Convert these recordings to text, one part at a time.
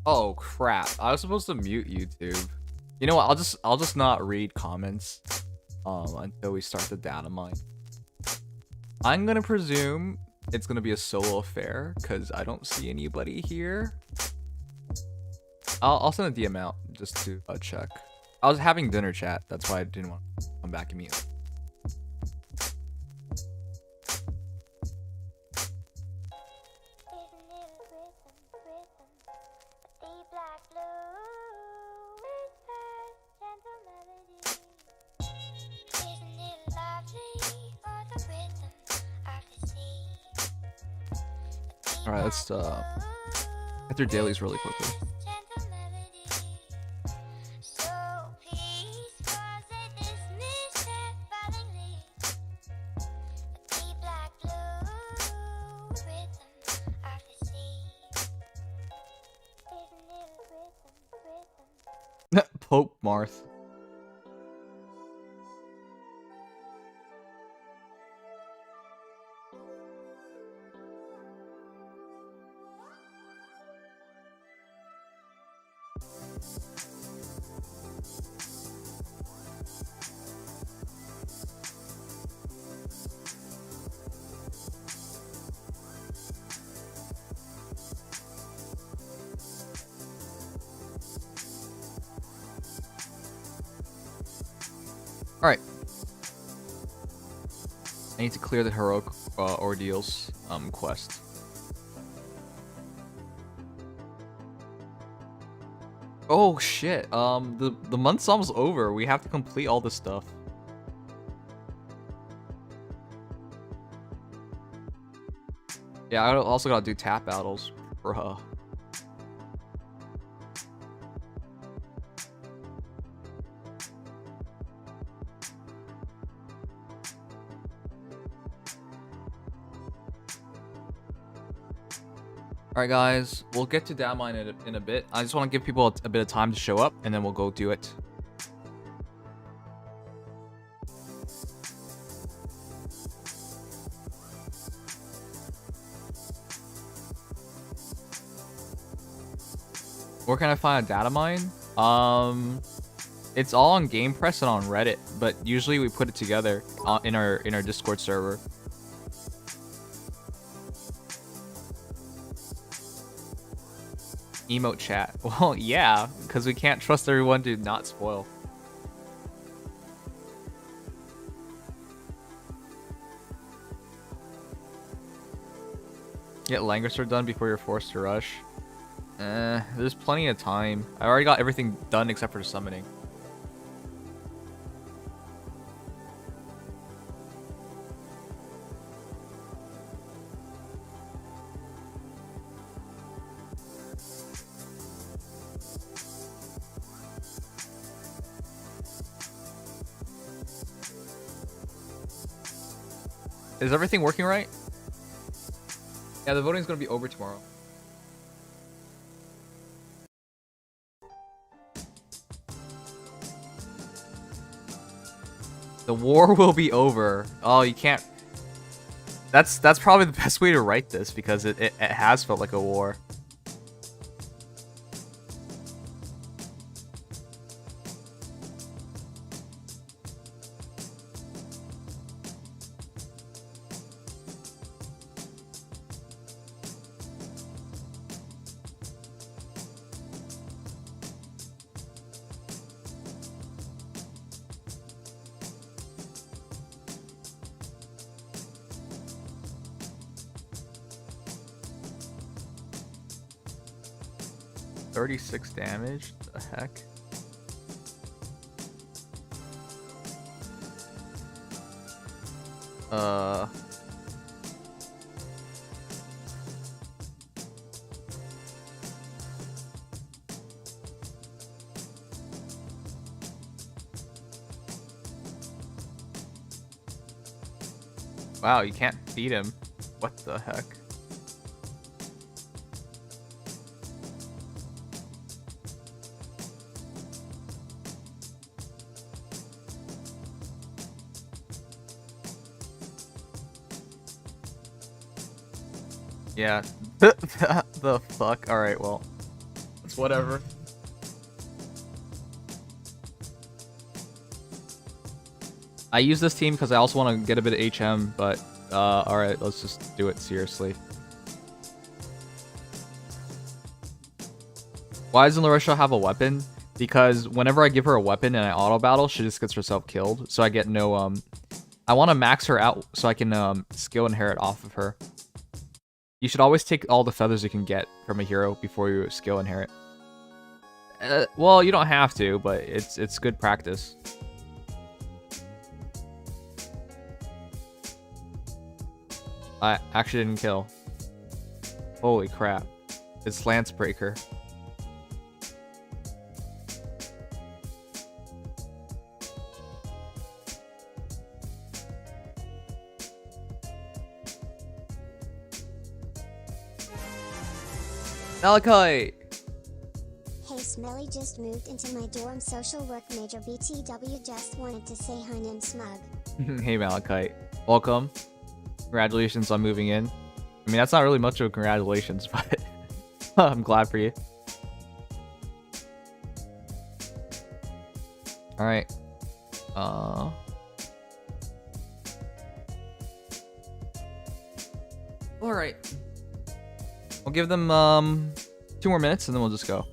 Oh crap! I was supposed to mute YouTube. You know what? I'll just not read comments until we start the data mine. I'm gonna presume it's gonna be a solo affair because I don't see anybody here. I'll send a DM out just to check. I was having dinner chat. That's why I didn't want to come back immediately. All right, let's get through dailies really quickly. Pope Marth. Alright. I need to clear the heroic ordeals quest. Oh shit. The month's almost over. We have to complete all this stuff. Yeah, I also gotta do tap battles, bruh. Alright guys, we'll get to Datamine in a bit. I just want to give people a bit of time to show up, and then we'll go do it. Where can I find a Datamine? It's all on Game Press and on Reddit, but usually we put it together in our Discord server. Emote chat. Well, yeah, because we can't trust everyone to not spoil. Get Langrisser done before you're forced to rush. There's plenty of time. I already got everything done except for the summoning. Is everything working right? Yeah, the voting's gonna be over tomorrow. The war will be over. Oh, you can't. That's probably the best way to write this because it has felt like a war. $36 damage? The heck? Wow, you can't beat him. What the heck? Yeah. The fuck? Alright, well. It's whatever. I use this team because I also want to get a bit of HM, but alright, let's just do it seriously. Why doesn't Larisha have a weapon? Because whenever I give her a weapon and I auto battle, she just gets herself killed. So I get no I want to max her out so I can skill inherit off of her. You should always take all the feathers you can get from a hero before you skill inherit. Well, you don't have to, but it's good practice. I actually didn't kill. Holy crap. It's Lance Breaker. Malachite! Hey, Smelly just moved into my dorm. Social work major BTW. Just wanted to say hi, Nim Smug. Hey Malachite. Welcome. Congratulations on moving in. I mean, that's not really much of a congratulations, but I'm glad for you. Alright. Alright. We'll give them 2 more minutes and then we'll just go.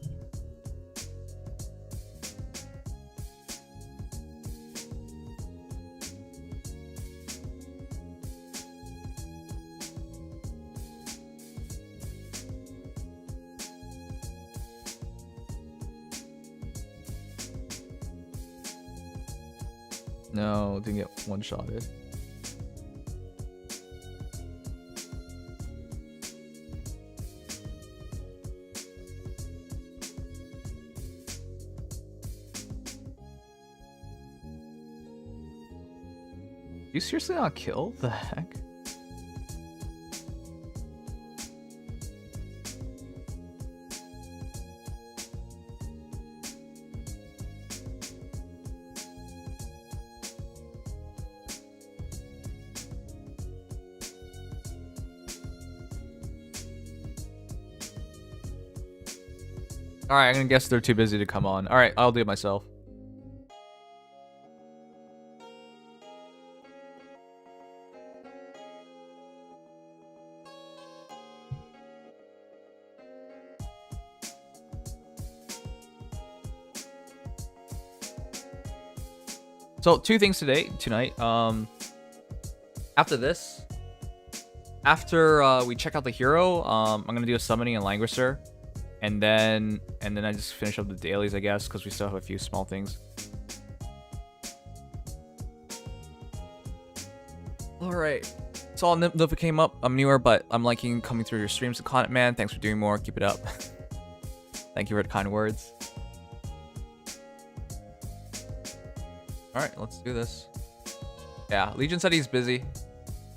No, didn't get one-shotted. You seriously not kill? The heck? Alright, I'm gonna guess they're too busy to come on. Alright, I'll do it myself. So, 2 things tonight. After this, after we check out the hero, I'm gonna do a summoning in Langrisser. And then I just finish up the dailies, I guess, because we still have a few small things. Alright. So Nimdom came up. I'm newer, but I'm liking coming through your streams. Content man, thanks for doing more. Keep it up. Thank you for the kind words. Alright, let's do this. Yeah, Legion said he's busy.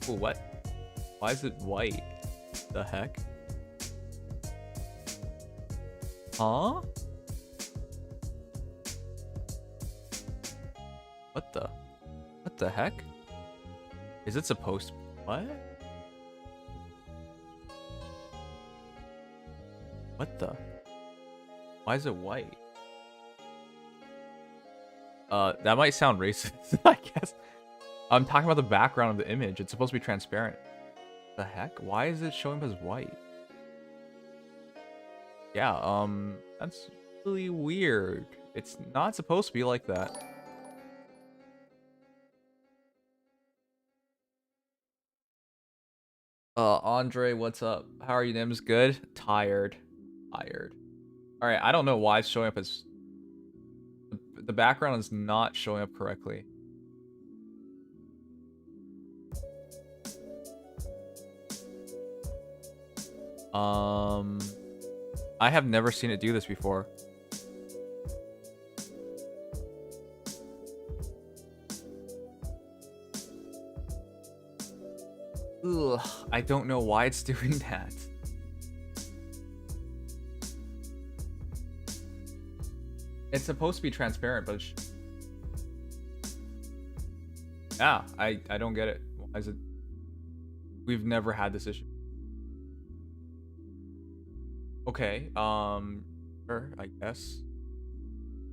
Oh, what? Why is it white? The heck? Huh? What the heck? Is it supposed to... What? What the... Why is it white? That might sound racist, I guess. I'm talking about the background of the image. It's supposed to be transparent. The heck? Why is it showing up as white? Yeah, that's really weird. It's not supposed to be like that. Andre, what's up? How are you, Nims? Good? Tired. Alright, I don't know why it's showing up as... The background is not showing up correctly. I have never seen it do this before. Ugh, I don't know why it's doing that. It's supposed to be transparent, but yeah, I don't get it. Why is it? We've never had this issue. Okay, Sure, I guess.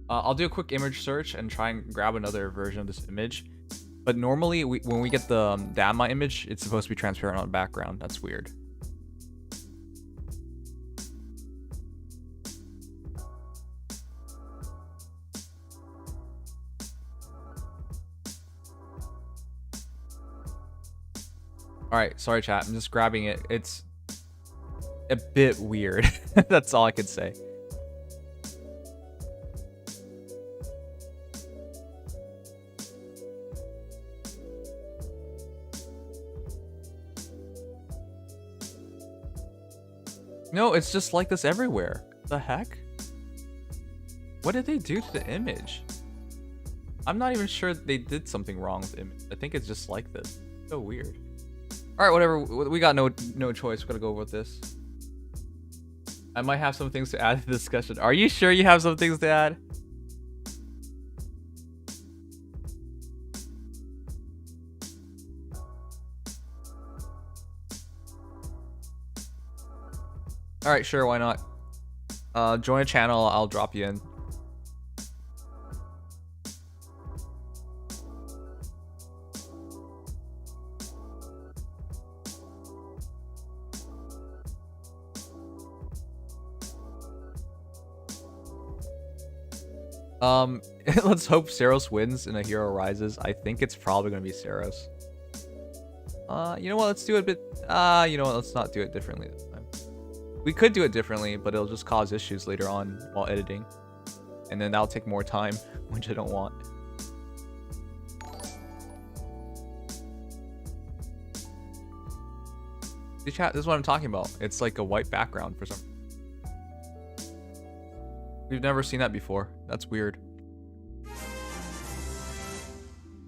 I'll do a quick image search and try and grab another version of this image. But normally, when we get the Datamine image, it's supposed to be transparent on the background. That's weird. Alright, sorry chat, I'm just grabbing it. It's a bit weird. That's all I could say. No, it's just like this everywhere. The heck? What did they do to the image? I'm not even sure they did something wrong with the image. I think it's just like this. So weird. Alright, whatever. We got no choice. We gotta go with this. I might have some things to add to the discussion. Are you sure you have some things to add? Alright, sure, why not? Join a channel, I'll drop you in. Let's hope Seiros wins and a hero rises. I think it's probably gonna be Seiros. You know what? Let's do it a bit. You know what? Let's not do it differently this time. We could do it differently, but it'll just cause issues later on while editing, and then that'll take more time, which I don't want. See, chat, this is what I'm talking about. It's like a white background for some. We've never seen that before. That's weird.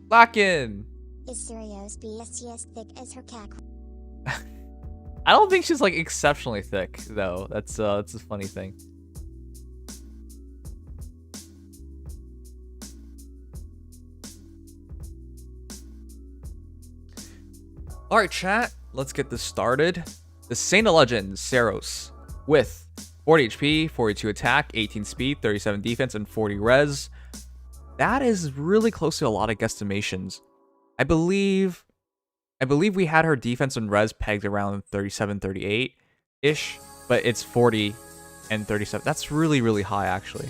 Blackin! Is Seiros BST as thick as her cack? I don't think she's like exceptionally thick though. That's a funny thing. Alright chat, let's get this started. The Saint of Legends, Seiros, with 40 HP, 42 attack, 18 speed, 37 defense, and 40 res. That is really close to a lot of guesstimations. I believe we had her defense and res pegged around 37, 38-ish, but it's 40 and 37. That's really, really high, actually.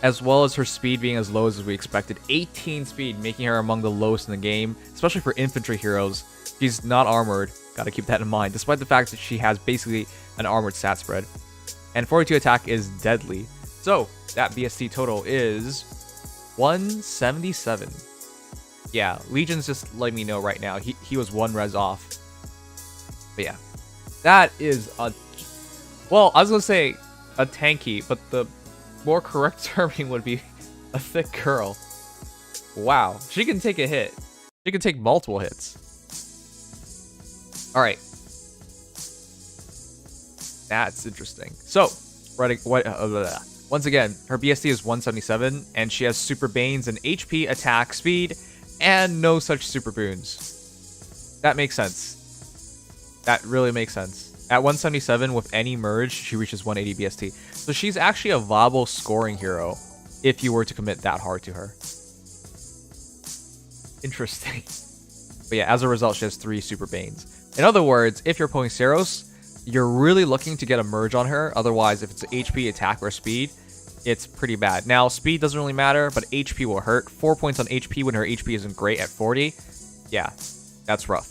As well as her speed being as low as we expected. 18 speed, making her among the lowest in the game, especially for infantry heroes. She's not armored. Gotta keep that in mind, despite the fact that she has basically an armored stat spread. And 42 attack is deadly. So, that BST total is 177. Yeah, Legion's just letting me know right now. He was 1 res off. But yeah, that is a... Well, I was gonna say a tanky, but the more correct terming would be a thick girl. Wow, she can take a hit. She can take multiple hits. Alright. That's interesting. So, once again, her BST is 177, and she has super banes and HP, attack, speed, and no such super boons. That makes sense. That really makes sense. At 177, with any merge, she reaches 180 BST. So she's actually a viable scoring hero if you were to commit that hard to her. Interesting. But yeah, as a result, she has 3 super banes. In other words, if you're pulling Seiros, you're really looking to get a merge on her. Otherwise, if it's HP, attack, or speed, it's pretty bad. Now, speed doesn't really matter, but HP will hurt. 4 points on HP when her HP isn't great at 40. Yeah, that's rough.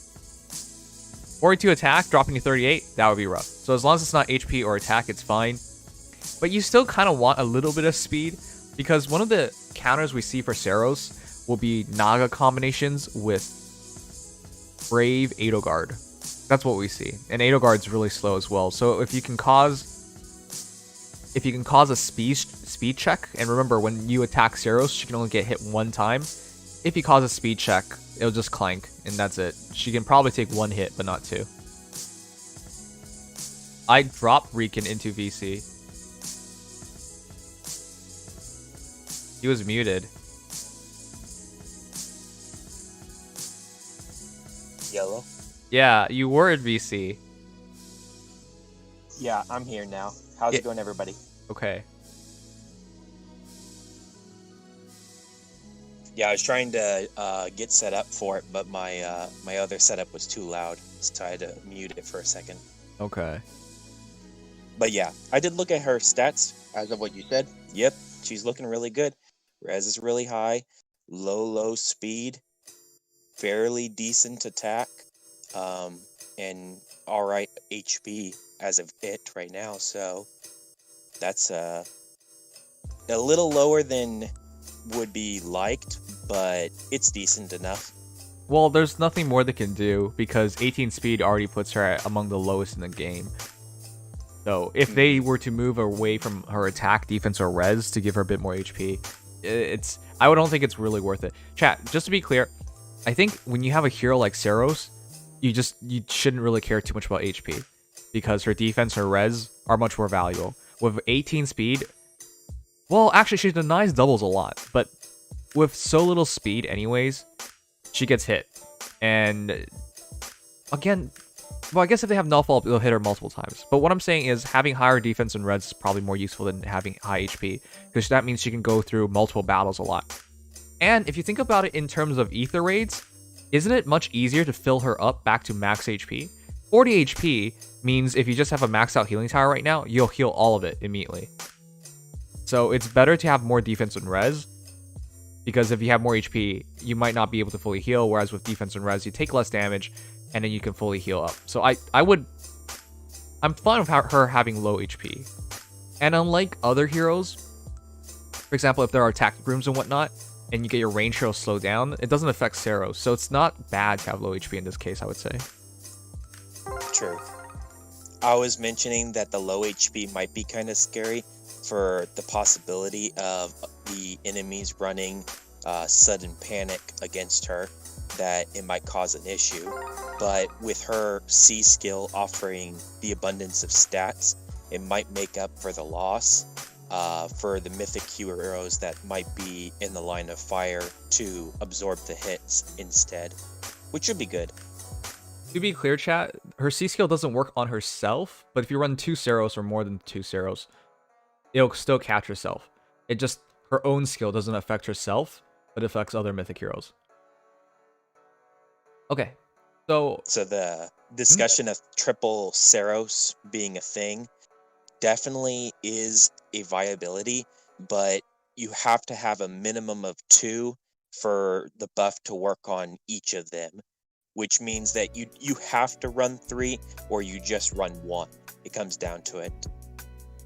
42 attack, dropping to 38, that would be rough. So as long as it's not HP or attack, it's fine. But you still kind of want a little bit of speed, because one of the counters we see for Seiros will be Naga combinations with Brave Edelgard. That's what we see. And Edelgard's really slow as well. So if you can cause a speed check, and remember when you attack Seiros, she can only get hit 1 time. If you cause a speed check, it'll just clank, and that's it. She can probably take 1 hit, but not 2. I dropped Riken into VC. He was muted. Yellow? Yeah, you were in VC. Yeah, I'm here now. How's it going, everybody? Okay. Yeah, I was trying to get set up for it, but my my other setup was too loud, so I had to mute it for a second. Okay. But yeah, I did look at her stats as of what you said. Yep, she's looking really good. Res is really high, low speed, fairly decent attack, and all right HP as of it right now. So that's a little lower than would be liked, but it's decent enough. Well, there's nothing more they can do because 18 speed already puts her among the lowest in the game. So if they were to move away from her attack, defense, or res to give her a bit more HP, I don't think it's really worth it. Chat, just to be clear, I think when you have a hero like Seiros, you shouldn't really care too much about HP because her defense, her res are much more valuable. With 18 speed, well, actually she denies doubles a lot, but with so little speed anyways, she gets hit. And again, well, I guess if they have null fall, they'll hit her multiple times. But what I'm saying is having higher defense and res is probably more useful than having high HP, because that means she can go through multiple battles a lot. And if you think about it in terms of ether raids, isn't it much easier to fill her up back to max HP? 40 HP means if you just have a maxed out healing tower right now, you'll heal all of it immediately. So it's better to have more defense and res, because if you have more HP, you might not be able to fully heal, whereas with defense and res, you take less damage, and then you can fully heal up. So I'm fine with her having low HP. And unlike other heroes, for example, if there are tactic rooms and whatnot, and you get your range hero slowed down, it doesn't affect Seiros. So it's not bad to have low HP in this case, I would say. True. I was mentioning that the low HP might be kind of scary for the possibility of the enemies running sudden panic against her, that it might cause an issue. But with her C skill offering the abundance of stats, it might make up for the loss for the mythic heroes that might be in the line of fire to absorb the hits instead, which should be good. To be clear, chat, her C skill doesn't work on herself, but if you run 2 Seiros or more than 2 Seiros, it'll still catch herself. It just, her own skill doesn't affect herself, but affects other mythic heroes. Okay, so the discussion of triple Seiros being a thing definitely is a viability, but you have to have a minimum of 2 for the buff to work on each of them, which means that you have to run 3 or you just run 1. It comes down to it.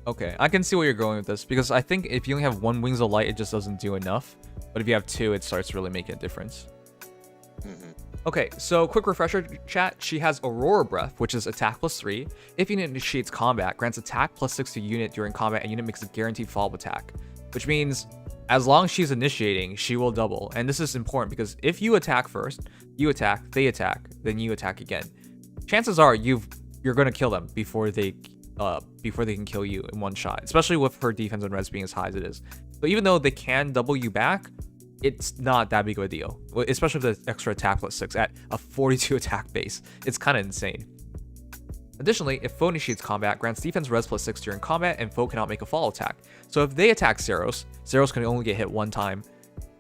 Okay, I can see where you're going with this, because I think if you only have 1 Wings of Light, it just doesn't do enough. But if you have 2, it starts really making a difference. Okay, so quick refresher, chat. She has Aurora Breath, which is attack +3. If unit initiates combat, grants attack +6 to unit during combat, and unit makes a guaranteed follow-up attack. Which means, as long as she's initiating, she will double. And this is important, because if you attack first, you attack, they attack, then you attack again. Chances are you're going to kill them before they can kill you in one shot, especially with her defense and res being as high as it is. So even though they can double you back, it's not that big of a deal, especially with the extra attack +6 at a 42 attack base. It's kind of insane. Additionally, if foe initiates combat, grants defense res +6 during combat, and foe cannot make a follow attack. So if they attack Seiros, Seiros can only get hit 1 time.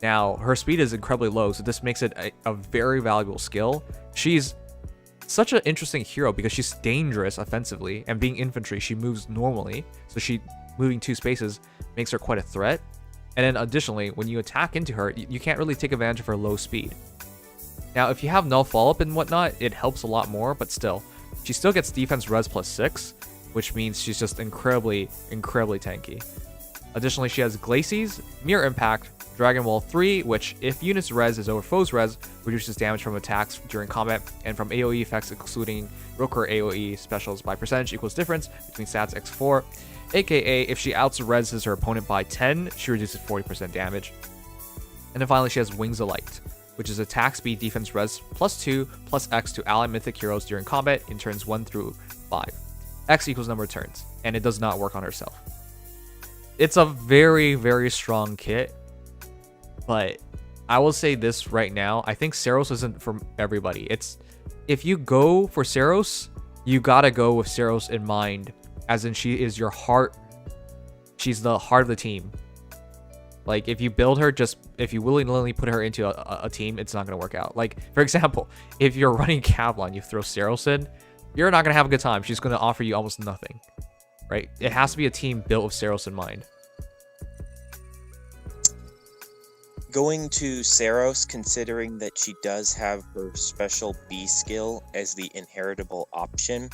Now, her speed is incredibly low, so this makes it a very valuable skill. She's such an interesting hero because she's dangerous offensively, and being infantry, she moves normally, so she moving 2 spaces makes her quite a threat. And then additionally, when you attack into her, you can't really take advantage of her low speed. Now, if you have null follow-up and whatnot, it helps a lot more, but still, she still gets defense res +6, which means she's just incredibly tanky. Additionally, she has Glacies, Mirror Impact, Dragon Wall 3, which, if unit's res is over foe's res, reduces damage from attacks during combat, and from AoE effects excluding Roker AoE specials by percentage equals difference between stats x4, aka if she outs-reses her opponent by 10, she reduces 40% damage. And then finally, she has Wings of Light, which is attack speed defense res +2 +X to ally mythic heroes during combat in turns 1 through 5. X equals number of turns, and it does not work on herself. It's a very strong kit, but I will say this right now, I think Seiros isn't for everybody. If you go for Seiros, you gotta go with Seiros in mind, as in she is your heart She's the heart of the team. Like, if you build her, if you willy-nilly put her into a team, it's not going to work out. Like, for example, if you're running Kavlan, you throw Seiros in, you're not going to have a good time. She's going to offer you almost nothing, right? It has to be a team built with Seiros in mind. Going to Seiros, considering that she does have her special B skill as the inheritable option,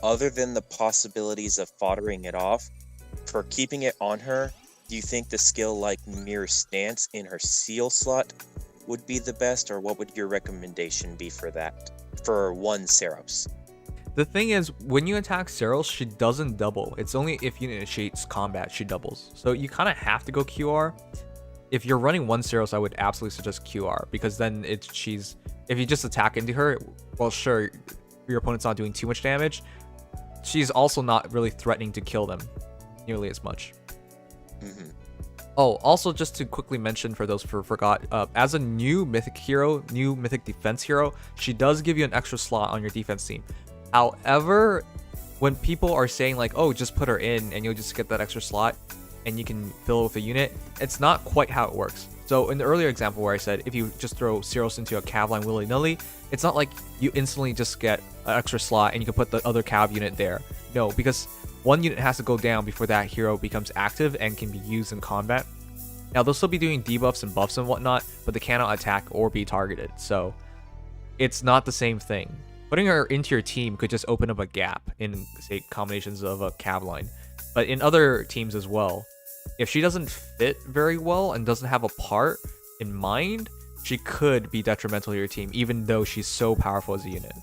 other than the possibilities of foddering it off, for keeping it on her, do you think the skill like Mirror Stance in her seal slot would be the best, or what would your recommendation be for that? For one Seiros. The thing is, when you attack Seiros, she doesn't double. It's only if you initiates combat she doubles. So you kind of have to go QR. If you're running one Seiros, I would absolutely suggest QR, because then if you just attack into her, well, sure, your opponent's not doing too much damage. She's also not really threatening to kill them nearly as much. Mm-hmm. Oh, also just to quickly mention for those who forgot, as a new mythic hero, new mythic defense hero, she does give you an extra slot on your defense team. However, when people are saying like, oh, just put her in and you'll just get that extra slot and you can fill it with a unit, it's not quite how it works. So in the earlier example where I said if you just throw Seiros into a cav line willy-nilly, it's not like you instantly just get an extra slot and you can put the other cav unit there. No, because one unit has to go down before that hero becomes active and can be used in combat. Now, they'll still be doing debuffs and buffs and whatnot, but they cannot attack or be targeted. So it's not the same thing. Putting her into your team could just open up a gap in, say, combinations of a cav line. But in other teams as well, if she doesn't fit very well and doesn't have a part in mind, she could be detrimental to your team, even though she's so powerful as a unit.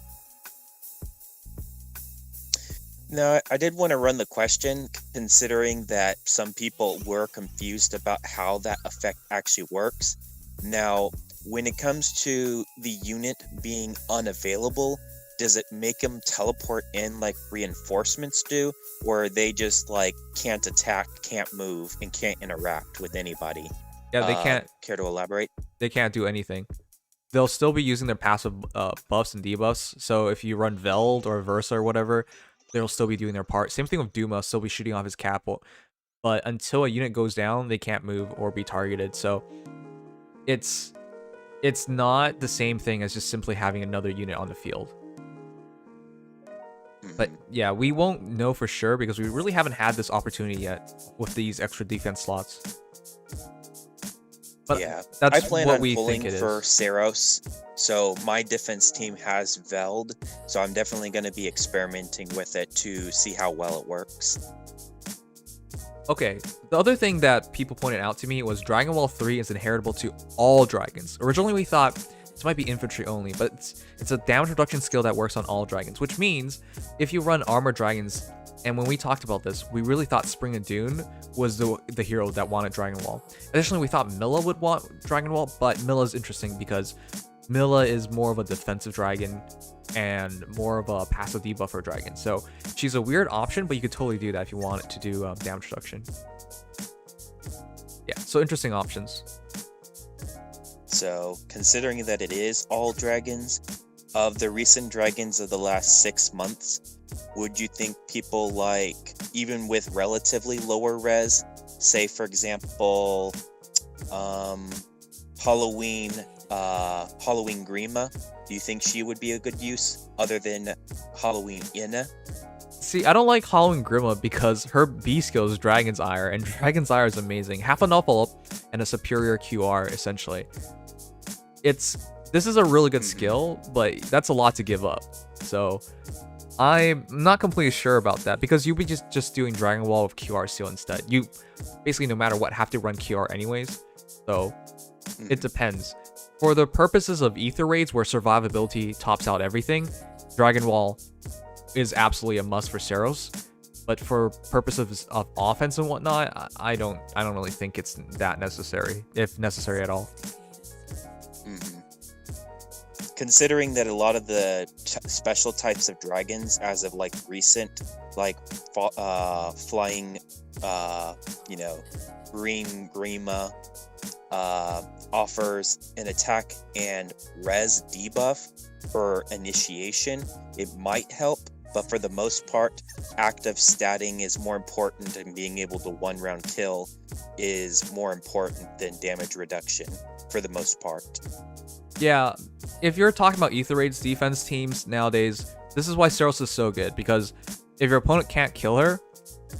Now, I did want to run the question, considering that some people were confused about how that effect actually works. Now, when it comes to the unit being unavailable, does it make them teleport in like reinforcements do, or they just like can't attack, can't move, and can't interact with anybody? Yeah, they can't. Care to elaborate? They can't do anything. They'll still be using their passive buffs and debuffs. So if you run Veld or Versa or whatever, they'll still be doing their part. Same thing with Duma, still be shooting off his capo. But until a unit goes down, they can't move or be targeted. So it's not the same thing as just simply having another unit on the field. But yeah, we won't know for sure because we really haven't had this opportunity yet with these extra defense slots. But yeah, that's I plan what on we pulling think it for is. Seiros, so my defense team has Veld, so I'm definitely going to be experimenting with it to see how well it works. Okay, the other thing that people pointed out to me was Dragon Wall 3 is inheritable to all dragons. Originally we thought this might be infantry only, but it's a damage reduction skill that works on all dragons, which means if you run armored dragons, and when we talked about this, we really thought Spring of Dune was the hero that wanted Dragon Wall. Additionally, we thought Milla would want Dragon Wall, but Milla's interesting because Milla is more of a defensive dragon and more of a passive debuffer dragon. So she's a weird option, but you could totally do that if you want it to do damage reduction. Yeah, so interesting options. So, considering that it is all dragons, of the recent dragons of the last 6 months, would you think people like, even with relatively lower res, say for example, Halloween Grima, do you think she would be a good use other than Halloween Inna? See, I don't like Halloween Grima because her B skill is Dragon's Ire, and Dragon's Ire is amazing. Half an level up and a superior QR, essentially. This is a really good skill, but that's a lot to give up. So I'm not completely sure about that because you'll be just doing Dragon Wall with QR Seal instead. You basically, no matter what, have to run QR anyways. So it depends. For the purposes of Ether raids where survivability tops out everything, Dragon Wall is absolutely a must for Seiros. But for purposes of offense and whatnot, I don't really think it's that necessary, if necessary at all. Considering that a lot of the special types of dragons, as of like recent, like flying, green Grima, offers an attack and res debuff for initiation, it might help but for the most part, active statting is more important, and being able to one-round kill is more important than damage reduction for the most part. Yeah, if you're talking about Ether Raid's defense teams nowadays, this is why Seiros is so good, because if your opponent can't kill her,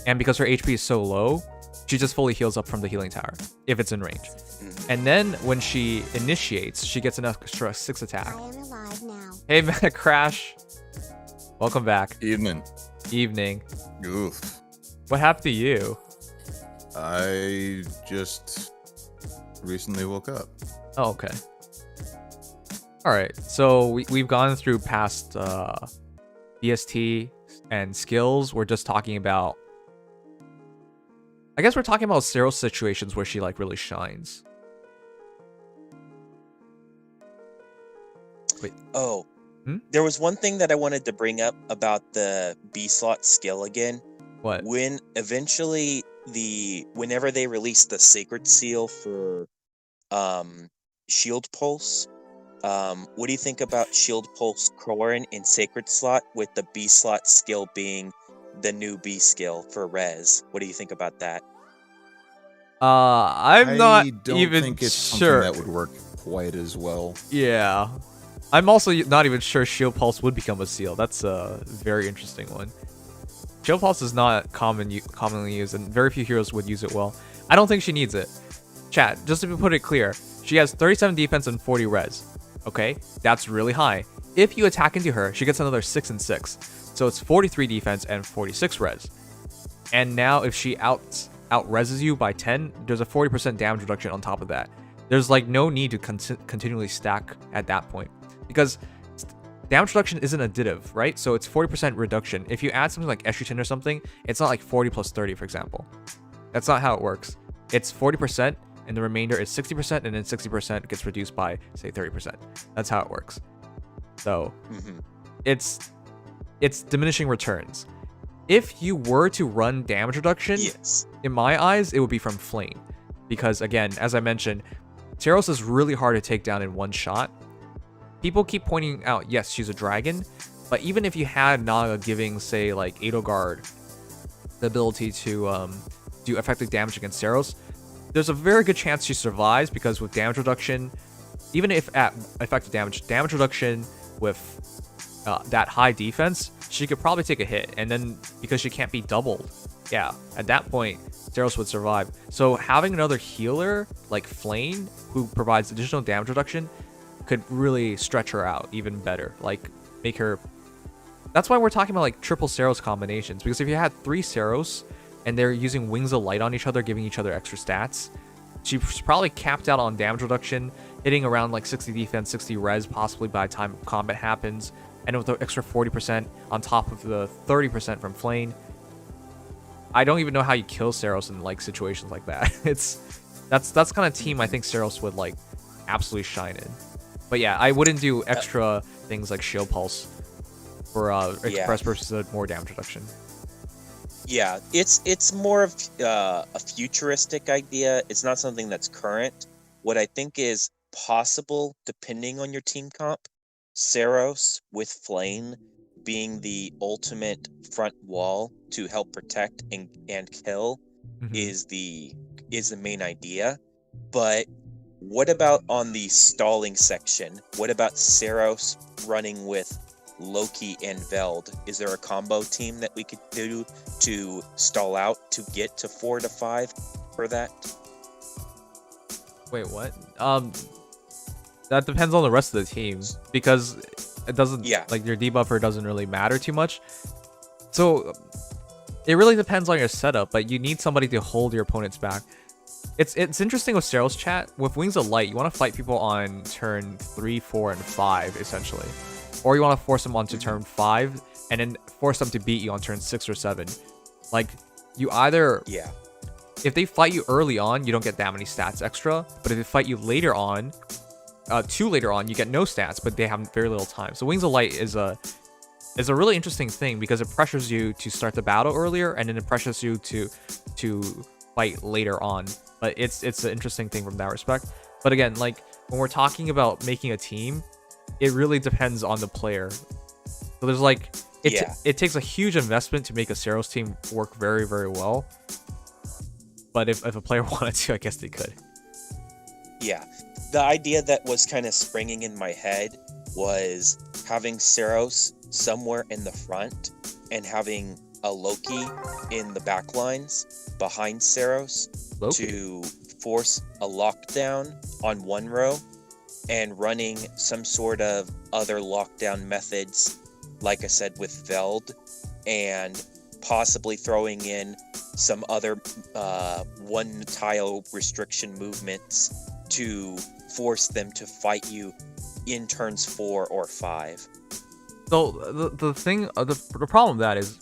and because her HP is so low, she just fully heals up from the healing tower, if it's in range. And then when she initiates, she gets an extra 6 attack. I am alive now. Hey, Matt Crash. Welcome back. Evening. Evening. Oof. What happened to you? I just recently woke up. Oh, okay. Alright, so we've gone through past BST and skills. We're just talking about... I guess we're talking about Seiros situations where she like really shines. Wait. Oh, there was one thing that I wanted to bring up about the B slot skill again. What? When eventually whenever they release the Sacred Seal for Shield Pulse, what do you think about Shield Pulse Corin in Sacred Slot, with the B slot skill being the new B skill for Res? What do you think about that? I'm not even think it's sure. something that would work quite as well. Yeah. I'm also not even sure Shield Pulse would become a seal. That's a very interesting one. Shield Pulse is not commonly used, and very few heroes would use it well. I don't think she needs it. Chat, just to put it clear, she has 37 defense and 40 res. Okay? That's really high. If you attack into her, she gets another 6 and 6. So it's 43 defense and 46 res. And now if she out-reses you by 10, there's a 40% damage reduction on top of that. There's like no need to continually stack at that point, because damage reduction isn't additive, right? So it's 40% reduction. If you add something like Estrogen or something, it's not like 40 plus 30, for example. That's not how it works. It's 40%, and the remainder is 60%, and then 60% gets reduced by, say, 30%. That's how it works. So it's diminishing returns. If you were to run damage reduction, Yes. in my eyes, it would be from Flame. Because, again, as I mentioned, Seiros is really hard to take down in one shot. People keep pointing out, yes, she's a dragon, but even if you had Naga giving, say, like, Edelgard the ability to do effective damage against Seiros, there's a very good chance she survives, because with damage reduction, even if at effective damage reduction with that high defense, she could probably take a hit, and then because she can't be doubled, yeah, at that point, Seiros would survive. So having another healer like Flame, who provides additional damage reduction, could really stretch her out even better. Like, make her... That's why we're talking about like triple Seiros combinations, because if you had 3 Seiros and they're using Wings of Light on each other, giving each other extra stats, she's probably capped out on damage reduction, hitting around like 60 defense, 60 res possibly by the time combat happens, and with the extra 40% on top of the 30% from Flame. I don't even know how you kill Seiros in like situations like that. That's kind of team I think Seiros would like absolutely shine in. But yeah, I wouldn't do extra things like Shield Pulse for express versus more damage reduction. Yeah, it's more of a futuristic idea. It's not something that's current. What I think is possible, depending on your team comp, Seiros with Flame being the ultimate front wall to help protect and kill is the main idea. But what about on the stalling section? What about Seiros running with Loki and Veld? Is there a combo team that we could do to stall out to get to 4 to 5 for that? Wait, what? That depends on the rest of the team, because it doesn't, like, your debuffer doesn't really matter too much. So it really depends on your setup, but you need somebody to hold your opponents back. It's interesting with Seiros chat. With Wings of Light, you want to fight people on turn 3, 4, and 5, essentially. Or you want to force them onto turn 5, and then force them to beat you on turn 6 or 7. Like, you either... Yeah. If they fight you early on, you don't get that many stats extra. But if they fight you later on, later on, you get no stats, but they have very little time. So Wings of Light is a really interesting thing, because it pressures you to start the battle earlier, and then it pressures you to fight later on. But it's an interesting thing from that respect. But again, like, when we're talking about making a team, it really depends on the player. So there's like it takes a huge investment to make a Seiros team work very, very well. But if a player wanted to, I guess they could. Yeah. The idea that was kind of springing in my head was having Seiros somewhere in the front and having a Loki in the back lines behind Seiros to force a lockdown on one row and running some sort of other lockdown methods, like I said, with Veld, and possibly throwing in some other one tile restriction movements to force them to fight you in turns 4 or 5. So the problem with that is,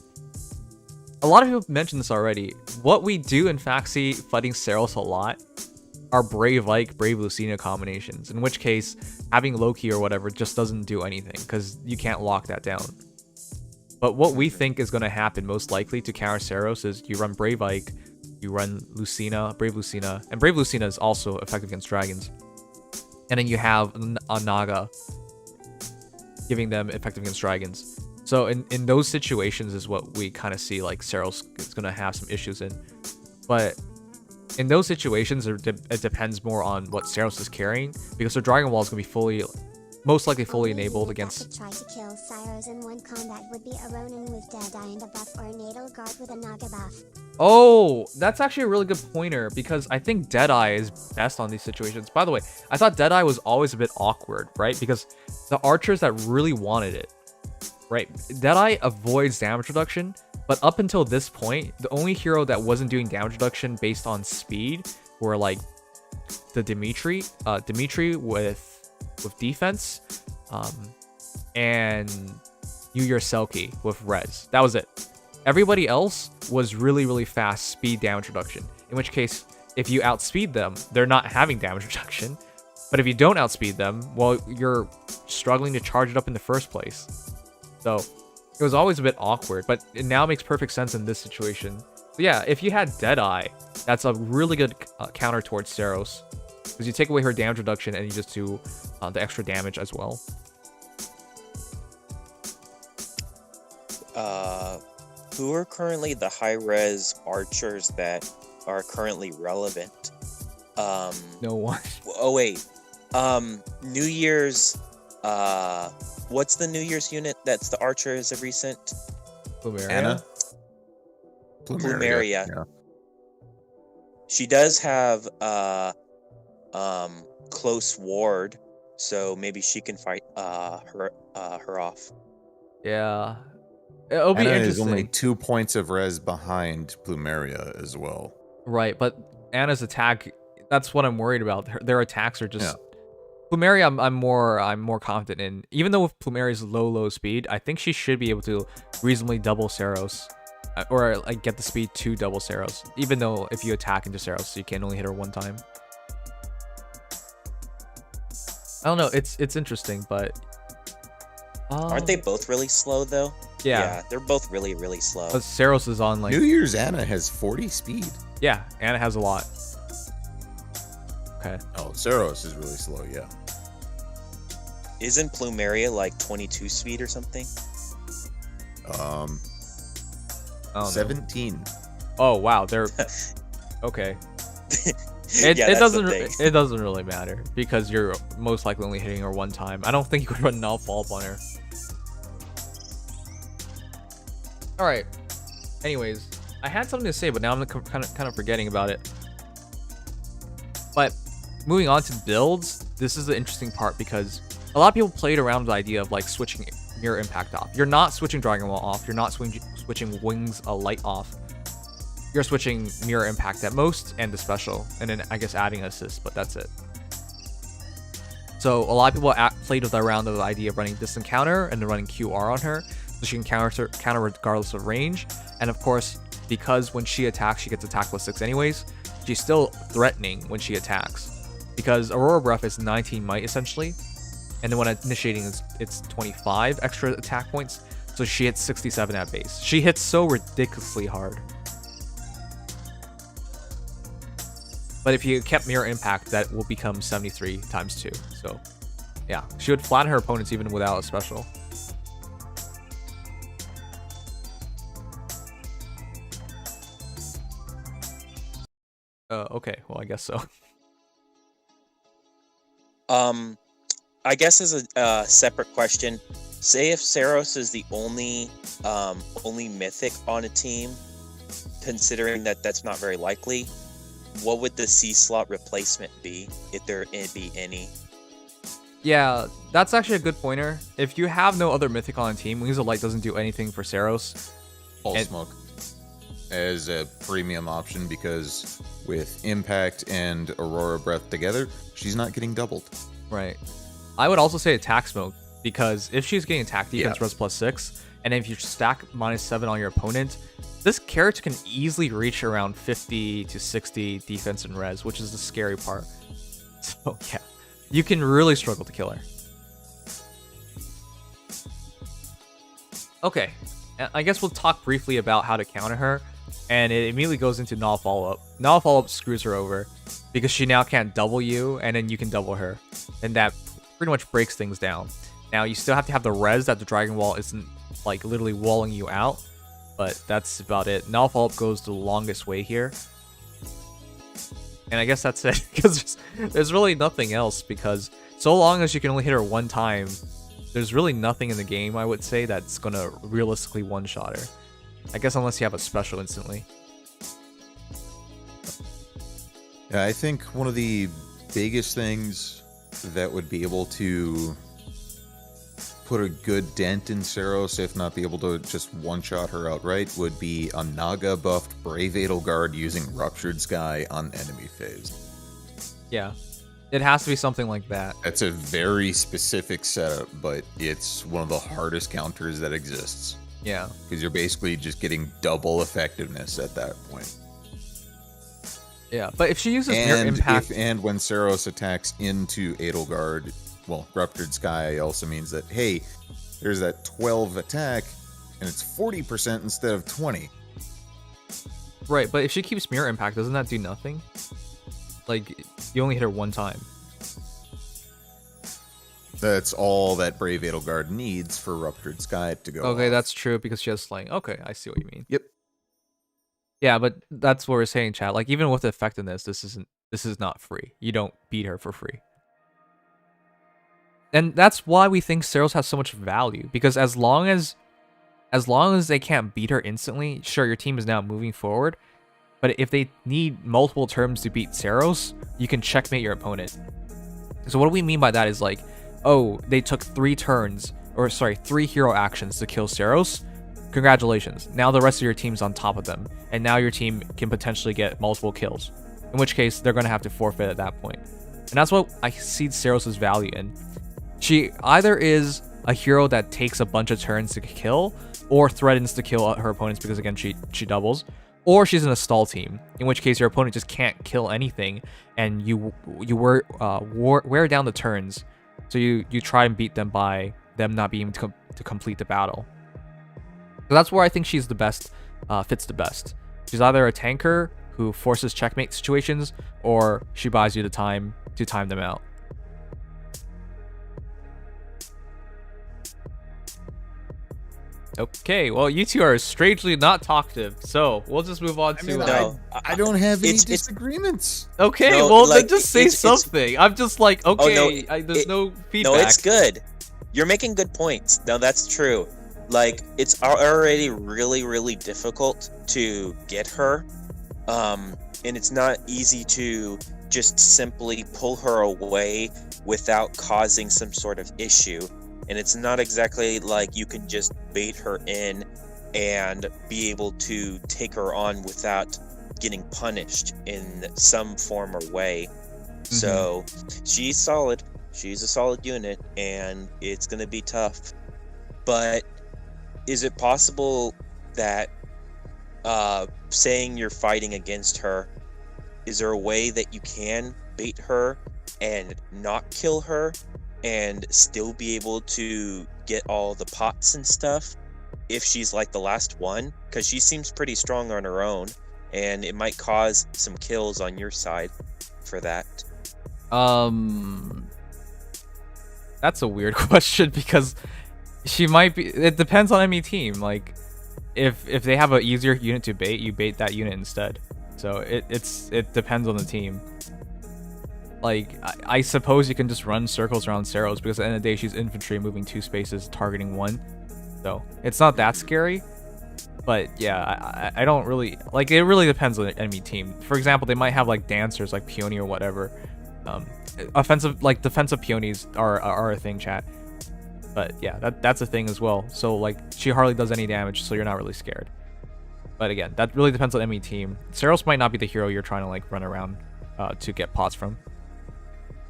a lot of people mentioned this already. What we do in fact see fighting Seiros a lot are Brave Ike, Brave Lucina combinations, in which case having Loki or whatever just doesn't do anything because you can't lock that down. But what we think is going to happen most likely to counter Seiros is you run Brave Ike, you run Lucina, Brave Lucina, and Brave Lucina is also effective against dragons. And then you have a Naga giving them effective against dragons. So in those situations is what we kind of see like Seiros is going to have some issues in. But in those situations, it depends more on what Seiros is carrying, because their Dragon Wall is going to be most likely fully enabled against... To try to kill Seiros in one combat would be a Ronin with Deadeye and a buff, or a Natal Guard with a Naga buff. Oh, that's actually a really good pointer, because I think Deadeye is best on these situations. By the way, I thought Deadeye was always a bit awkward, right? Because the archers that really wanted it, right? Deadeye avoids damage reduction, but up until this point, the only hero that wasn't doing damage reduction based on speed were like the Dimitri with defense, and Yu Selkie with res. That was it. Everybody else was really, really fast speed damage reduction. In which case, if you outspeed them, they're not having damage reduction. But if you don't outspeed them, well, you're struggling to charge it up in the first place. So it was always a bit awkward, but it now makes perfect sense in this situation. So yeah, if you had Deadeye, that's a really good counter towards Seiros, because you take away her damage reduction and you just do the extra damage as well. Who are currently the high-res archers that are currently relevant? No one. Oh wait, New Year's. What's the New Year's unit that's the archers of recent? Plumeria. Anna? Plumeria. Yeah. She does have close ward, so maybe she can fight her off. Yeah. It'll be Anna is interesting. only 2 points of res behind Plumeria as well. Right, but Anna's attack, that's what I'm worried about. Their attacks are just... Plumeria, I'm more confident in. Even though with Plumeria's low speed, I think she should be able to reasonably double Seiros, or like get the speed to double Seiros. Even though if you attack into Seiros, you can only hit her one time. I don't know. It's interesting, but aren't they both really slow though? Yeah, they're both really, really slow. but Seiros is on like New Year's Anna has 40 speed. yeah, Anna has a lot. Okay. Oh, Seiros is really slow, yeah. Isn't Plumeria like 22 speed or something? I don't know. 17. Oh wow, they're okay. It doesn't really matter because you're most likely only hitting her one time. I don't think you could run null follow-up on her. All right. Anyways, I had something to say, but now I'm kind of forgetting about it. But moving on to builds, this is the interesting part because a lot of people played around with the idea of like switching Mirror Impact off. You're not switching Dragon Wall off. You're not switching Wings Light off. You're switching Mirror Impact at most and the special, and then I guess adding assist, but that's it. So a lot of people played around with the idea of running Distant Counter and then running QR on her, so she can counter regardless of range. And of course, because when she attacks, she gets attack plus 6 anyways, she's still threatening when she attacks. Because Aurora Breath is 19 might essentially, and then when initiating it's 25 extra attack points, so she hits 67 at base. She hits so ridiculously hard. But if you kept Mirror Impact, that will become 73 times 2. So yeah, she would flatten her opponents even without a special. Okay, well, I guess so. I guess as a separate question, say if Seiros is the only mythic on a team, considering that that's not very likely, what would the C slot replacement be if there be any? Yeah, that's actually a good pointer. If you have no other mythic on a team, Wings of Light doesn't do anything for Seiros. Pulse Smoke as a premium option because with Impact and Aurora Breath together, she's not getting doubled. Right. I would also say Attack Smoke because if she's getting attack defense res +6, and if you stack -7 on your opponent, this character can easily reach around 50 to 60 defense and res, which is the scary part. So yeah, you can really struggle to kill her. Okay, I guess we'll talk briefly about how to counter her, and it immediately goes into null follow-up. Null follow-up screws her over because she now can't double you, and then you can double her, and that pretty much breaks things down. Now you still have to have the res that the Dragon Wall isn't like literally walling you out, but that's about it. Null follow-up goes the longest way here, and I guess that's it because there's really nothing else, because so long as you can only hit her one time, there's really nothing in the game, I would say, that's gonna realistically one-shot her. I guess unless you have a special instantly. Yeah, I think one of the biggest things that would be able to put a good dent in Seiros, if not be able to just one-shot her outright, would be a Naga-buffed Brave Edelgard using Ruptured Sky on enemy phase. Yeah. It has to be something like that. That's a very specific setup, but it's one of the hardest counters that exists. Yeah. Because you're basically just getting double effectiveness at that point. Yeah, but if she uses Mirror Impact... And when Seiros attacks into Edelgard, well, Ruptured Sky also means that, hey, there's that 12 attack, and it's 40% instead of 20. Right, but if she keeps Mirror Impact, doesn't that do nothing? Like, you only hit her one time. That's all that Brave Edelgard needs for Ruptured Sky to go Okay, off. that's true, because she has Slaying. Okay, I see what you mean. Yep. Yeah, but that's what we're saying, chat. Like, even with effectiveness, this is not free. You don't beat her for free. And that's why we think Seiros has so much value, because as long as they can't beat her instantly, sure, your team is now moving forward, but if they need multiple turns to beat Seiros, you can checkmate your opponent. So what do we mean by that is like, oh, they took 3 turns, or sorry, 3 hero actions to kill Seiros. Congratulations. Now the rest of your team's on top of them, and now your team can potentially get multiple kills. In which case, they're going to have to forfeit at that point. And that's what I see Seiros' value in. She either is a hero that takes a bunch of turns to kill, or threatens to kill her opponents because, again, she doubles, or she's in a stall team, in which case your opponent just can't kill anything, and you wear down the turns, so you try and beat them by them not being able to complete the battle. So that's where I think she's the best, fits the best. She's either a tanker who forces checkmate situations, or she buys you the time to time them out. Okay, well, you two are strangely not talkative, so we'll just move on to... I don't have any disagreements. Okay, No, well, like, then just say something. I'm just like, okay, there's no feedback. No, it's good. You're making good points. No, that's true. Like, it's already really, really difficult to get her. And it's not easy to just simply pull her away without causing some sort of issue. And it's not exactly like you can just bait her in and be able to take her on without getting punished in some form or way. Mm-hmm. So she's solid. She's a solid unit, and it's going to be tough. But is it possible that saying you're fighting against her, is there a way that you can bait her and not kill her and still be able to get all the pots and stuff if she's like the last one? Because she seems pretty strong on her own, and it might cause some kills on your side for that. That's a weird question, because she might be... It depends on enemy team. Like, if they have an easier unit to bait, you bait that unit instead. So it depends on the team. Like, I suppose you can just run circles around Seiros because at the end of the day, she's infantry moving 2 spaces, targeting 1. So it's not that scary. But yeah, I don't really... Like, it really depends on the enemy team. For example, they might have, like, dancers, like Peony or whatever. Defensive Peonies are a thing, chat. But yeah, that's a thing as well. So, like, she hardly does any damage, so you're not really scared. But again, that really depends on enemy team. Seiros might not be the hero you're trying to, like, run around to get pots from.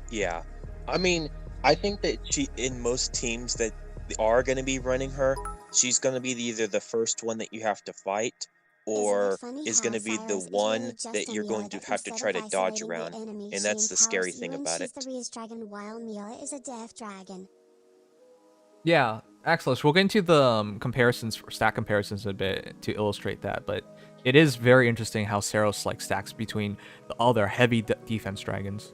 Yeah. I mean, I think that in most teams that are going to be running her, she's going to be either the first one that you have to fight, or is going to be the one that you're going to have to try to dodge around. And that's the scary thing about it. Yeah, Axelos, we'll get into the comparisons, stack comparisons a bit to illustrate that, but it is very interesting how Seiros like stacks between the other heavy defense dragons.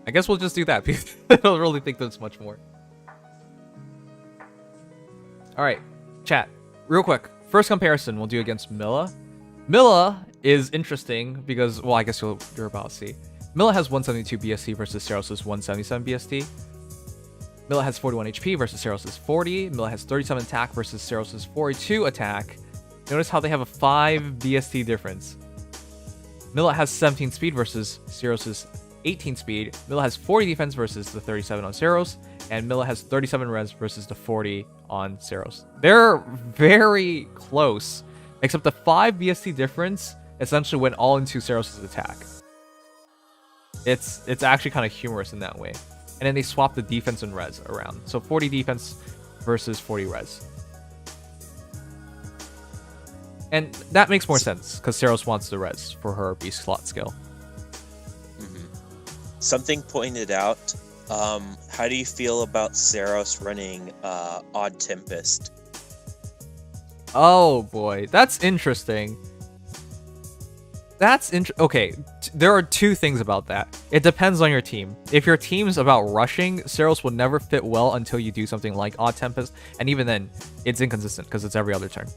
I guess we'll just do that because I don't really think there's much more. Alright, chat. Real quick. First comparison we'll do against Milla. Milla is interesting because, well, I guess you're about to see. Milla has 172 BST versus Seiros' 177 BST. Milla has 41 HP versus Seiros' 40. Milla has 37 attack versus Seiros' 42 attack. Notice how they have a 5 BST difference. Milla has 17 speed versus Seiros' 18 speed. Milla has 40 defense versus the 37 on Seiros, and Milla has 37 res versus the 40 on Seiros. They're very close, except the 5 BST difference essentially went all into Seiros' attack. It's actually kind of humorous in that way. And then they swap the defense and res around. So 40 defense versus 40 res. And that makes more sense because Seiros wants the res for her beast slot skill. Something pointed out, how do you feel about Seiros running Odd Tempest? Oh boy, that's interesting. Okay, there are 2 things about that. It depends on your team. If your team's about rushing, Seiros will never fit well until you do something like Odd Tempest, and even then, it's inconsistent because it's every other turn.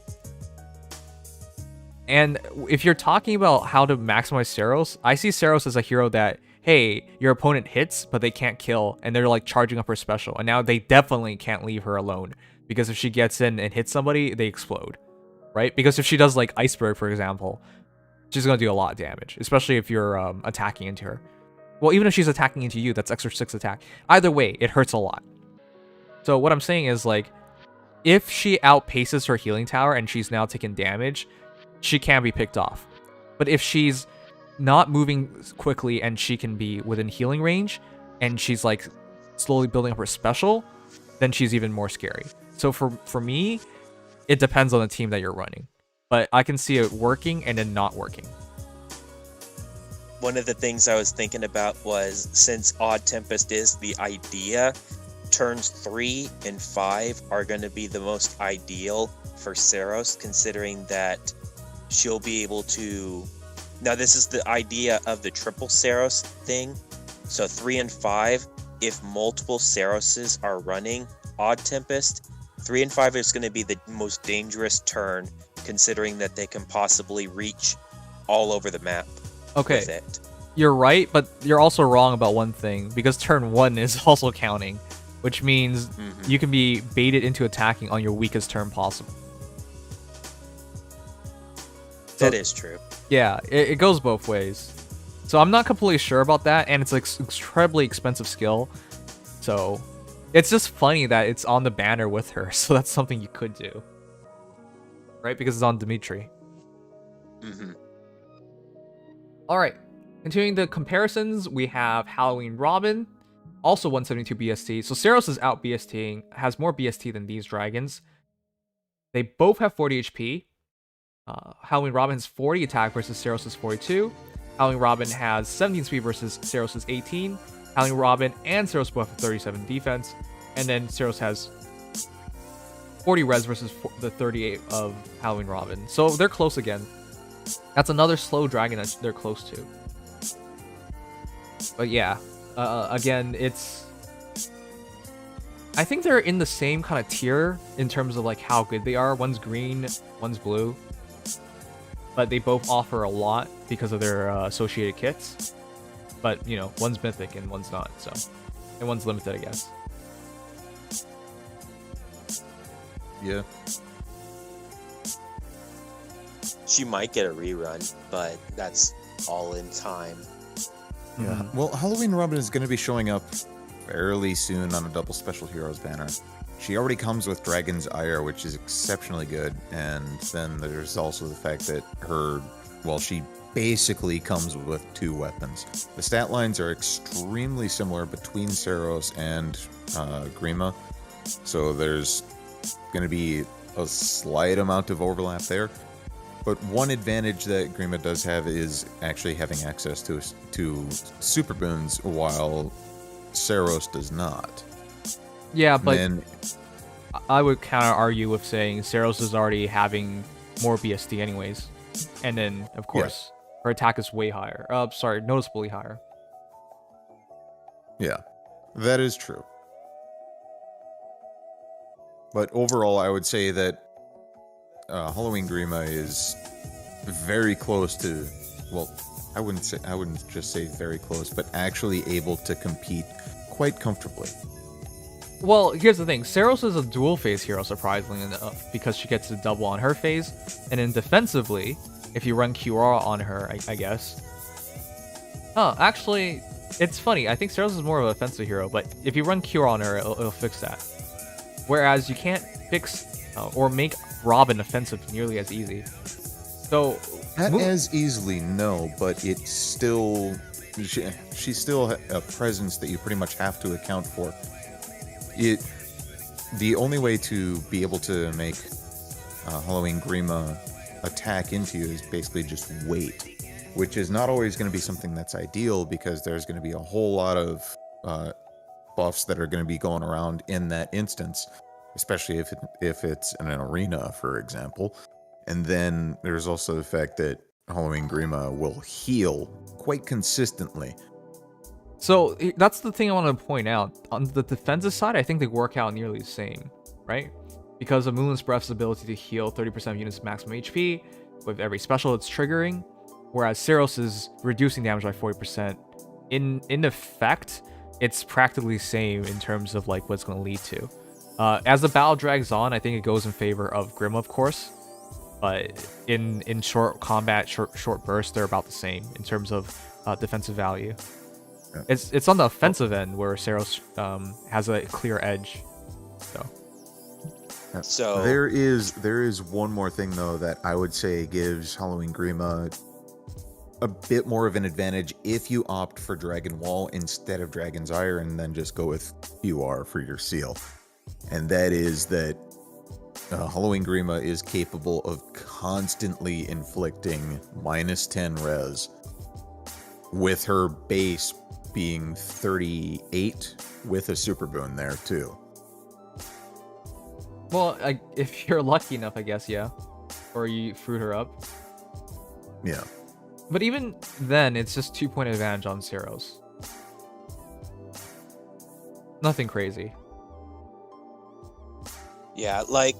And if you're talking about how to maximize Seiros, I see Seiros as a hero that, hey, your opponent hits, but they can't kill, and they're like charging up her special, and now they definitely can't leave her alone, because if she gets in and hits somebody, they explode, right? Because if she does like Iceberg, for example, she's gonna do a lot of damage, especially if you're attacking into her. Well, even if she's attacking into you, that's extra 6 attack. Either way, it hurts a lot. So what I'm saying is, like, if she outpaces her healing tower and she's now taking damage, she can be picked off. But if she's not moving quickly and she can be within healing range and she's like slowly building up her special, then she's even more scary. So for me, it depends on the team that you're running. But I can see it working and then not working. One of the things I was thinking about was, since Odd Tempest is the idea, turns 3 and 5 are going to be the most ideal for Seiros, considering that she'll be able to... Now, this is the idea of the triple Seiros thing. So 3 and 5, if multiple Seiroses are running Odd Tempest, 3 and 5 is going to be the most dangerous turn, considering that they can possibly reach all over the map with it. You're right, but you're also wrong about one thing, because turn 1 is also counting, which means you can be baited into attacking on your weakest turn possible. That is true. Yeah, it goes both ways. So I'm not completely sure about that, and it's an incredibly expensive skill. So it's just funny that it's on the banner with her, so that's something you could do. Right? Because it's on Dimitri. Alright, continuing the comparisons, we have Halloween Robin, also 172 BST. So Seiros is out BSTing, has more BST than these dragons. They both have 40 HP. Halloween Robin has 40 attack versus Seiros' 42. Halloween Robin has 17 speed versus Seiros' 18. Halloween Robin and Seiros both have 37 defense. And then Seiros has 40 res versus the 38 of Halloween Robin. So they're close again. That's another slow dragon that they're close to. But yeah, again, I think they're in the same kind of tier in terms of like how good they are. One's green, one's blue, but they both offer a lot because of their associated kits. But you know, one's mythic and one's not, so and one's limited, I guess. Yeah. She might get a rerun, but that's all in time. Yeah. Well, Halloween Robin is going to be showing up fairly soon on a double special heroes banner. She already comes with Dragon's Ire, which is exceptionally good, and then there's also the fact that she basically comes with 2 weapons. The stat lines are extremely similar between Seiros and Grima, so there's going to be a slight amount of overlap there. But one advantage that Grima does have is actually having access to super boons, while Seiros does not. Yeah, but then, I would counter argue with saying Seiros is already having more BSD anyways, and then of course her attack is way higher. Noticeably higher. yeah, that is true. But overall, I would say that Halloween Grima is very close to, well, I wouldn't just say very close, but actually able to compete quite comfortably. Well, here's the thing. Seiros is a dual phase hero, surprisingly enough, because she gets to double on her phase, and then defensively, if you run QR on her, I guess. Oh, actually, it's funny. I think Seiros is more of an offensive hero, but if you run QR on her, it'll fix that. Whereas you can't fix or make Robin offensive nearly as easy. So Not as easily, no, but it's still... She's still a presence that you pretty much have to account for. The only way to be able to make Halloween Grima attack into you is basically just wait, which is not always going to be something that's ideal, because there's going to be a whole lot of buffs that are going to be going around in that instance, especially if it's in an arena, for example. And then there's also the fact that Halloween Grima will heal quite consistently. So that's the thing I want to point out. On the defensive side, I think they work out nearly the same, right? Because of Moonless Breath's ability to heal 30% of units maximum HP with every special it's triggering, whereas Seiros is reducing damage by 40%. In effect, it's practically the same in terms of like what it's going to lead to. As the battle drags on, I think it goes in favor of Grima, of course. But in short combat, short bursts, they're about the same in terms of defensive value. Yeah. It's on the offensive end where Seiros has a clear edge. So there is one more thing though that I would say gives Halloween Grima a bit more of an advantage if you opt for Dragon Wall instead of Dragon's Ire, and then just go with QR for your seal. And that is that Halloween Grima is capable of constantly inflicting -10 res, with her base being 38 with a super boon there too. Well, if you're lucky enough, I guess, yeah. Or you fruit her up. Yeah. But even then, it's just 2-point advantage on Seiros. Nothing crazy. yeah, like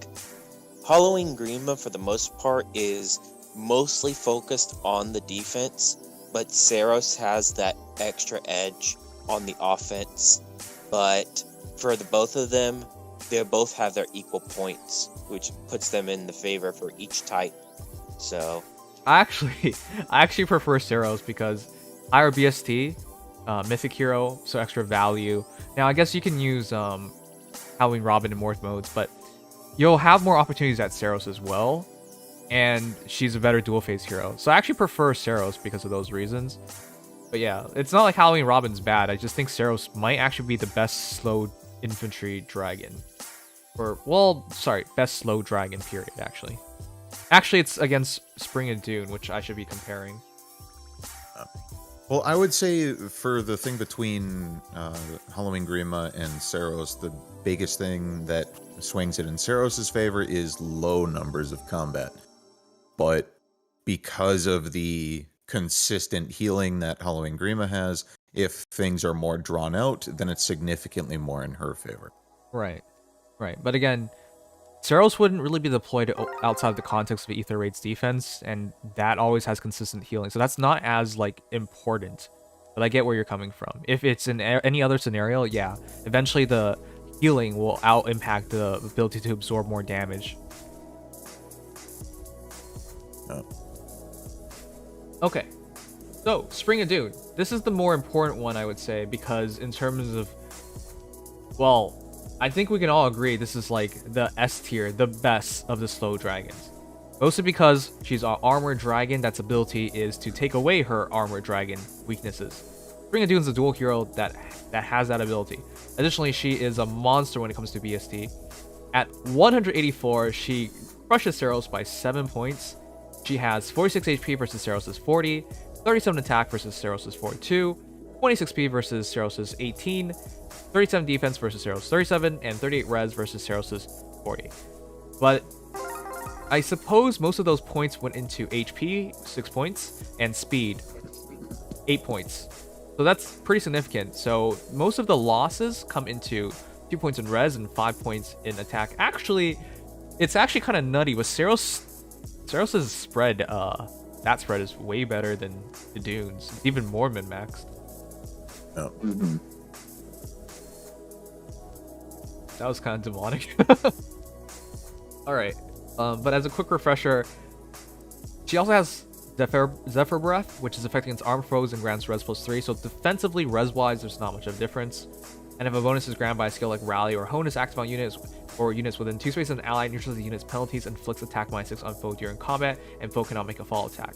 Halloween Grima for the most part is mostly focused on the defense, but Seiros has that extra edge on the offense. But for the both of them, they both have their equal points, which puts them in the favor for each type. So I actually prefer Seiros because higher BST, Mythic Hero, so extra value. Now I guess you can use Halloween Robin in morph modes, but you'll have more opportunities at Seiros as well, and she's a better dual phase hero. So I actually prefer Seiros because of those reasons. But yeah, it's not like Halloween Robin's bad. I just think Seiros might actually be the best slow infantry dragon. Best slow dragon, period, actually. Actually, it's against Spring and Dune, which I should be comparing. Well, I would say for the thing between Halloween Grima and Seiros, the biggest thing that swings it in Seiros' favor is low numbers of combat. But because of the consistent healing that Halloween Grima has, if things are more drawn out, then it's significantly more in her favor. Right. Right. But again, Seiros wouldn't really be deployed outside the context of Ether Raid's defense, and that always has consistent healing. So that's not as like important. But I get where you're coming from. If it's in any other scenario, yeah, eventually the healing will out impact the ability to absorb more damage. Oh. Okay, so Spring of Dune. This is the more important one, I would say, because in terms of, well, I think we can all agree this is like the S tier, the best of the slow dragons. Mostly because she's an armored dragon that's ability is to take away her armored dragon weaknesses. Spring of Dune is a dual hero that has that ability. Additionally, she is a monster when it comes to BST. At 184, she crushes Seiros by 7 points. She has 46 HP versus Seiros' 40, 37 attack versus Seiros' 42, 26 SP versus Seiros' 18, 37 defense versus Seiros' 37, and 38 res versus Seiros' 40. But I suppose most of those points went into HP, 6 points, and speed, 8 points. So that's pretty significant. So most of the losses come into 2 points in res and 5 points in attack. Actually, it's actually kind of nutty with Seiros' spread. That spread is way better than the Dunes. It's even more min-maxed. Oh. That was kind of demonic. Alright. But as a quick refresher, she also has Zephyr Breath, which is affecting its armed foes and grants res +3. So defensively, res-wise, there's not much of a difference. And if a bonus is granted by a skill like Rally or Hone is active on units or units within 2 spaces of an ally, neutralizes the unit's penalties, inflicts attack -6 on foe during combat, and foe cannot make a fall attack.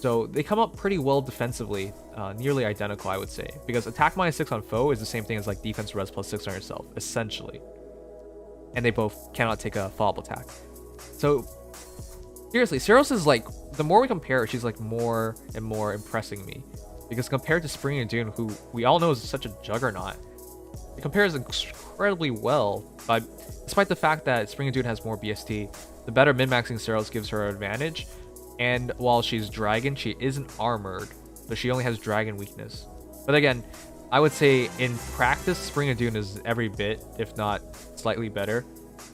So they come up pretty well defensively, nearly identical, I would say, because attack -6 on foe is the same thing as like defense res +6 on yourself, essentially. And they both cannot take a follow-up attack. So seriously, Seiros is like, the more we compare, she's like more and more impressing me, because compared to Spring and Dune, who we all know is such a juggernaut, it compares incredibly well. But despite the fact that Spring and Dune has more BST, the better min-maxing Seiros gives her an advantage. And while she's dragon, she isn't armored, so she only has dragon weakness. But again, I would say in practice, Spring of Dune is every bit, if not slightly better,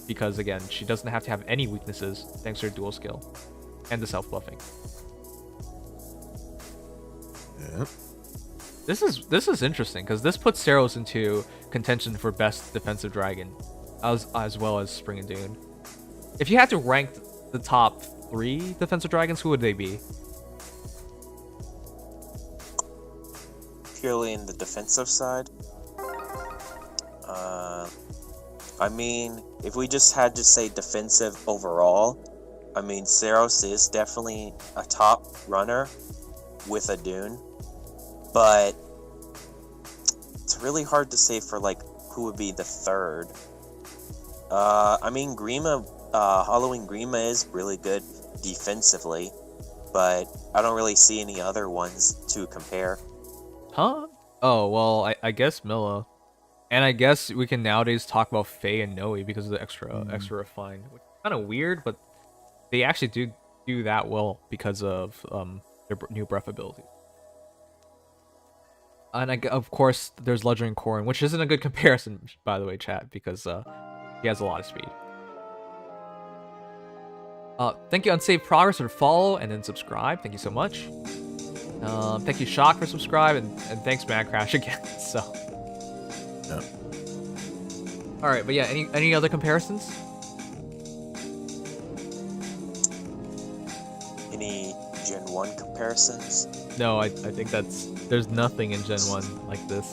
because again, she doesn't have to have any weaknesses thanks to her dual skill and the self-buffing. Yeah. This is interesting because this puts Seiros into contention for best defensive dragon, as well as Spring and Dune. If you had to rank the top 3 defensive dragons, who would they be? Purely in the defensive side. I mean, if we just had to say defensive overall, I mean, Seiros is definitely a top runner with a Dune, but it's really hard to say for like who would be the third. I mean, Grima, Halloween Grima is really good defensively, but I don't really see any other ones to compare. Huh? Oh, well, I guess Milla. And I guess we can nowadays talk about Faye and Noe because of the extra refined. Which is kind of weird, but they actually do that well because of their new breath ability. And of course, there's Ledgering Corrin, which isn't a good comparison, by the way, chat, because he has a lot of speed. Thank you, Unsaved Progress, for the follow and then subscribe. Thank you so much. Thank you, Shock, for subscribe, and thanks, Mad Crash, again. So. Yeah. All right, but yeah, any other comparisons? Any Gen 1 comparisons? No, I think there's nothing in Gen 1 like this.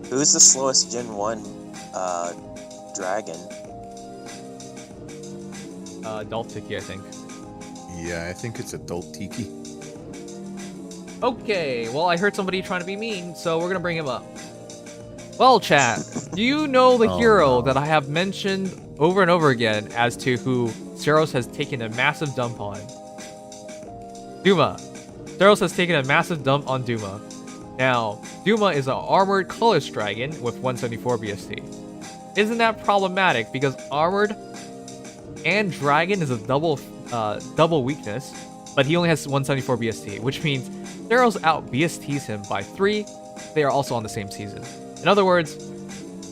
Who's the slowest Gen 1 dragon? Adult Tiki, I think. Yeah, I think it's Adult Tiki. Okay, well, I heard somebody trying to be mean, so we're gonna bring him up. Well, chat, do you know the hero that I have mentioned over and over again as to who Seiros has taken a massive dump on? Duma. Seiros has taken a massive dump on Duma. Now, Duma is an armored colorless dragon with 174 BST. Isn't that problematic? Because armored and dragon is a double weakness, but he only has 174 BST, which means Seiros out BSTs him by 3. They are also on the same season. In other words,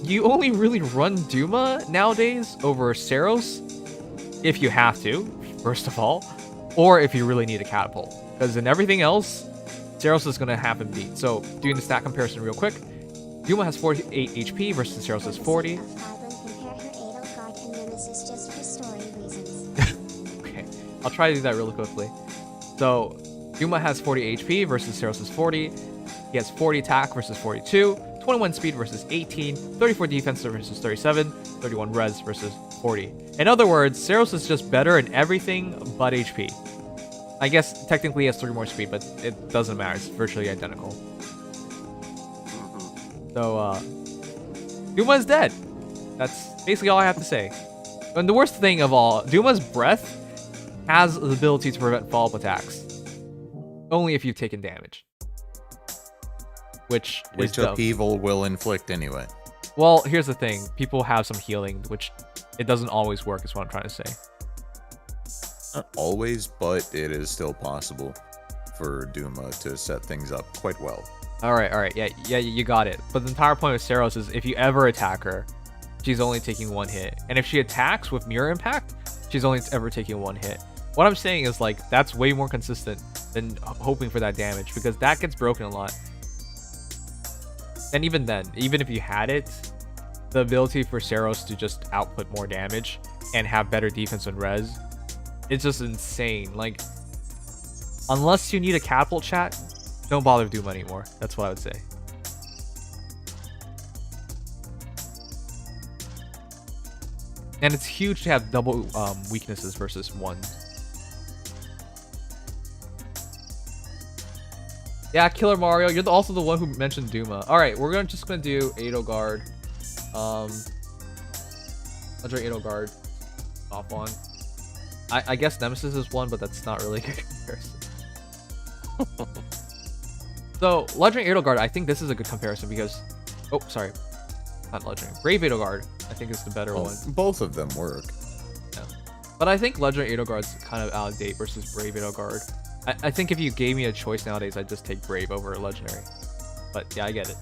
you only really run Duma nowadays over Seiros if you have to, first of all, or if you really need a catapult. Because in everything else, Seiros is going to have him beat. So, doing the stat comparison real quick, Duma has 48 HP versus Seiros has 40. Okay, I'll try to do that really quickly. So, Duma has 40 HP versus Seiros is 40. He has 40 attack versus 42, 21 speed versus 18, 34 defense versus 37, 31 res versus 40. In other words, Seiros is just better in everything but HP. I guess technically he has 3 more speed, but it doesn't matter. It's virtually identical. So, Duma is dead. That's basically all I have to say. And the worst thing of all, Duma's breath has the ability to prevent follow-up attacks. Only if you've taken damage. Which upheaval will inflict anyway. Well, here's the thing. People have some healing, which it doesn't always work, is what I'm trying to say. Not always, but it is still possible for Duma to set things up quite well. Alright, yeah, you got it. But the entire point of Seiros is if you ever attack her, she's only taking 1 hit. And if she attacks with Mirror Impact, she's only ever taking 1 hit. What I'm saying is, like, that's way more consistent than hoping for that damage, because that gets broken a lot. And even then, even if you had it, the ability for Seiros to just output more damage and have better defense and res, it's just insane. Like, unless you need a catapult, chat, don't bother with Doom anymore. That's what I would say. And it's huge to have double weaknesses versus 1. Yeah, Killer Mario, you're also the one who mentioned Duma. Alright, we're just gonna do Edelgard. Legendary Edelgard off on. I guess Nemesis is 1, but that's not really a good comparison. So, Legendary Edelgard, I think this is a good comparison because... Oh, sorry. Not Legendary. Brave Edelgard, I think is the better one. Both of them work. Yeah. But I think Legendary Edelgard's kind of out of date versus Brave Edelgard. I think if you gave me a choice nowadays, I'd just take Brave over Legendary. But yeah, I get it.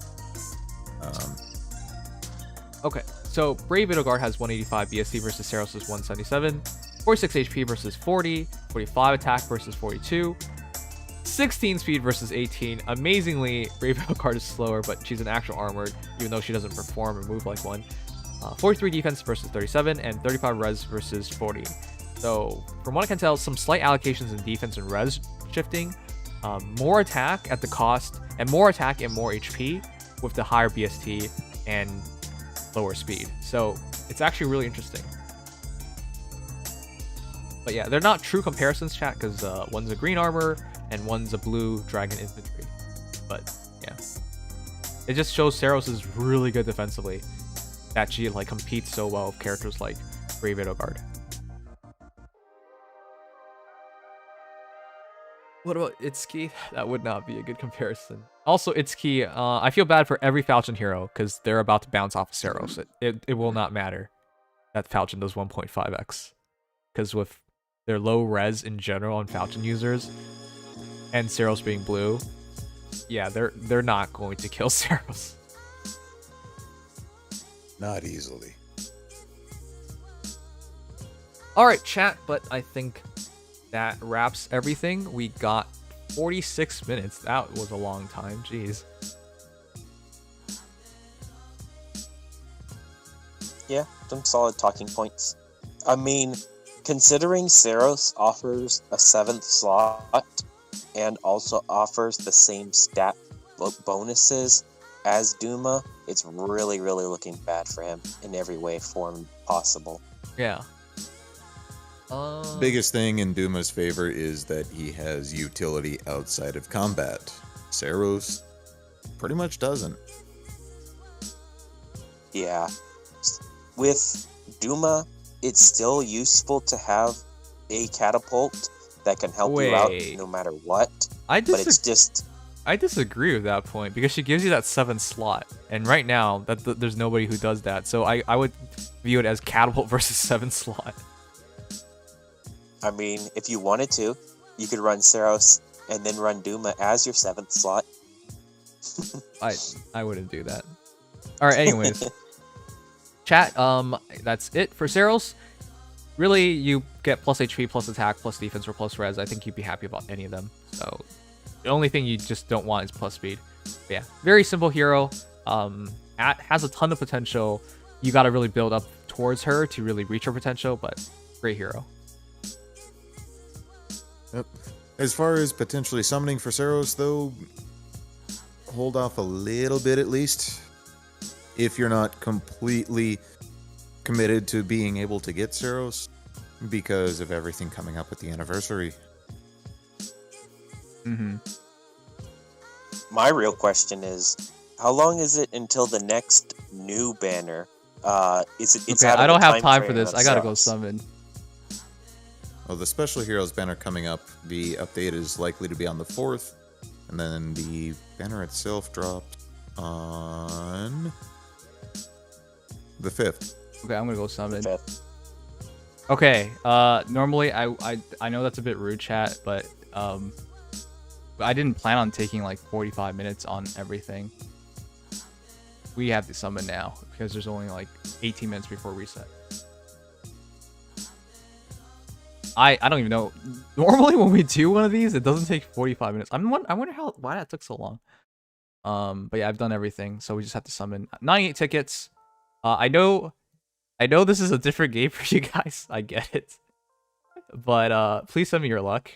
Okay, so Brave Edelgard has 185 BSC versus Seiros is 177, 46 HP versus 40, 45 attack versus 42, 16 speed versus 18. Amazingly, Brave Edelgard is slower, but she's an actual armored, even though she doesn't perform or move like one. 43 defense versus 37, and 35 res versus 40. So, from what I can tell, some slight allocations in defense and res shifting. More attack at the cost, and more attack and more HP with the higher BST and lower speed. So, it's actually really interesting. But yeah, they're not true comparisons, chat, because one's a green armor and one's a blue dragon infantry. But yeah, it just shows Seiros is really good defensively. That she like competes so well with characters like Brave Edelgard. What about Itsuki? That would not be a good comparison. Also, Itsuki, I feel bad for every Falchion hero because they're about to bounce off of Seiros. It will not matter that Falchion does 1.5x. Because with their low res in general on Falchion users, and Seiros being blue, yeah, they're not going to kill Seiros. Not easily. Alright, chat, but I think that wraps everything. We got 46 minutes. That was a long time. Jeez. Yeah, some solid talking points. I mean, considering Seiros offers a 7th slot and also offers the same stat bonuses as Duma, it's really, really looking bad for him in every way form possible. Yeah. Biggest thing in Duma's favor is that he has utility outside of combat. Seiros pretty much doesn't. Yeah. With Duma, it's still useful to have a catapult that can help you out no matter what. But it's just... I disagree with that point because she gives you that 7th slot, and right now there's nobody who does that. So I would view it as catapult versus 7th slot. I mean, if you wanted to, you could run Seiros and then run Duma as your 7th slot. I wouldn't do that. All right, anyways, Chat, that's it for Seiros. Really, you get plus HP, plus attack, plus defense, or plus res. I think you'd be happy about any of them. So the only thing you just don't want is plus speed. But yeah, very simple hero. Has a ton of potential. You got to really build up towards her to really reach her potential, but great hero. Yep. As far as potentially summoning for Seiros, though, hold off a little bit at least. If you're not completely committed to being able to get Seiros because of everything coming up with the anniversary. Mm-hmm. My real question is, how long is it until the next new banner? It's okay, out of I don't the have time for frame this. of I gotta go Seiros. summon. Well, the Special Heroes banner coming up, the update is likely to be on the 4th, and then the banner itself dropped on the 5th. Okay, I'm gonna go summon. Fifth. Okay, normally I know that's a bit rude, chat, but I didn't plan on taking like 45 minutes on everything. We have to summon now because there's only like 18 minutes before reset. I don't even know. Normally when we do one of these, it doesn't take 45 minutes. I wonder why that took so long. But yeah, I've done everything, so we just have to summon 98 tickets. I know this is a different game for you guys. I get it. But please send me your luck.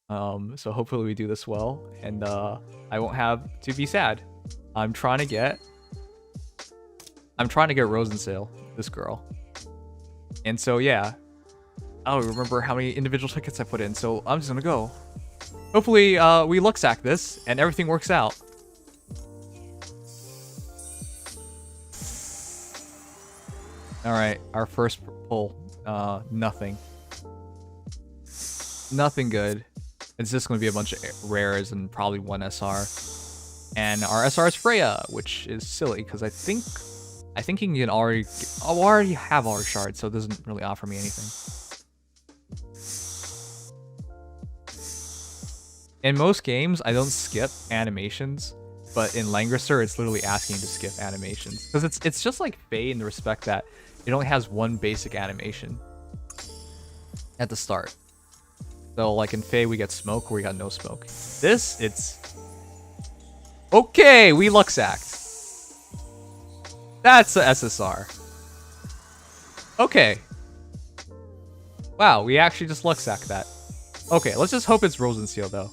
So hopefully we do this well, and I won't have to be sad. I'm trying to get Rosensail, this girl. And so yeah. I don't remember how many individual tickets I put in, so I'm just gonna go. Hopefully we luck sack this and everything works out. Alright, our first pull. Nothing. Nothing good. It's just gonna be a bunch of rares and probably one SR. And our SR is Freya, which is silly because I think you can already have our shards, so it doesn't really offer me anything. In most games, I don't skip animations, but in Langrisser, it's literally asking you to skip animations. Because it's just like Fae in the respect that it only has one basic animation at the start. So like in Fae, we get smoke or we got no smoke. This, it's... Okay, we luck sacked. That's a SSR. Okay. Wow, we actually just luck sacked that. Okay, let's just hope it's Rosenseal though.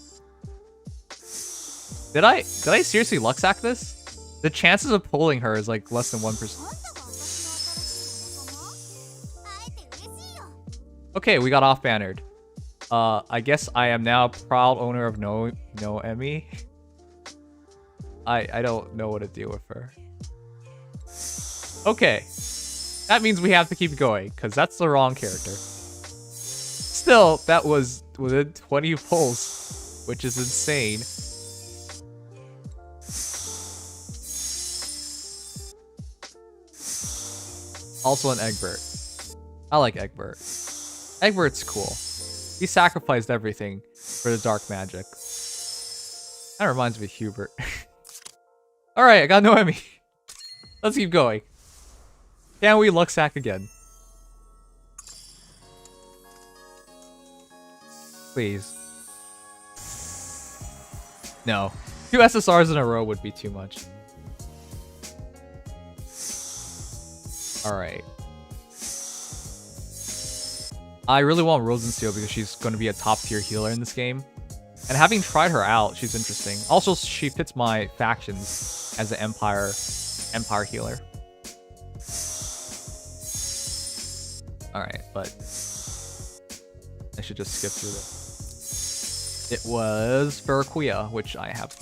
Did I seriously luck sack this? The chances of pulling her is like less than 1%. Okay, we got off bannered. I guess I am now proud owner of no Emmy. I don't know what to do with her. Okay. That means we have to keep going, because that's the wrong character. Still, that was within 20 pulls, which is insane. Also an Egbert. I like Egbert. Egbert's cool. He sacrificed everything for the dark magic. That reminds me of Hubert. Alright, I got Noemi. Let's keep going. Can we luck sack again? Please. No. 2 SSRs in a row would be too much. Alright. I really want Rosensteel because she's going to be a top tier healer in this game. And having tried her out, she's interesting. Also, she fits my factions as an Empire healer. Alright, but I should just skip through this. It was Ferroquia, which I have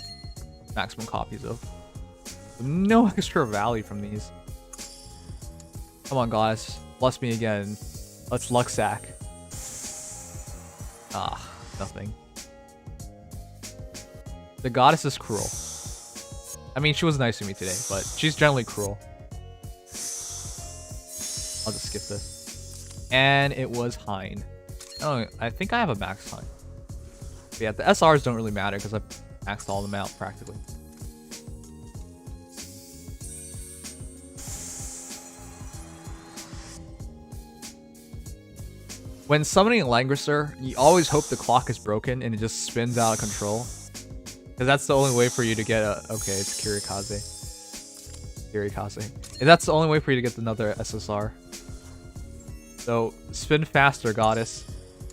maximum copies of. No extra value from these. Come on, guys. Bless me again. Let's luck sack. Ah, nothing. The goddess is cruel. I mean, she was nice to me today, but she's generally cruel. I'll just skip this. And it was Hein. Oh, I think I have a max Hein. But yeah, the SRs don't really matter because I've maxed all of them out practically. When summoning Langrisser, you always hope the clock is broken and it just spins out of control. Because that's the only way for you to get a... Okay, it's Kirikaze. And that's the only way for you to get another SSR. So, spin faster, goddess.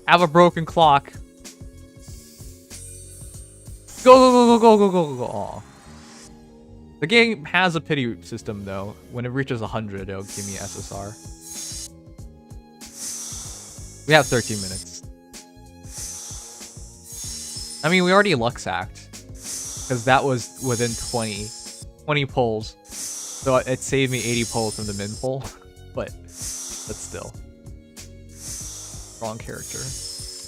Have a broken clock. Go, go, go, go, go, go, go, go. Aw. The game has a pity system, though. When it reaches 100, it'll give me SSR. We have 13 minutes. I mean, we already luck-sacked. Because that was within 20 pulls. So it saved me 80 pulls from the min pull. But still. Wrong character.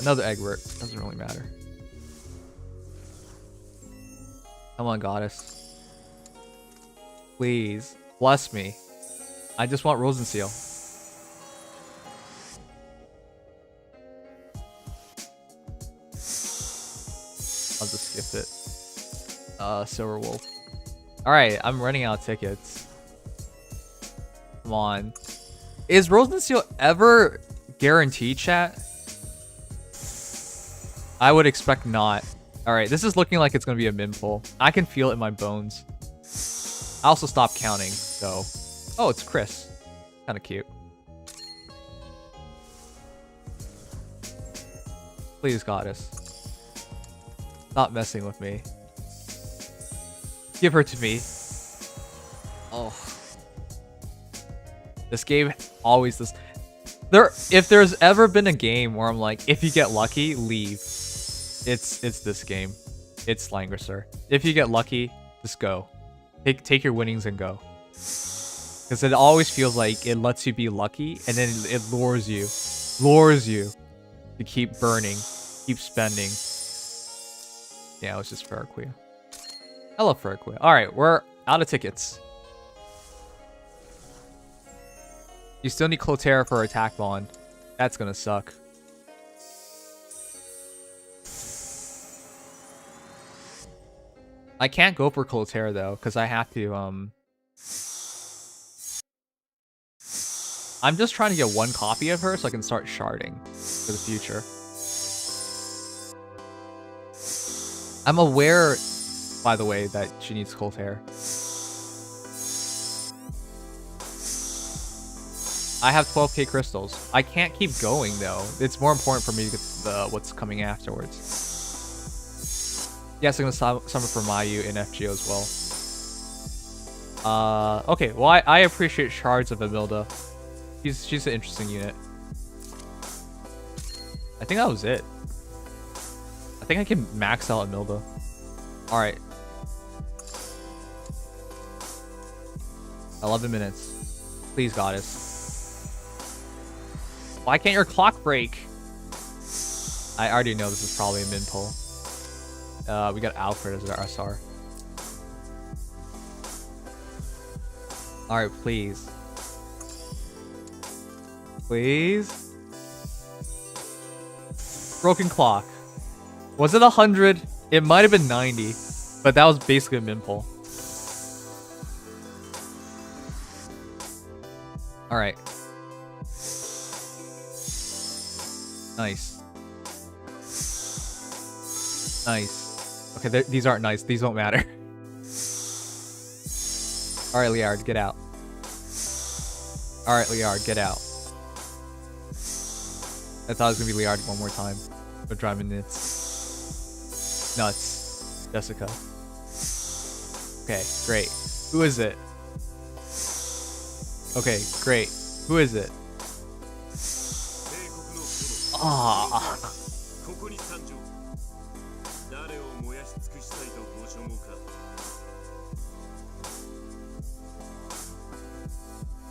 Another Egbert. Doesn't really matter. Come on, goddess. Please. Bless me. I just want Rosenseal. I'll just skip it. Silver Wolf. Alright, I'm running out of tickets. Come on. Is Rosenseal ever guaranteed, chat? I would expect not. Alright, this is looking like it's going to be a min pull. I can feel it in my bones. I also stopped counting, so... Oh, it's Chris. Kind of cute. Please, goddess. Stop messing with me. Give her to me. Oh. This game always does... If there's ever been a game where I'm like, if you get lucky, leave. It's this game. It's Langrisser. If you get lucky, just go. Take your winnings and go. Because it always feels like it lets you be lucky, and then it lures you to keep burning, keep spending. Yeah, it was just Ferroquia. I love Ferroquia. Alright, we're out of tickets. You still need Cloterra for attack bond. That's gonna suck. I can't go for Cloterra though, because I have to, I'm just trying to get one copy of her so I can start sharding for the future. I'm aware, by the way, that she needs Cloterra. I have 12k crystals. I can't keep going though. It's more important for me to get what's coming afterwards. Yes, I'm gonna summon for Mayu in FGO as well. Okay, well I appreciate shards of Emilda. She's an interesting unit. I think that was it. I think I can max out Emilda. Alright. 11 minutes. Please, goddess. Why can't your clock break? I already know this is probably a min pull. We got Alfred as our SR. Alright, please. Please? Broken clock. Was it 100? It might have been 90. But that was basically a min pull. Alright. Nice. Nice. Okay, these aren't nice. These won't matter. Alright, Liard, get out. Alright, Liard, get out. I thought it was gonna be Liard one more time. But drive me nuts. Nuts. Jessica. Okay, great. Who is it? Okay, great. Who is it? Ah.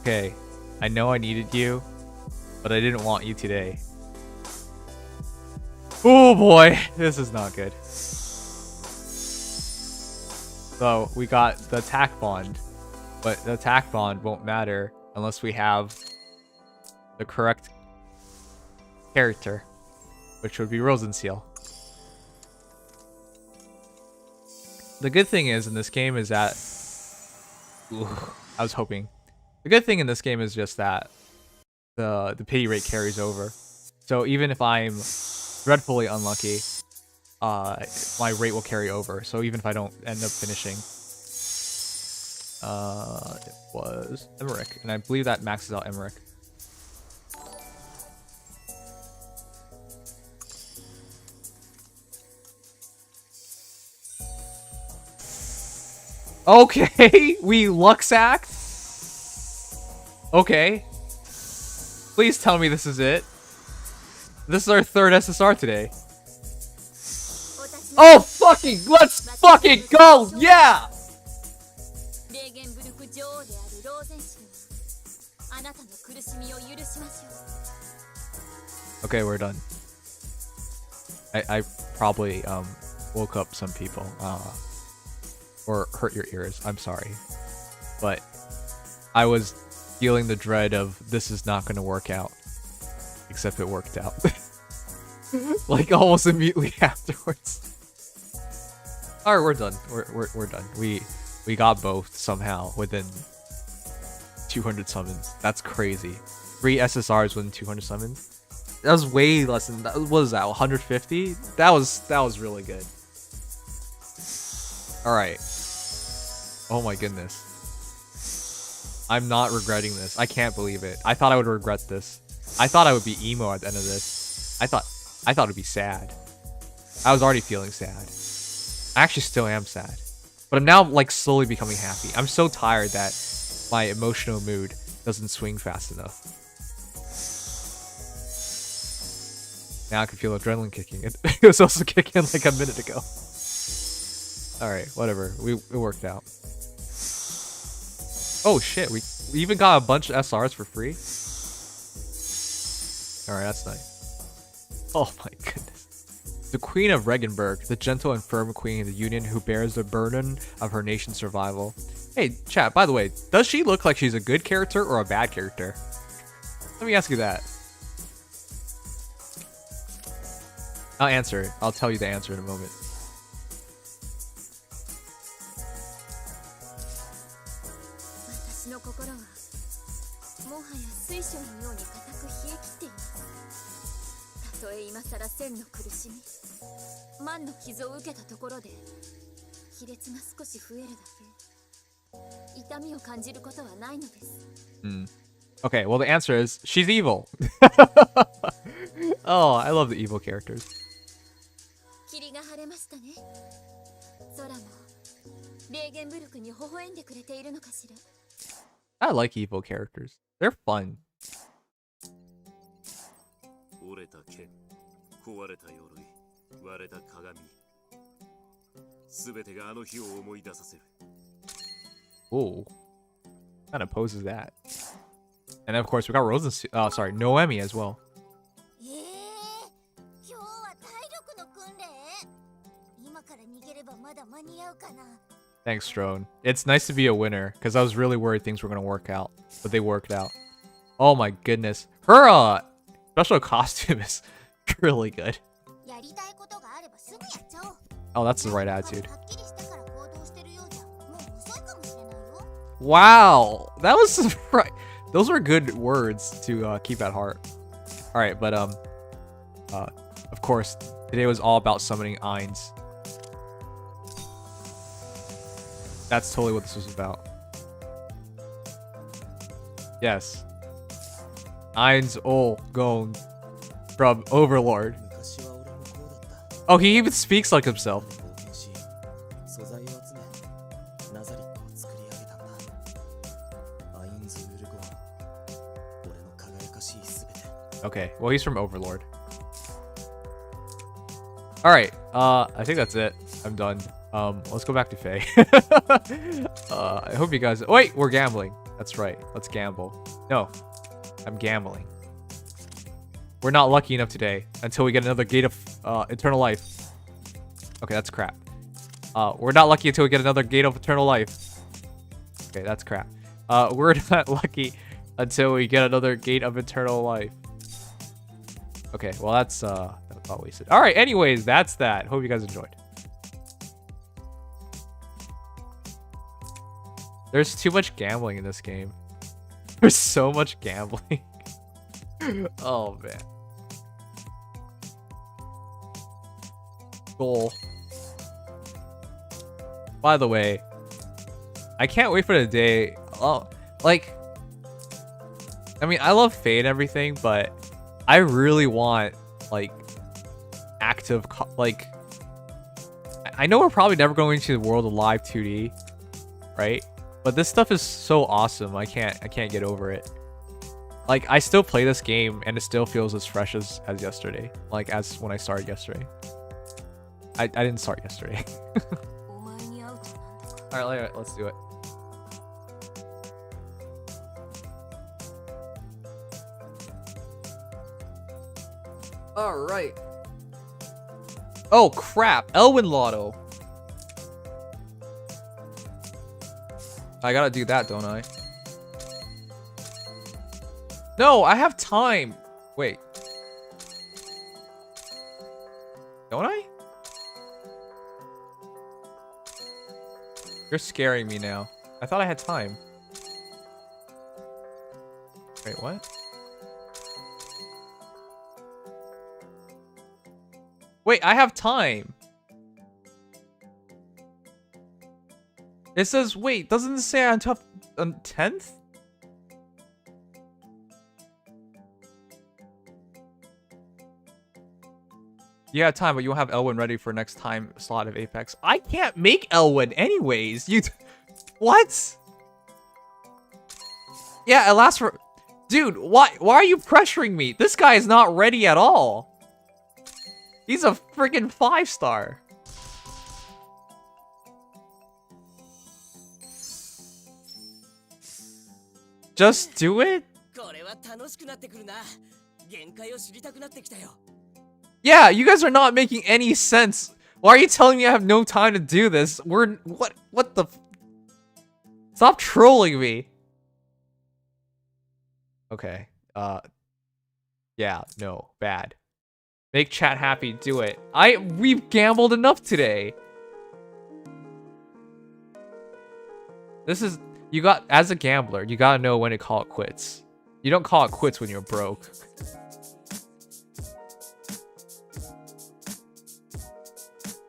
Okay, I know I needed you, but I didn't want you today. Oh boy, this is not good. So we got the attack bond, but the attack bond won't matter unless we have the correct character, which would be Rosenseal. The good thing is in this game is that... Ooh, I was hoping. The good thing in this game is just that the pity rate carries over. So even if I'm dreadfully unlucky, my rate will carry over. So even if I don't end up finishing, it was Emmerich, and I believe that maxes out Emmerich. Okay, we Luxact. Okay. Please tell me this is it. This is our third SSR today. Oh, let's fucking go! Yeah! Okay, we're done. I probably woke up some people or hurt your ears. I'm sorry, but I was feeling the dread of this is not going to work out, except it worked out. Like almost immediately afterwards. All right, we're done. We're done. We got both somehow within 200 summons. That's crazy. 3 SSRs within 200 summons. That was way less than that. What was that? 150? That was really good. All right. Oh my goodness. I'm not regretting this. I can't believe it. I thought I would regret this. I thought I would be emo at the end of this. I thought it'd be sad. I was already feeling sad. I actually still am sad. But I'm now like slowly becoming happy. I'm so tired that my emotional mood doesn't swing fast enough. Now I can feel adrenaline kicking. It was also kicking like a minute ago. Alright, whatever. It worked out. Oh shit, we even got a bunch of SRs for free? Alright, that's nice. Oh my goodness. The Queen of Regenburg, the gentle and firm queen of the Union who bears the burden of her nation's survival. Hey, chat, by the way, does she look like she's a good character or a bad character? Let me ask you that. I'll answer it. I'll tell you the answer in a moment. Okay, well the answer is she's evil. Oh, I love the evil characters. I like evil characters. They're fun. Ooh. Kind of poses that. And then of course we got Noemi as well. Thanks, Strone. It's nice to be a winner, because I was really worried things were going to work out, but they worked out. Oh my goodness. Her special costume is really good. Oh, that's the right attitude. Wow, that was right. Those were good words to keep at heart. All right, but of course, today was all about summoning Ainz. That's totally what this was about. Yes. Ainz Gon from Overlord. Oh, he even speaks like himself. Okay, well he's from Overlord. Alright, I think that's it. I'm done. Let's go back to Faye. I hope you guys... Oh, wait, we're gambling. That's right. Let's gamble. No, I'm gambling. We're not lucky enough today until we get another gate of eternal life. Okay, that's crap. We're not lucky until we get another gate of eternal life. Okay, that's crap. We're not lucky until we get another gate of eternal life. Okay, well that's all wasted. All right, anyways, that's that. Hope you guys enjoyed. There's too much gambling in this game. There's so much gambling. Oh man. goal. By the way, I can't wait for the day. Oh, like, I mean, I love Fate and everything, but I really want like active, like, I know we're probably never going into the world of live 2D, right? But this stuff is so awesome. I can't get over it. Like, I still play this game and it still feels as fresh as yesterday. Like, as when I started yesterday. I didn't start yesterday. Alright, let's do it. Alright. Oh, crap. Elwyn Lotto. I gotta do that, don't I? No, I have time. Wait. Don't I? You're scaring me now. I thought I had time. Wait, what? Wait, I have time. It says, wait, doesn't it say on top on 10th? You have time, but you won't have Elwyn ready for next time slot of Apex. I can't make Elwyn anyways. What? Yeah, it lasts for... Dude, why are you pressuring me? This guy is not ready at all. He's a freaking 5-star. Just do it? Yeah, you guys are not making any sense. Why are you telling me I have no time to do this? What the... Stop trolling me. Okay. Yeah, no, bad. Make chat happy, do it. We've gambled enough today. This is... You got, as a gambler, you gotta know when to call it quits. You don't call it quits when you're broke.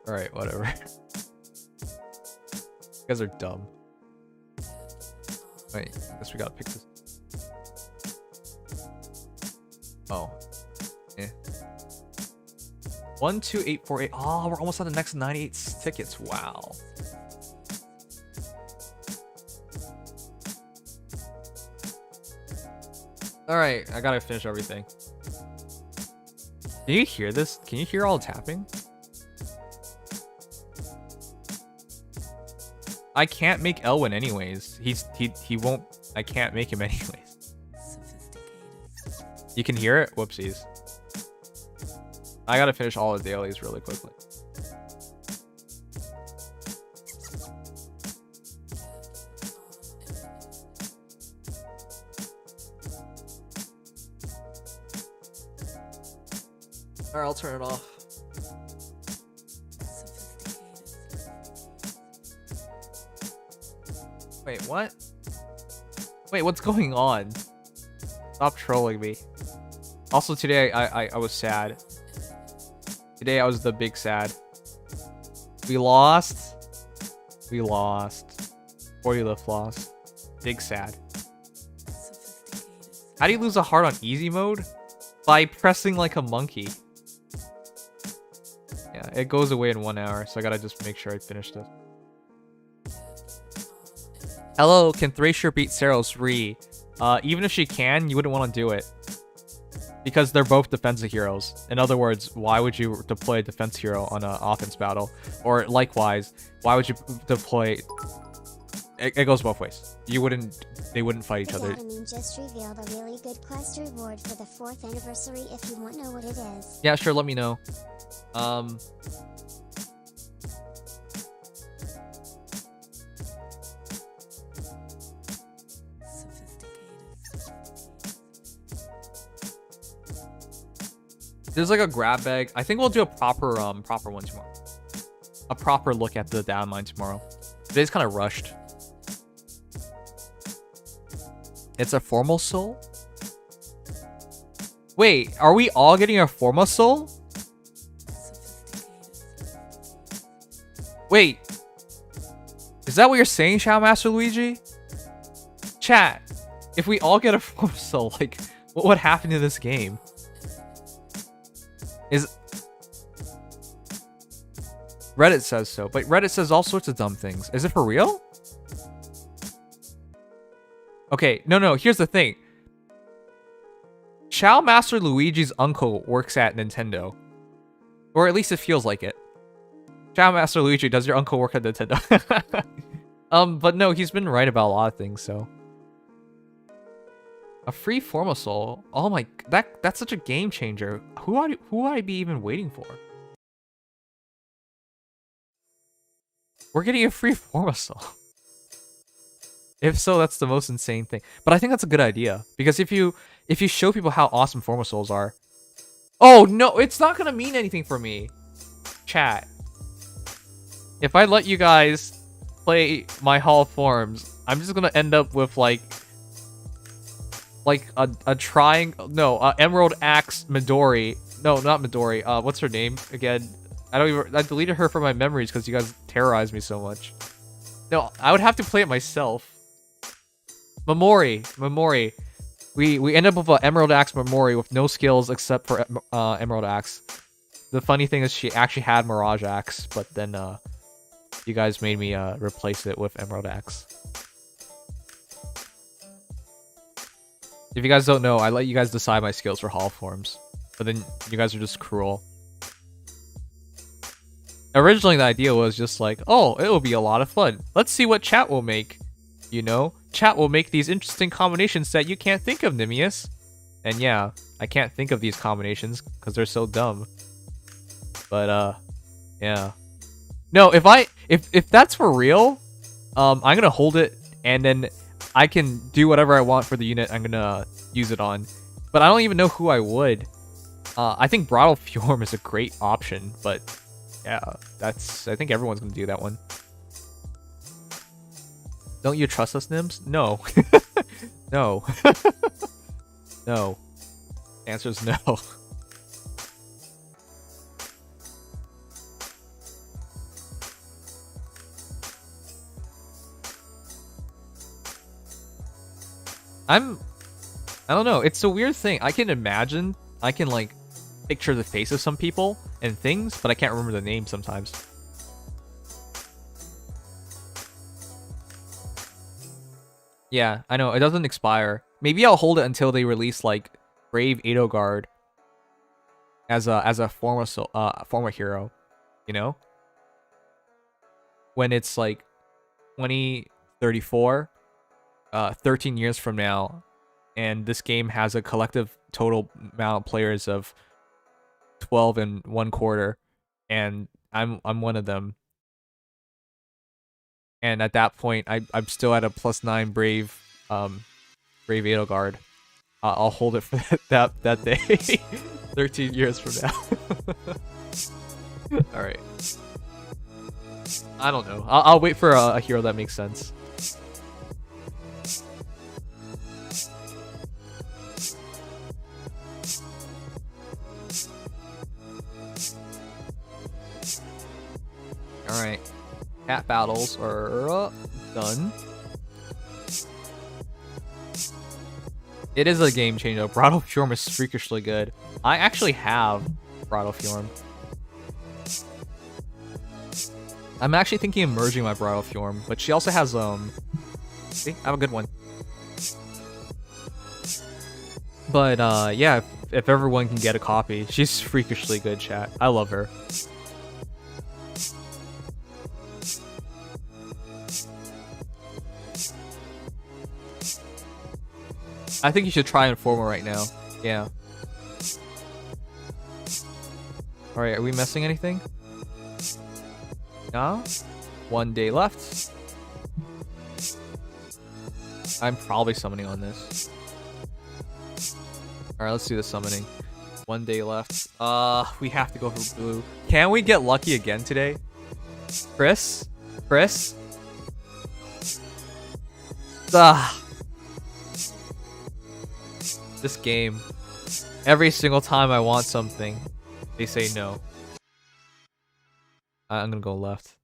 Alright, whatever. You guys are dumb. Wait, I guess we gotta pick this. Oh. Eh. 12848. Oh, we're almost on the next 98 tickets. Wow. Alright, I gotta finish everything. Can you hear this? Can you hear all the tapping? I can't make Elwyn anyways. He won't... I can't make him anyways. You can hear it? Whoopsies. I gotta finish all the dailies really quickly. Alright, I'll turn it off. Wait, what? Wait, what's going on? Stop trolling me. Also, today I was sad. Today I was the big sad. We lost. We lost. 40 lift lost. Big sad. How do you lose a heart on easy mode? By pressing like a monkey. Yeah, it goes away in 1 hour, so I gotta just make sure I finish this. Hello, can Thrasher beat Seiros Re? Even if she can, you wouldn't want to do it. Because they're both defensive heroes. In other words, why would you deploy a defense hero on an offense battle? Or likewise, why would you deploy... It goes both ways. You wouldn't... They wouldn't fight each other. Datamine just revealed a really good quest reward for the 4th anniversary if you want to know what it is. Yeah, sure, let me know. There's like a grab bag. I think we'll do a proper one tomorrow. A proper look at the Datamine tomorrow. Today's kind of rushed. It's a formal soul? Wait, are we all getting a formal soul? Wait. Is that what you're saying, Shadow Master Luigi? Chat. If we all get a Formosoul, like, what would happen to this game? Reddit says so, but Reddit says all sorts of dumb things. Is it for real? Okay, no, here's the thing. Shadow Master Luigi's uncle works at Nintendo. Or at least it feels like it. Shadow Master Luigi, does your uncle work at Nintendo? But no, he's been right about a lot of things, so. A free Formosoul? Oh my, that's such a game changer. Who would I be even waiting for? We're getting a free Formosoul. If so, that's the most insane thing. But I think that's a good idea. Because if you show people how awesome Formosouls are... Oh, no, it's not gonna mean anything for me. Chat. If I let you guys play my Hall of Forms, I'm just gonna end up with, like a triangle... No, Emerald Axe Midori. No, not Midori. What's her name again? I deleted her from my memories because you guys terrorized me so much. No, I would have to play it myself. Memori. We end up with an Emerald Axe Memori with no skills except for Emerald Axe. The funny thing is she actually had Mirage Axe, but then you guys made me replace it with Emerald Axe. If you guys don't know, I let you guys decide my skills for Hall Forms, but then you guys are just cruel. Originally, the idea was just like, oh, it'll be a lot of fun. Let's see what chat will make. You know? Chat will make these interesting combinations that you can't think of, Nimious. And yeah, I can't think of these combinations because they're so dumb. But, yeah. No, if that's for real, I'm gonna hold it and then I can do whatever I want for the unit I'm gonna use it on. But I don't even know who I would. I think Bridal Fjorm is a great option, but... Yeah, I think everyone's gonna do that one. Don't you trust us, Nims? No. No. No. The answer is no. I don't know. It's a weird thing. I can like picture the face of some people and things, but I can't remember the name sometimes. Yeah, I know, it doesn't expire. Maybe I'll hold it until they release like Brave Edelgard as a former hero, you know? When it's like 2034, 13 years from now, and this game has a collective total amount of players of 12 and 1/4, and I'm one of them. And at that point, I'm still at a +9 Brave Edelgard. I'll hold it for that day, 13 years from now. All right. I don't know. I'll wait for a hero that makes sense. Alright. Cat battles are done. It is a game changer. Bridal Fjorm is freakishly good. I actually have Bridal Fjorm. I'm actually thinking of merging my Bridal Fjorm, but she also has, see, I have a good one. But, yeah, if everyone can get a copy, she's freakishly good, chat. I love her. I think you should try Informer right now. Yeah. Alright, are we missing anything? No? 1 day left. I'm probably summoning on this. Alright, let's do the summoning. 1 day left. We have to go for blue. Can we get lucky again today? Chris? Chris? This game. Every single time I want something, they say no. I'm gonna go left.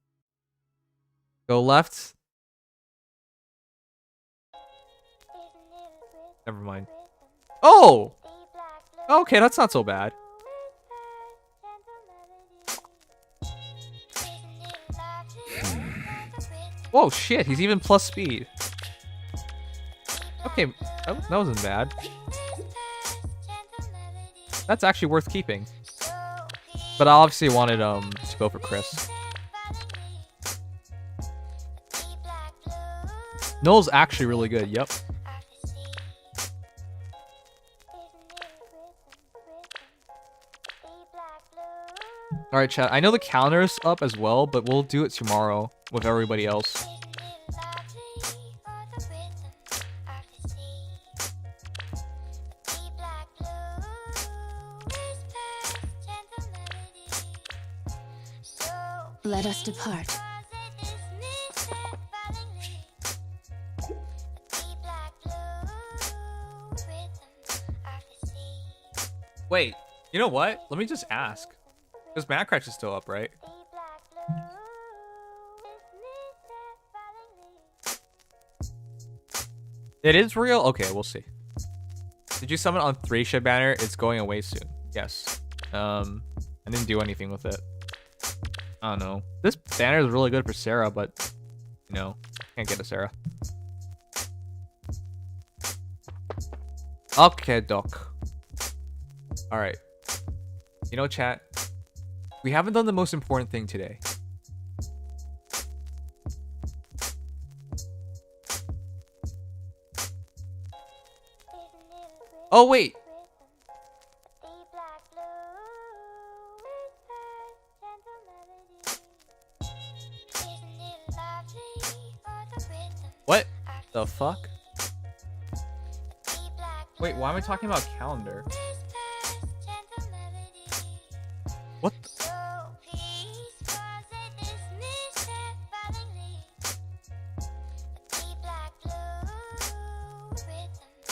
Go left. Never mind. Oh! Okay, that's not so bad. Whoa, shit, he's even plus speed. Okay, that wasn't bad. That's actually worth keeping. But I obviously wanted to go for Chris. Noel's actually really good, yep. Alright, chat. I know the counter's up as well, but we'll do it tomorrow with everybody else. Let us depart. Wait, you know what? Let me just ask. Because Macrash is still up, right? It is real? Okay, we'll see. Did you summon on 3-ship banner? It's going away soon. Yes. I didn't do anything with it. I don't know. This banner is really good for Sarah, but you know, can't get a Sarah. Okay, doc. Alright. You know, chat, we haven't done the most important thing today. Oh, wait. What the fuck? Wait, why am I talking about calendar? What the?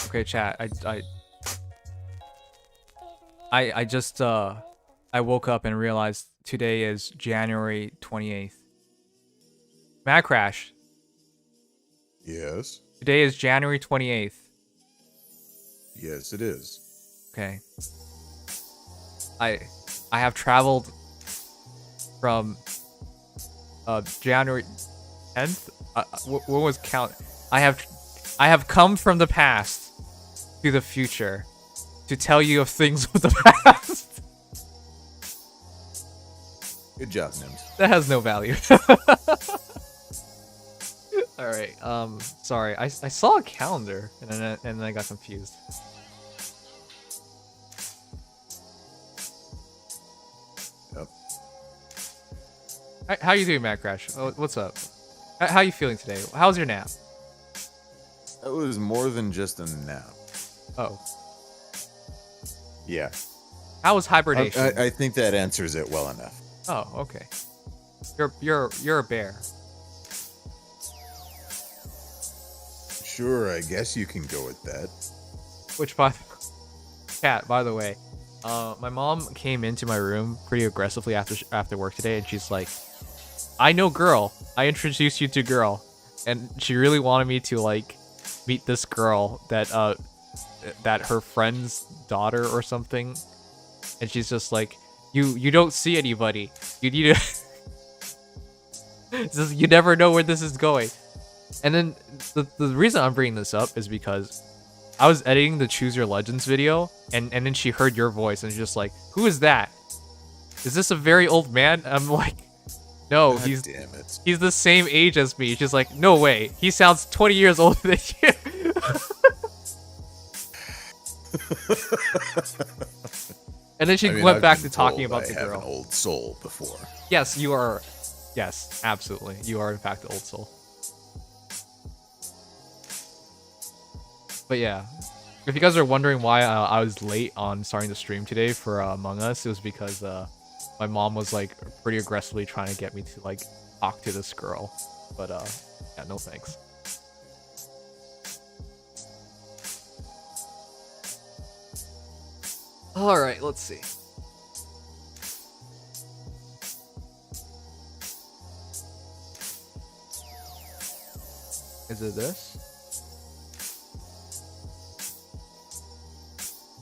Okay, chat, I just I woke up and realized today is January 28th. Macrash. Yes. Today is January 28th. Yes, it is. Okay. I have traveled from January 10th. What was count? I have come from the past to the future to tell you of things of the past. Good job, Nims. That has no value. All right. Sorry. I saw a calendar and then I got confused. Yep. How you doing, Macrash? Oh, what's up? How you feeling today? How's your nap? That was more than just a nap. Oh. Yeah. How was hibernation? I think that answers it well enough. Oh, okay. You're a bear. Sure, I guess you can go with that. Which by the way, my mom came into my room pretty aggressively after work today, and she's like, "I know girl. I introduced you to girl," and she really wanted me to like meet this girl that her friend's daughter or something, and she's just like, "You don't see anybody. You need to." You never know where this is going. And then the reason I'm bringing this up is because I was editing the Choose Your Legends video, and then she heard your voice, and she's just like, "Who is that? Is this a very old man?" I'm like, "No, God he's damn it. he's the same age as me." She's like, "No way, he sounds 20 years older than you." And then she went back to talking about the I have girl. an old soul before. Yes, you are. Yes, absolutely. You are in fact the old soul. But yeah, if you guys are wondering why I was late on starting the stream today for Among Us, it was because my mom was like pretty aggressively trying to get me to like talk to this girl. But yeah, no thanks. All right, let's see. Is it this?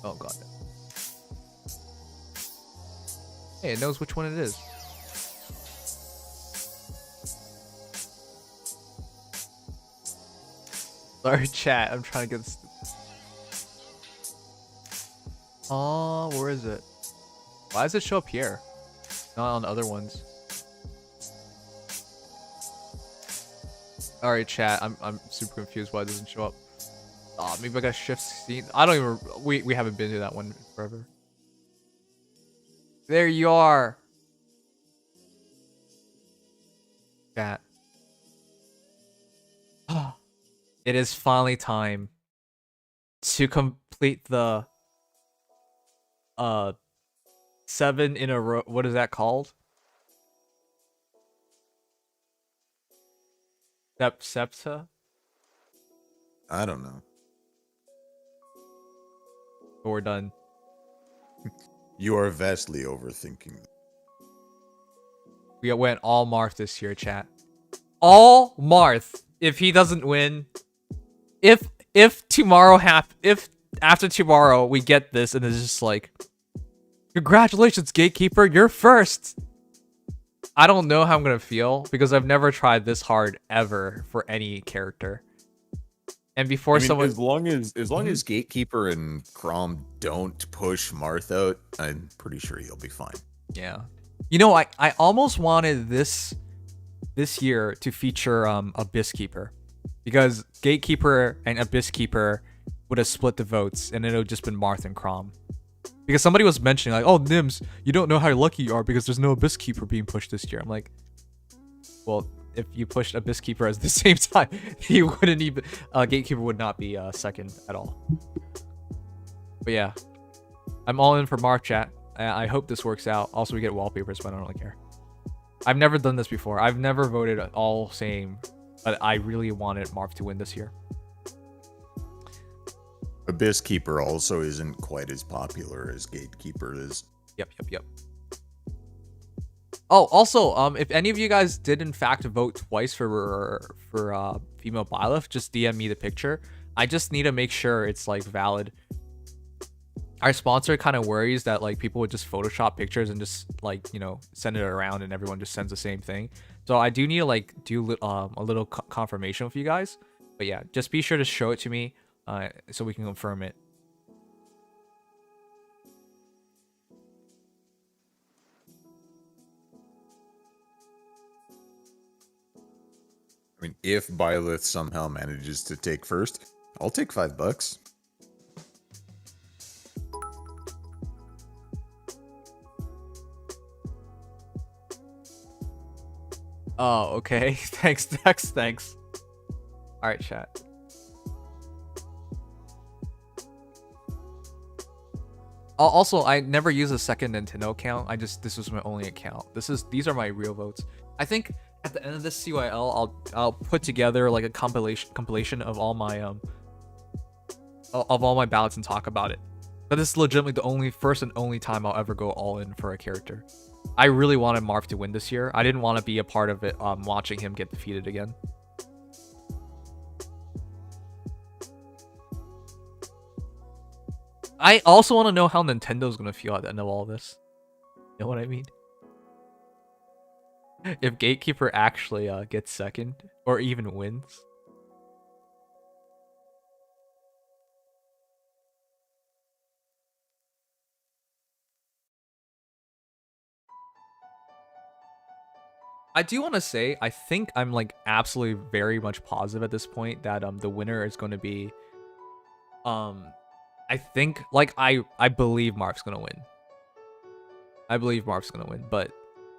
Oh god. Hey, it knows which one it is. Sorry, chat. I'm trying to get this. Oh, where is it? Why does it show up here? Not on other ones. Alright, chat. I'm super confused why it doesn't show up. Oh, maybe I got shift scene. I don't even. We haven't been to that one forever. There you are. Chat. It is finally time to complete the 7 in a row. What is that called? Septa? I don't know. We're done. You are vastly overthinking. We went all Marth this year, chat. All Marth. If he doesn't win, if tomorrow if after tomorrow we get this and it's just like, congratulations, Gatekeeper, you're first. I don't know how I'm gonna feel because I've never tried this hard ever for any character. And before someone, as long as Gatekeeper and Crom don't push Marth out, I'm pretty sure he'll be fine. yeah, you know, I almost wanted this year to feature Abyss Keeper, because Gatekeeper and Abyss Keeper would have split the votes and it would have just been Marth and Crom. Because somebody was mentioning like, oh, Nims, you don't know how lucky you are because there's no Abyss Keeper being pushed this year. I'm like, well, if you pushed Abyss Keeper at the same time, he wouldn't even, Gatekeeper would not be second at all. But yeah, I'm all in for Marth, chat. I hope this works out. Also, we get wallpapers, but I don't really care. I've never done this before. I've never voted all same, but I really wanted Marth to win this year. Abyss Keeper also isn't quite as popular as Gatekeeper is. Yep. Oh, also, if any of you guys did in fact vote twice for female Byleth, just DM me the picture. I just need to make sure it's like valid. Our sponsor kind of worries that like people would just Photoshop pictures and just like, you know, send it around and everyone just sends the same thing. So I do need to like do a little confirmation with you guys. But yeah, just be sure to show it to me so we can confirm it. I mean, if Byleth somehow manages to take first, I'll take $5. Oh, okay. Thanks, Dex. Thanks. All right, chat. Also, I never use a second Nintendo account. This was my only account. These are my real votes. I think at the end of this CYL, I'll put together like a compilation of all my ballots and talk about it. But this is legitimately the first and only time I'll ever go all in for a character. I really wanted Marth to win this year. I didn't want to be a part of it watching him get defeated again. I also want to know how Nintendo's going to feel at the end of all this. You know what I mean? If Gatekeeper actually gets second or even wins. I do want to say, I think I'm like absolutely very much positive at this point that the winner is going to be I think like I believe Marth's going to win. I believe Marth's going to win, but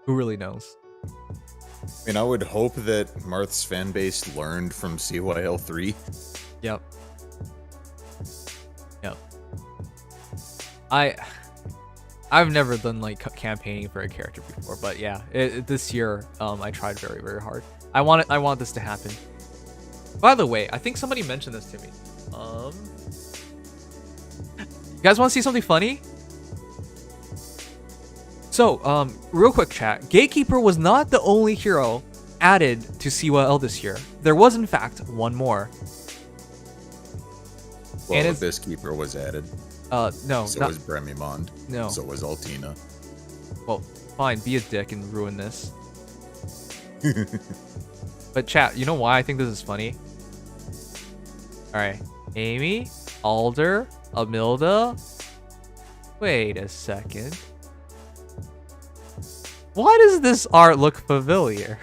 who really knows? I mean, I would hope that Marth's fan base learned from CYL 3. Yep. I've never done like campaigning for a character before, but yeah, this year I tried very, very hard. I want this to happen. By the way, I think somebody mentioned this to me. You guys want to see something funny? So, real quick chat. Gatekeeper was not the only hero added to CYL this year. There was, in fact, one more. Well, the Abysskeeper was added. No. So was Bremimond. No. So was Altina. Well, fine, be a dick and ruin this. But chat, you know why I think this is funny? Alright. Amy, Alder, Amilda. Wait a second. Why does this art look familiar?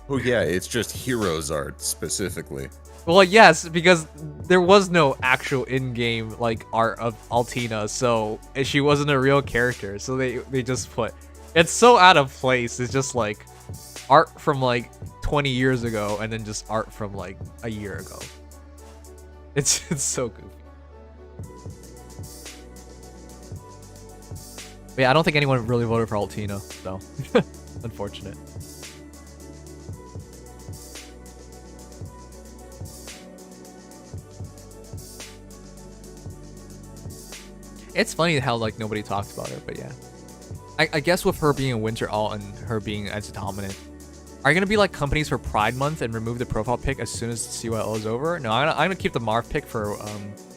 Oh yeah, it's just Heroes art specifically. Well, yes, because there was no actual in-game like art of Altina, so she wasn't a real character. So they just put, it's so out of place. It's just like art from like 20 years ago, and then just art from like a year ago. It's so goofy. But yeah, I don't think anyone really voted for Altina, so unfortunate. It's funny how like nobody talked about her, but yeah. I guess with her being a winter alt and her being as dominant, are you gonna be like companies for Pride Month and remove the profile pic as soon as CYL is over? No, I'm gonna keep the Marv pic for I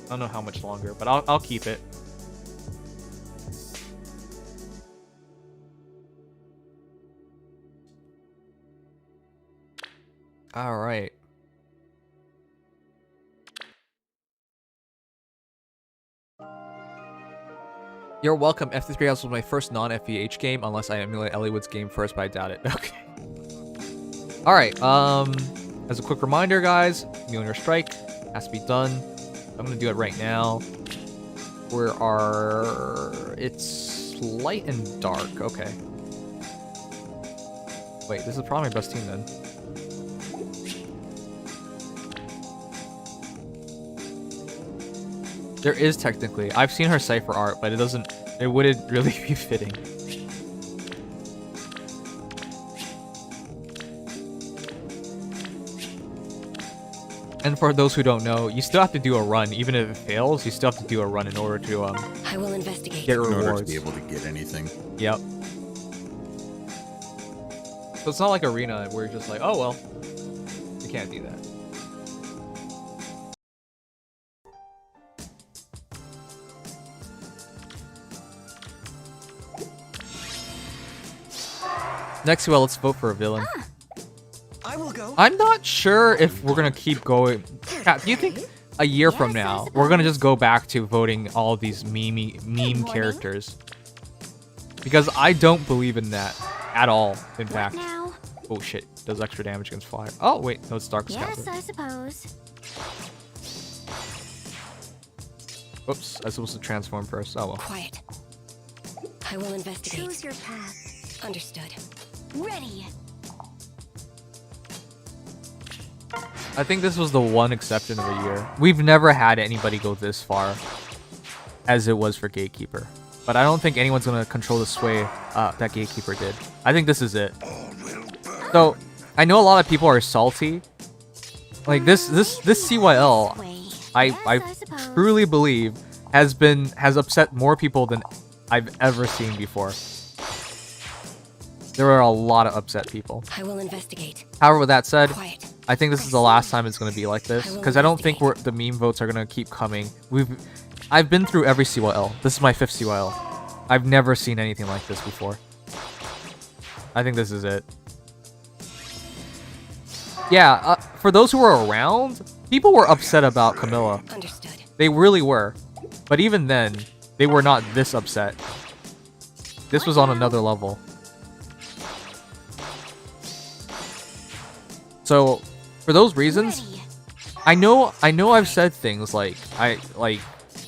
don't know how much longer, but I'll keep it. All right. You're welcome. F3 was my first non-FVH game, unless I emulate Elliowood's game first, but I doubt it. Okay. All right. As a quick reminder, guys, Mjolnir Strike has to be done. I'm gonna do it right now. It's light and dark. Okay. Wait, this is probably my best team then. There is technically. I've seen her Cypher art, but it wouldn't really be fitting. And for those who don't know, you still have to do a run. Even if it fails, you still have to do a run in order to I will investigate. get rewards. In order to be able to get anything. Yep. So it's not like Arena where you're just like, oh well, you can't do that. Next, well, let's vote for a villain. I will go. I'm not sure if we're gonna keep going. Kat, do you think a year from now we're gonna just go back to voting all these meme characters? Because I don't believe in that at all. In fact, oh shit, does extra damage against fire. Oh wait, no, it's Dark Scout. Yes, I suppose. Oops, I was supposed to transform first. Oh well. Quiet. I will investigate. Choose your path. Understood. Ready. I think this was the one exception of the year. We've never had anybody go this far as it was for Gatekeeper. But I don't think anyone's gonna control the sway that Gatekeeper did. I think this is it. So I know a lot of people are salty. Like this CYL, I truly believe has upset more people than I've ever seen before. There are a lot of upset people. I will investigate. However, with that said, Quiet. I think this is the last time it's going to be like this, because I don't think the meme votes are going to keep coming. I've been through every CYL. This is my 5th CYL. I've never seen anything like this before. I think this is it. Yeah, for those who were around, people were upset about Camilla. Understood. They really were. But even then, they were not this upset. This was on another level. So, for those reasons, I know I've said things like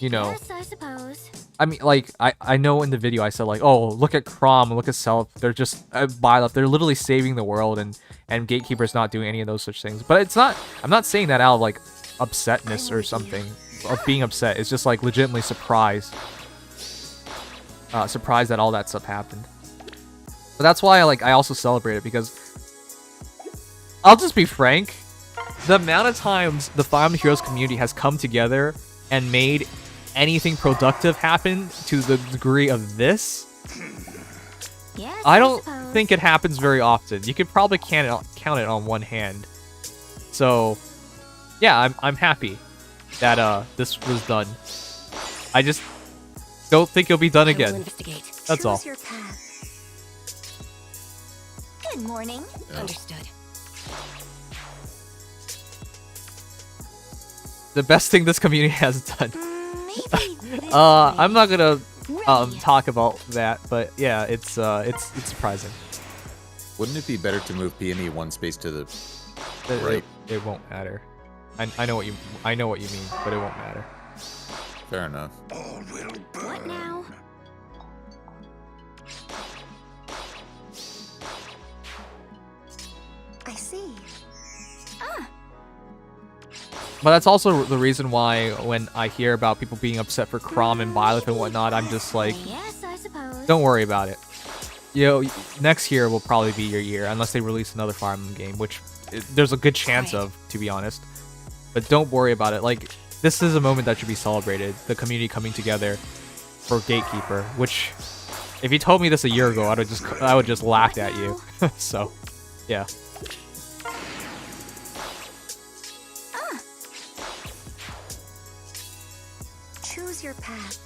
you know, Yes, I suppose. I mean, like, I know in the video I said like, oh, look at Crom, look at Self, they're just they're literally saving the world, and Gatekeeper's not doing any of those such things. But it's not, I'm not saying that out of like upsetness or something, of being upset. It's just like legitimately surprised that all that stuff happened. But that's why I also celebrate it, because I'll just be frank, the amount of times the Fire Emblem Heroes community has come together and made anything productive happen to the degree of this, Yes, I don't suppose. think it happens very often. You could probably count it on one hand. So, yeah, I'm happy that this was done. I just don't think it'll be done I will again. investigate. That's all. Choose your path. Good morning. Understood. The best thing this community has done. Maybe this I'm not gonna Ready. talk about that, but yeah, it's surprising. Wouldn't it be better to move Peony one space to the It, right? it won't matter. I know what you mean, but it won't matter. Fair enough. What now? I see. But that's also the reason why when I hear about people being upset for Chrom and Violet and whatnot, I'm just like, Yes, I suppose. don't worry about it. You know, next year will probably be your year, unless they release another Fire Emblem game, which there's a good chance of, to be honest. But don't worry about it. Like, this is a moment that should be celebrated. The community coming together for Gatekeeper, which, if you told me this a year ago, I would just laugh at you. So, yeah. Choose your path.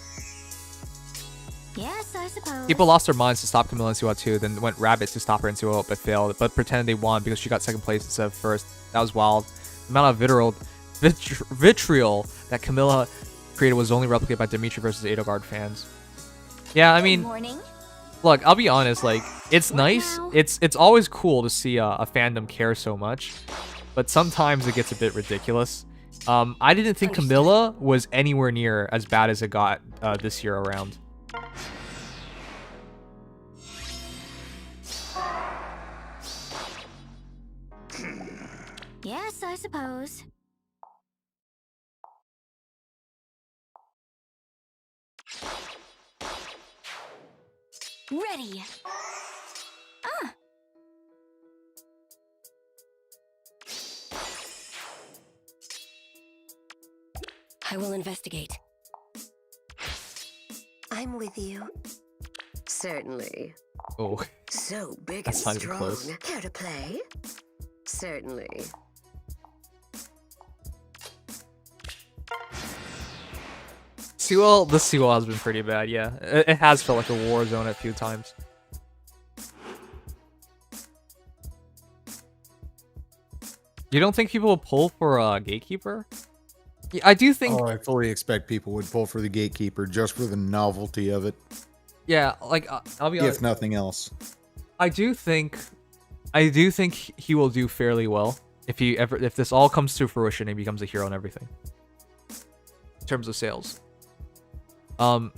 Yes, I suppose. People lost their minds to stop Camilla in Suwa 2, then went rabbit to stop her in Suwa but failed, but pretended they won because she got second place instead of first. That was wild. The amount of vitriol that Camilla created was only replicated by Dimitri versus Edelgard fans. Yeah, I mean, Good morning. look, I'll be honest, like, it's What nice. now? It's always cool to see a fandom care so much, but sometimes it gets a bit ridiculous. I didn't think Camilla was anywhere near as bad as it got this year around. Yes, I suppose. Ready. I will investigate. I'm with you. Certainly. Oh, So big That's and not even strong. close. Care to play? Certainly. this Seawall has been pretty bad, yeah. It has felt like a war zone a few times. You don't think people will pull for a Gatekeeper? Yeah, I do think, Oh, I fully expect people would pull for the Gatekeeper just for the novelty of it, yeah, like, I'll be honest. if nothing else. I do think he will do fairly well if this all comes to fruition and he becomes a hero and everything. In terms of sales. But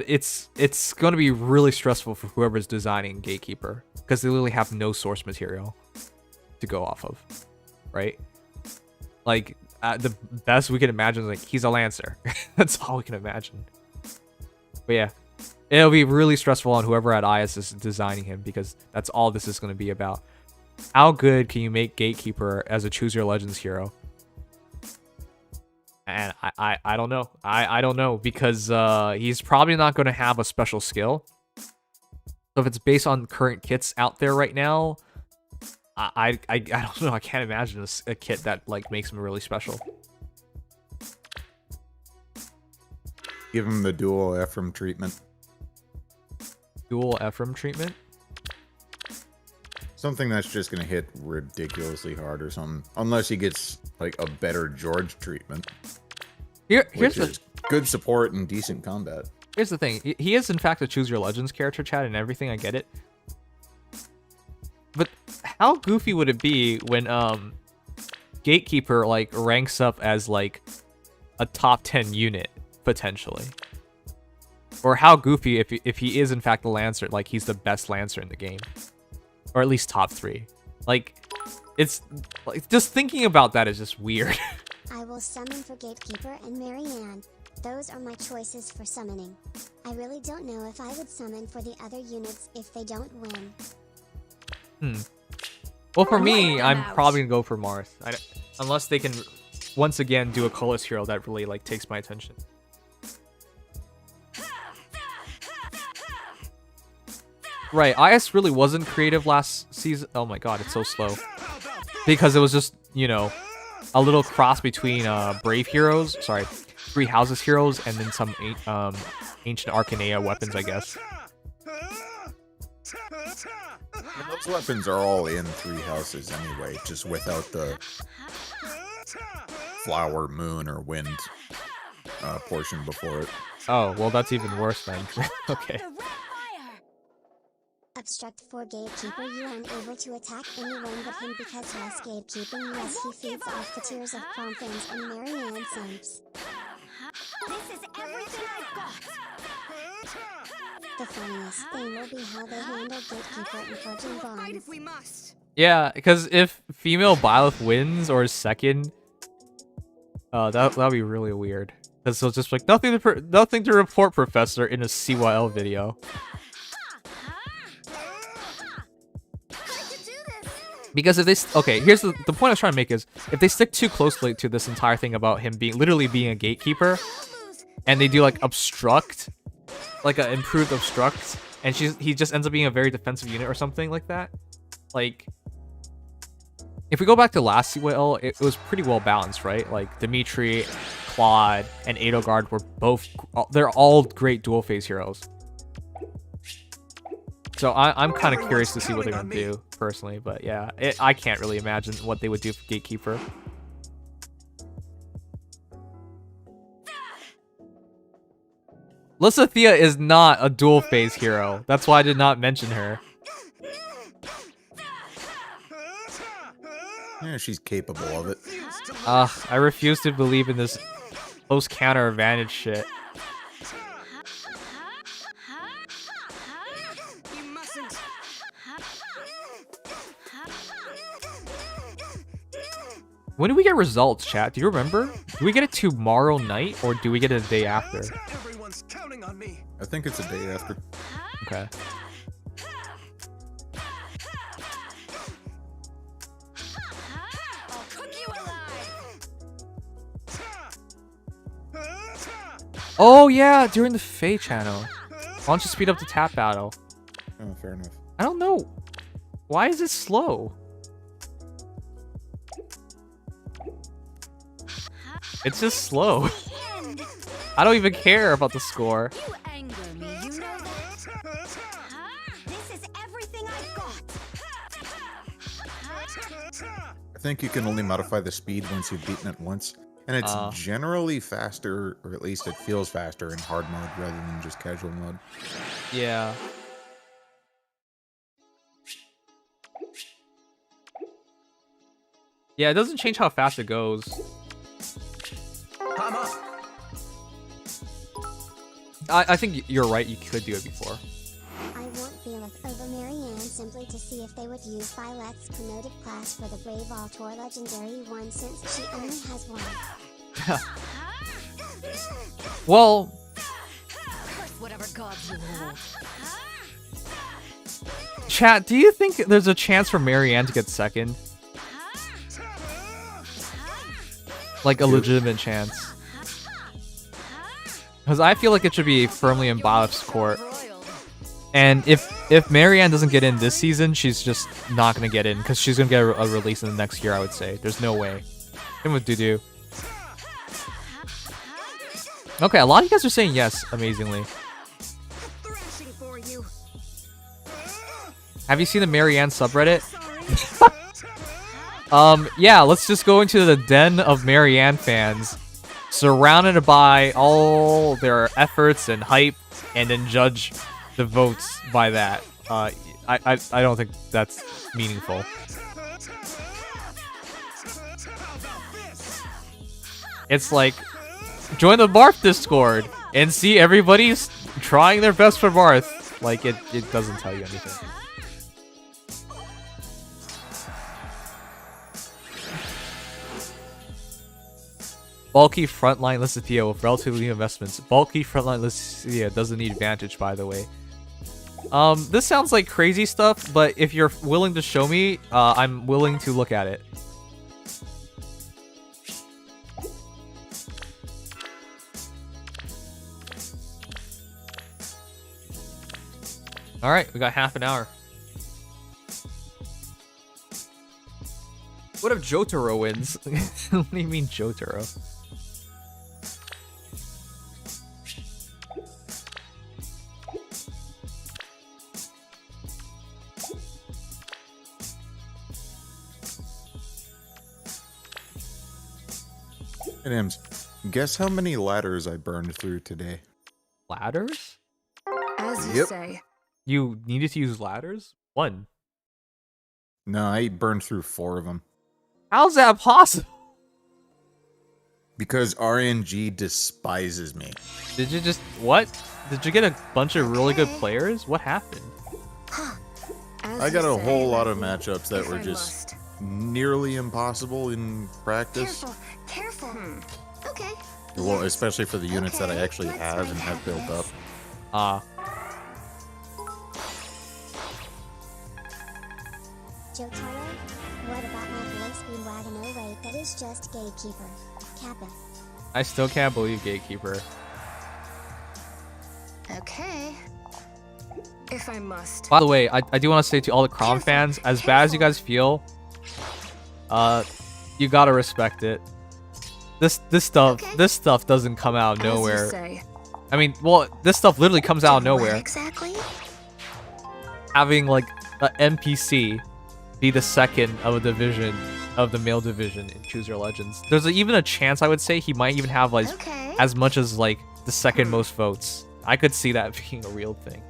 it's going to be really stressful for whoever's designing Gatekeeper because they literally have no source material to go off of, right? Like, the best we can imagine is, like, he's a Lancer. That's all we can imagine. But yeah, it'll be really stressful on whoever at IS is designing him because that's all this is going to be about. How good can you make Gatekeeper as a Choose Your Legends hero? And I don't know. I don't know because he's probably not going to have a special skill. So if it's based on current kits out there right now, I don't know. I can't imagine a kit that like makes him really special. Give him the dual Ephraim treatment. Dual Ephraim treatment. Something that's just going to hit ridiculously hard or something. Unless he gets, like, a better George treatment. Here's Which the is good support and decent combat. Here's the thing. He is, in fact, a Choose Your Legends character, chat, and everything. I get it. But how goofy would it be when Gatekeeper, like, ranks up as, like, a top 10 unit, potentially? Or how goofy if he is, in fact, a Lancer, like, he's the best Lancer in the game. Or at least top 3. Like, it's... like, just thinking about that is just weird. I will summon for Gatekeeper and Marianne. Those are my choices for summoning. I really don't know if I would summon for the other units if they don't win. Well, for me, I'm probably gonna go for Marth. Unless they can, once again, do a colorless hero that really, like, takes my attention. Right, IS really wasn't creative last season. Oh my god, it's so slow. Because it was just, you know, a little cross between Brave Heroes, sorry, Three Houses Heroes, and then some ancient Arcanea weapons, I guess. And those weapons are all in Three Houses anyway, just without the flower, moon, or wind portion before it. Oh, well, that's even worse then. Okay. Obstruct for Gatekeeper. You are unable to attack anyone but him because less gatekeeping unless he feeds off the tears of prom friends and Marianne Simps. This is everything I've got. The funniest thing will be how they handle Gatekeeper and Fortune Bonds. We must. Yeah, because if female Byleth wins or is second, that'll be really weird. Because they'll just be like, nothing to report, Professor, in a CYL video. Because if they okay, here's the point I was trying to make is if they stick too closely to this entire thing about him literally being a gatekeeper, and they do like obstruct, like an improved obstruct, and he just ends up being a very defensive unit or something like that. Like, if we go back to last CYL, it was pretty well balanced, right? Like Dimitri, Claude, and Edelgard were they're all great dual phase heroes. So I'm kind of curious to see what they're gonna do personally, but yeah, I can't really imagine what they would do for Gatekeeper. Lysithea is not a dual phase hero. That's why I did not mention her. Yeah, she's capable of it. I refuse to believe in this close counter advantage shit. When do we get results, chat? Do you remember? Do we get it tomorrow night or do we get it a day after? Everyone's counting on me. I think it's a day after. Okay. I'll cook you alive. Oh yeah, during the Fae channel. Why don't you speed up the tap battle? Oh, fair enough. I don't know. Why is it slow? It's just slow. I don't even care about the score. You anger me, you know that? This is everything I've got. I think you can only modify the speed once you've beaten it once. And it's generally faster, or at least it feels faster in hard mode rather than just casual mode. Yeah. Yeah, it doesn't change how fast it goes. I'm up. I think you're right, you could do it before. I want Byleth over Marianne simply to see if they would use Byleth's promoted class for the Brave Altor Legendary one since she only has one. Well, Whatever gods you hold. chat, do you think there's a chance for Marianne to get second? Like a legitimate chance. Because I feel like it should be firmly in Byleth's court. And if Marianne doesn't get in this season, she's just not going to get in. Because she's going to get a release in the next year, I would say. There's no way. Same with Dudu. Okay, a lot of you guys are saying yes, amazingly. Have you seen the Marianne subreddit? Yeah, let's just go into the den of Marianne fans, surrounded by all their efforts and hype, and then judge the votes by that. I don't think that's meaningful. It's like, join the Marth Discord and see everybody's trying their best for Marth. Like, it doesn't tell you anything. Bulky frontline Lysithea with relatively new investments. Bulky frontline Lysithea doesn't need advantage, by the way. This sounds like crazy stuff, but if you're willing to show me, I'm willing to look at it. All right, we got half an hour. What if Jotaro wins? What do you mean Jotaro? And Ems, guess how many ladders I burned through today? Ladders? As you Yep. say. You needed to use ladders? One. No, I burned through 4 of them. How's that possible? Because RNG despises me. Did you just... What? Did you get a bunch of really good players? What happened? As I got you a say. whole lot of matchups that If were I just must. nearly impossible in practice. Careful. Okay. Well, especially for the units that I Okay, actually let's have and make have built up. Jotaro, what about my Blade Speed Wagon 08 that is just Gatekeeper? Kappa. I still can't believe Gatekeeper. Okay. If I must. By the way, I do want to say to all the Crom fans, as bad as you guys feel, you gotta respect it. This stuff doesn't come out of As you nowhere. say. I mean, well, this stuff literally comes out of nowhere. Exactly. Having like an NPC be the second of a division of the male division in Choose Your Legends. There's even a chance I would say he might even have like Okay. as much as like the second most votes. I could see that being a real thing.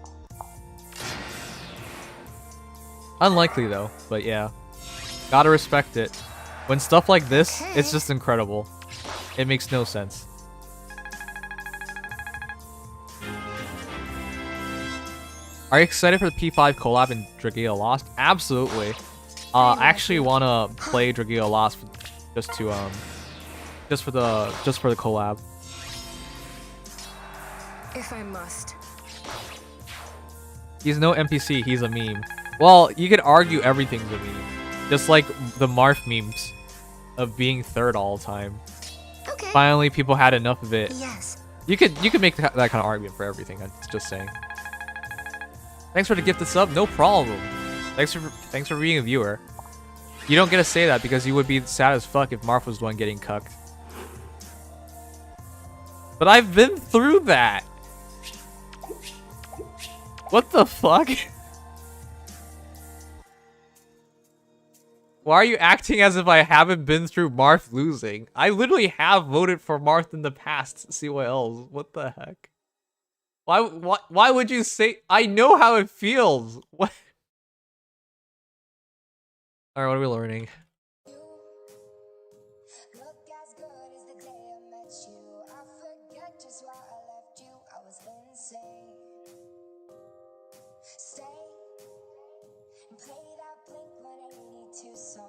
Unlikely though, but yeah. Gotta respect it. When stuff like this, it's just incredible. It makes no sense. Are you excited for the P5 collab in Dragalia Lost? Absolutely. I actually wanna play Dragalia Lost just for the collab. If I must. He's no NPC, he's a meme. Well, you could argue everything's a meme. Just like the Marth memes of being third all the time. Okay. Finally, people had enough of it. Yes. You could make that kind of argument for everything. I'm just saying. Thanks for the gifted sub. No problem. Thanks for being a viewer. You don't get to say that because you would be sad as fuck if Marth was the one getting cucked. But I've been through that. What the fuck? Why are you acting as if I haven't been through Marth losing? I literally have voted for Marth in the past. CYLs. What the heck? Why would you say? I know how it feels. What? All right, what are we learning?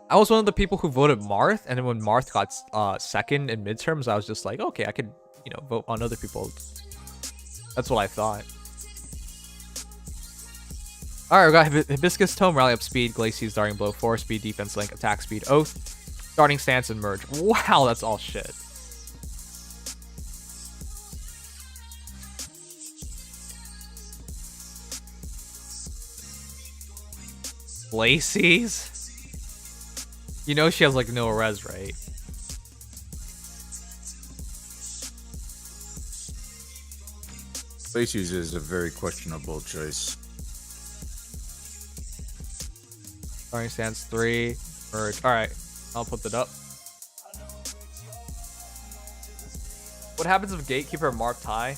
I was one of the people who voted Marth, and then when Marth got second in midterms, I was just like, okay, I could, you know, vote on other people. That's what I thought. All right, we got Hibiscus Tome, Rally Up Speed, Glacies, Darting Blow, 4 Speed, Defense Link, Attack Speed, Oath, Starting Stance, and Merge. Wow, that's all shit. Glacies? You know she has like no res, right? Glacies is a very questionable choice. Starting Stance 3, Merge. Alright, I'll put that up. What happens if Gatekeeper and Marth tie?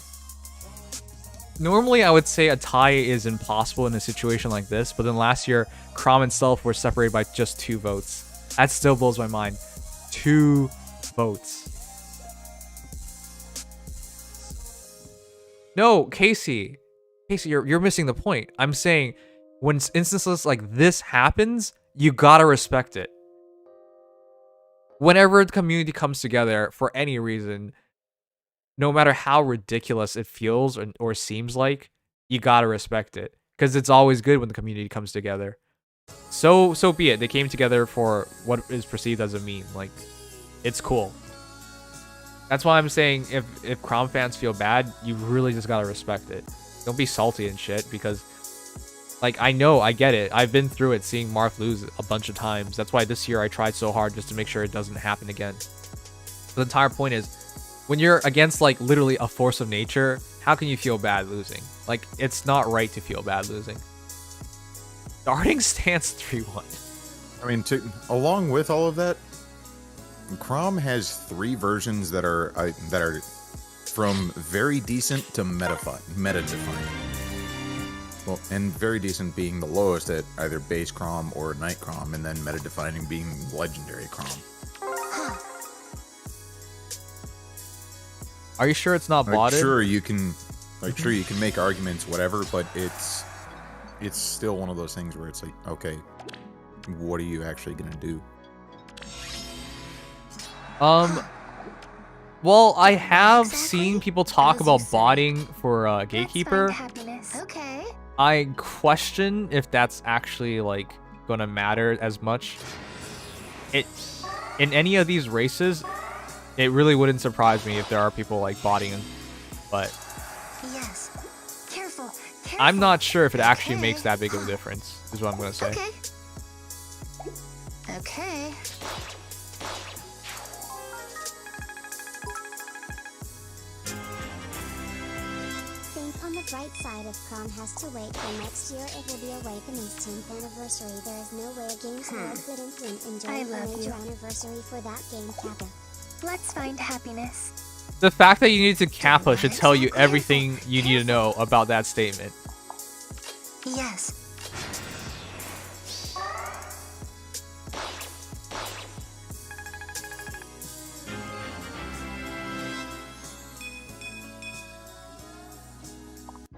Normally, I would say a tie is impossible in a situation like this, but then last year, Crom and Self were separated by just 2 votes. That still blows my mind. 2 votes. No, Casey. Casey, you're missing the point. I'm saying when instances like this happens, you gotta respect it. Whenever the community comes together for any reason, no matter how ridiculous it feels or seems like, you gotta respect it. Because it's always good when the community comes together. So be it. They came together for what is perceived as a meme. Like, it's cool. That's why I'm saying if Crom fans feel bad, you really just gotta respect it. Don't be salty and shit, because Like, I know, I get it. I've been through it, seeing Marth lose a bunch of times. That's why this year I tried so hard just to make sure it doesn't happen again. The entire point is, when you're against, like, literally a force of nature, how can you feel bad losing? Like, it's not right to feel bad losing. Starting stance 3-1. I mean, along with all of that, Crom has 3 versions that are from very decent to meta-defining. Well, and very decent being the lowest at either base Crom or Night Crom, and then meta-defining being legendary Crom. Are you sure it's not botted? Sure, you can make arguments, whatever, but it's still one of those things where it's like, okay, what are you actually gonna do? Well, I have seen people talk about botting for Gatekeeper. Okay. I question if that's actually, like, gonna matter as much. In any of these races, it really wouldn't surprise me if there are people, like, botting, but Yes. Careful. I'm not sure if it actually makes that big of a difference, is what I'm gonna say. Okay. Okay. Think on the bright side. If Crom has to wait till next year, it will be Awakening's 10th anniversary. There is no way a game's world couldn't enjoy I a love major you. anniversary for that game, Kappa. Let's find happiness. The fact that you need to Kappa should tell you everything you need to know about that statement. Yes.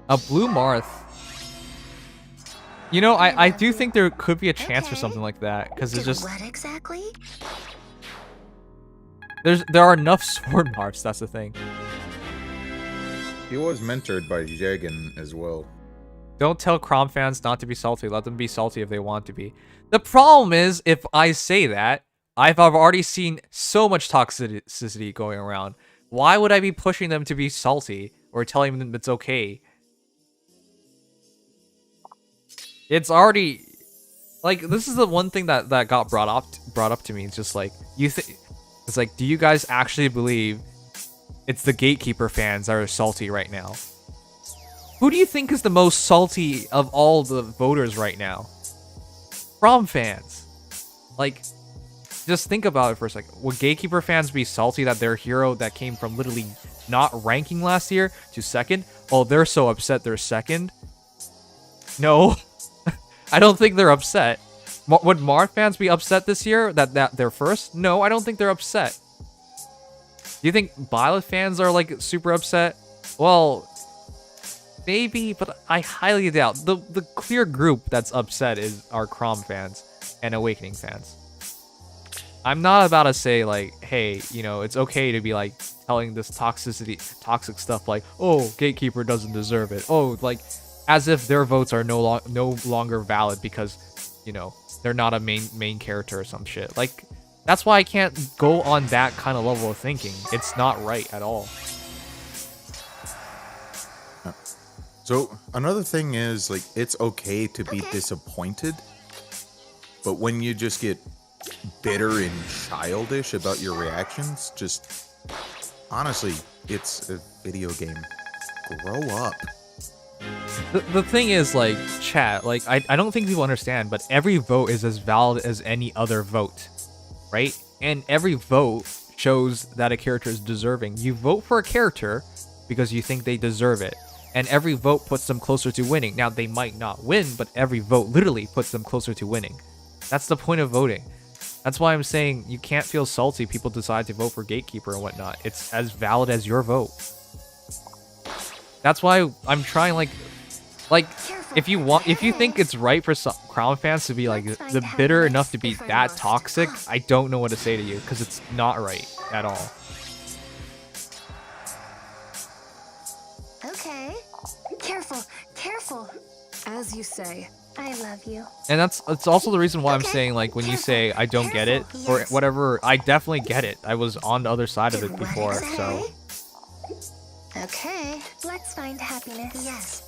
A blue Marth. You know, I do think there could be a chance for something like that, because it's just What exactly? there are enough sword Marths. That's the thing. He was mentored by Jagan as well. Don't tell Crom fans not to be salty. Let them be salty if they want to be. The problem is, if I say that, I've already seen so much toxicity going around. Why would I be pushing them to be salty or telling them it's okay? It's already, like, this is the one thing that got brought up to me. It's just like, it's like, do you guys actually believe it's the Gatekeeper fans that are salty right now? Who do you think is the most salty of all the voters right now? Crom fans. Like, just think about it for a second. Would Gatekeeper fans be salty that their hero that came from literally not ranking last year to second? Oh, they're so upset they're second? No. I don't think they're upset. Would Marth fans be upset this year that they're first? No, I don't think they're upset. Do you think Violet fans are, like, super upset? Well, maybe, but I highly doubt. The clear group that's upset is our Crom fans and Awakening fans. I'm not about to say, like, hey, you know, it's okay to be, like, telling this toxic stuff like, oh, Gatekeeper doesn't deserve it. Oh, like, as if their votes are no longer valid because, you know, they're not a main character or some shit. Like, that's why I can't go on that kind of level of thinking. It's not right at all. So another thing is, like, it's okay to be disappointed, but when you just get bitter and childish about your reactions, just honestly, it's a video game. Grow up. The thing is, like, chat, like, I don't think people understand, but every vote is as valid as any other vote, right? And every vote shows that a character is deserving. You vote for a character because you think they deserve it, and every vote puts them closer to winning. Now, they might not win, but every vote literally puts them closer to winning. That's the point of voting. That's why I'm saying you can't feel salty people decide to vote for Gatekeeper and whatnot. It's as valid as your vote. That's why I'm trying, like, if you think it's right for some Crown fans to be, like, the bitter enough to be that toxic, I don't know what to say to you, because it's not right at all. Okay. Careful, careful. As you say. I love you. And it's also the reason why I'm saying, like, when you say I don't get it or whatever, I definitely get it. I was on the other side of it before, so. Okay, let's find happiness. Yes.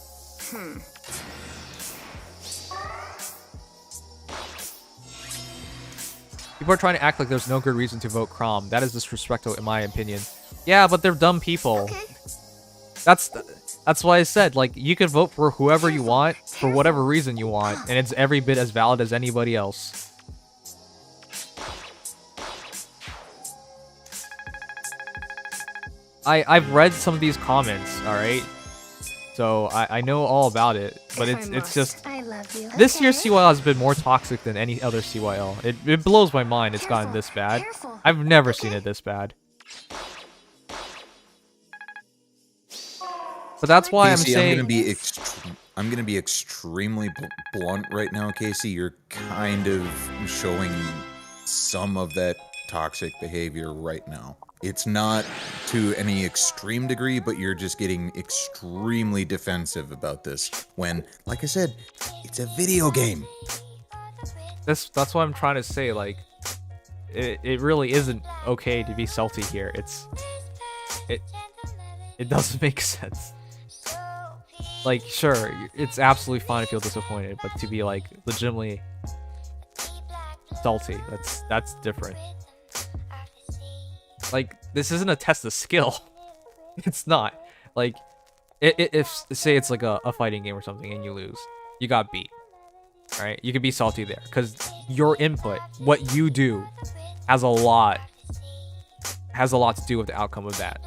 People are trying to act like there's no good reason to vote Crom. That is disrespectful in my opinion. Yeah, but they're dumb people. Okay. That's why I said, like, you can vote for whoever you want, for whatever reason you want, and it's every bit as valid as anybody else. I've read some of these comments, alright? So I know all about it, but it's just... I love you. This year's CYL has been more toxic than any other CYL. It blows my mind it's gotten this bad. Careful. I've never seen it this bad. But that's why I'm Casey, saying... I'm gonna be extremely blunt right now, Casey. You're kind of showing some of that toxic behavior right now. It's not to any extreme degree, but you're just getting extremely defensive about this. When, like I said, it's a video game. That's what I'm trying to say. Like, it really isn't okay to be salty here. It doesn't make sense. Like, sure, it's absolutely fine to feel disappointed, but to be like legitimately salty, that's different. Like, this isn't a test of skill. It's not. Like, if say it's like a fighting game or something and you lose, you got beat. Right? You could be salty there because your input, what you do, has a lot to do with the outcome of that.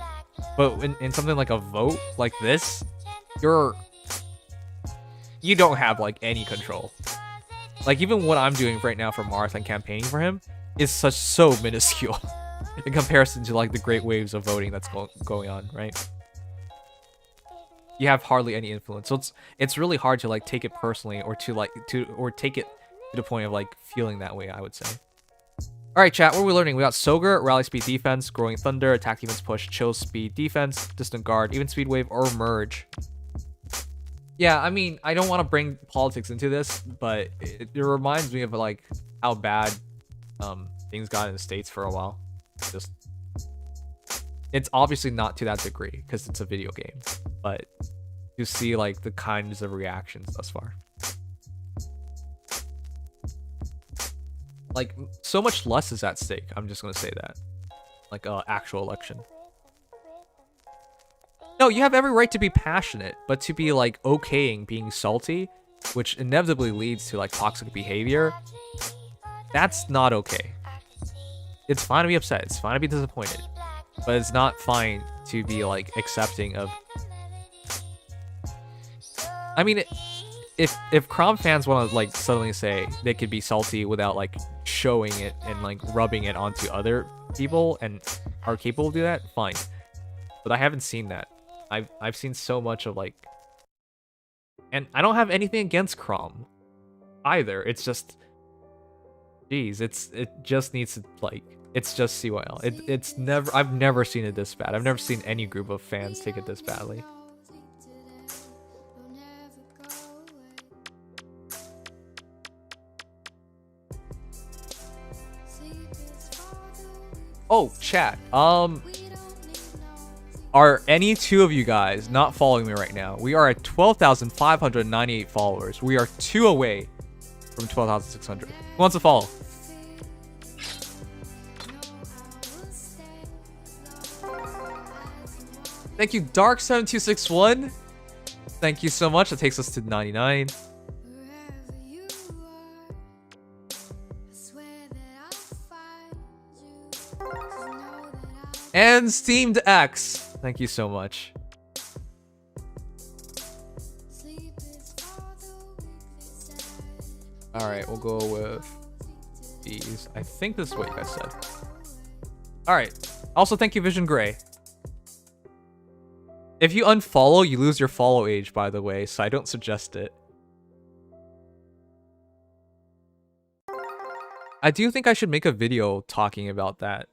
But in something like a vote like this, you don't have like any control. Like, even what I'm doing right now for Marth and campaigning for him is so minuscule in comparison to like the great waves of voting that's going on, right? You have hardly any influence, so it's really hard to like take it personally or to take it to the point of like feeling that way, I would say. All right, chat, what are we learning? We got Soger, rally speed defense, growing thunder, attack defense push, chill speed defense, distant guard, even speed wave, or merge. Yeah, I mean, I don't want to bring politics into this, but it reminds me of like how bad things got in the States for a while. Just, it's obviously not to that degree because it's a video game, but you see like the kinds of reactions thus far. Like, so much less is at stake. I'm just gonna say that, like actual election. No, you have every right to be passionate, but to be like okaying being salty, which inevitably leads to like toxic behavior, that's not okay. It's fine to be upset, it's fine to be disappointed, but it's not fine to be like accepting of... I mean, if Crom fans want to like suddenly say they could be salty without like showing it and like rubbing it onto other people and are capable of doing that, fine. But I haven't seen that. I've seen so much of like, and I don't have anything against Crom either. It's just, geez, it just needs to like, it's just CYL. It's never, I've never seen it this bad. I've never seen any group of fans take it this badly. Oh, chat. Are any two of you guys not following me right now? We are at 12,598 followers. We are 2 away from 12,600. Who wants to follow? Thank you, Dark7261. Thank you so much. That takes us to 99. And Steamed X. Thank you so much. Alright, we'll go with these. I think this is what you guys said. Alright. Also, thank you, Vision Gray. If you unfollow, you lose your follow age, by the way, so I don't suggest it. I do think I should make a video talking about that.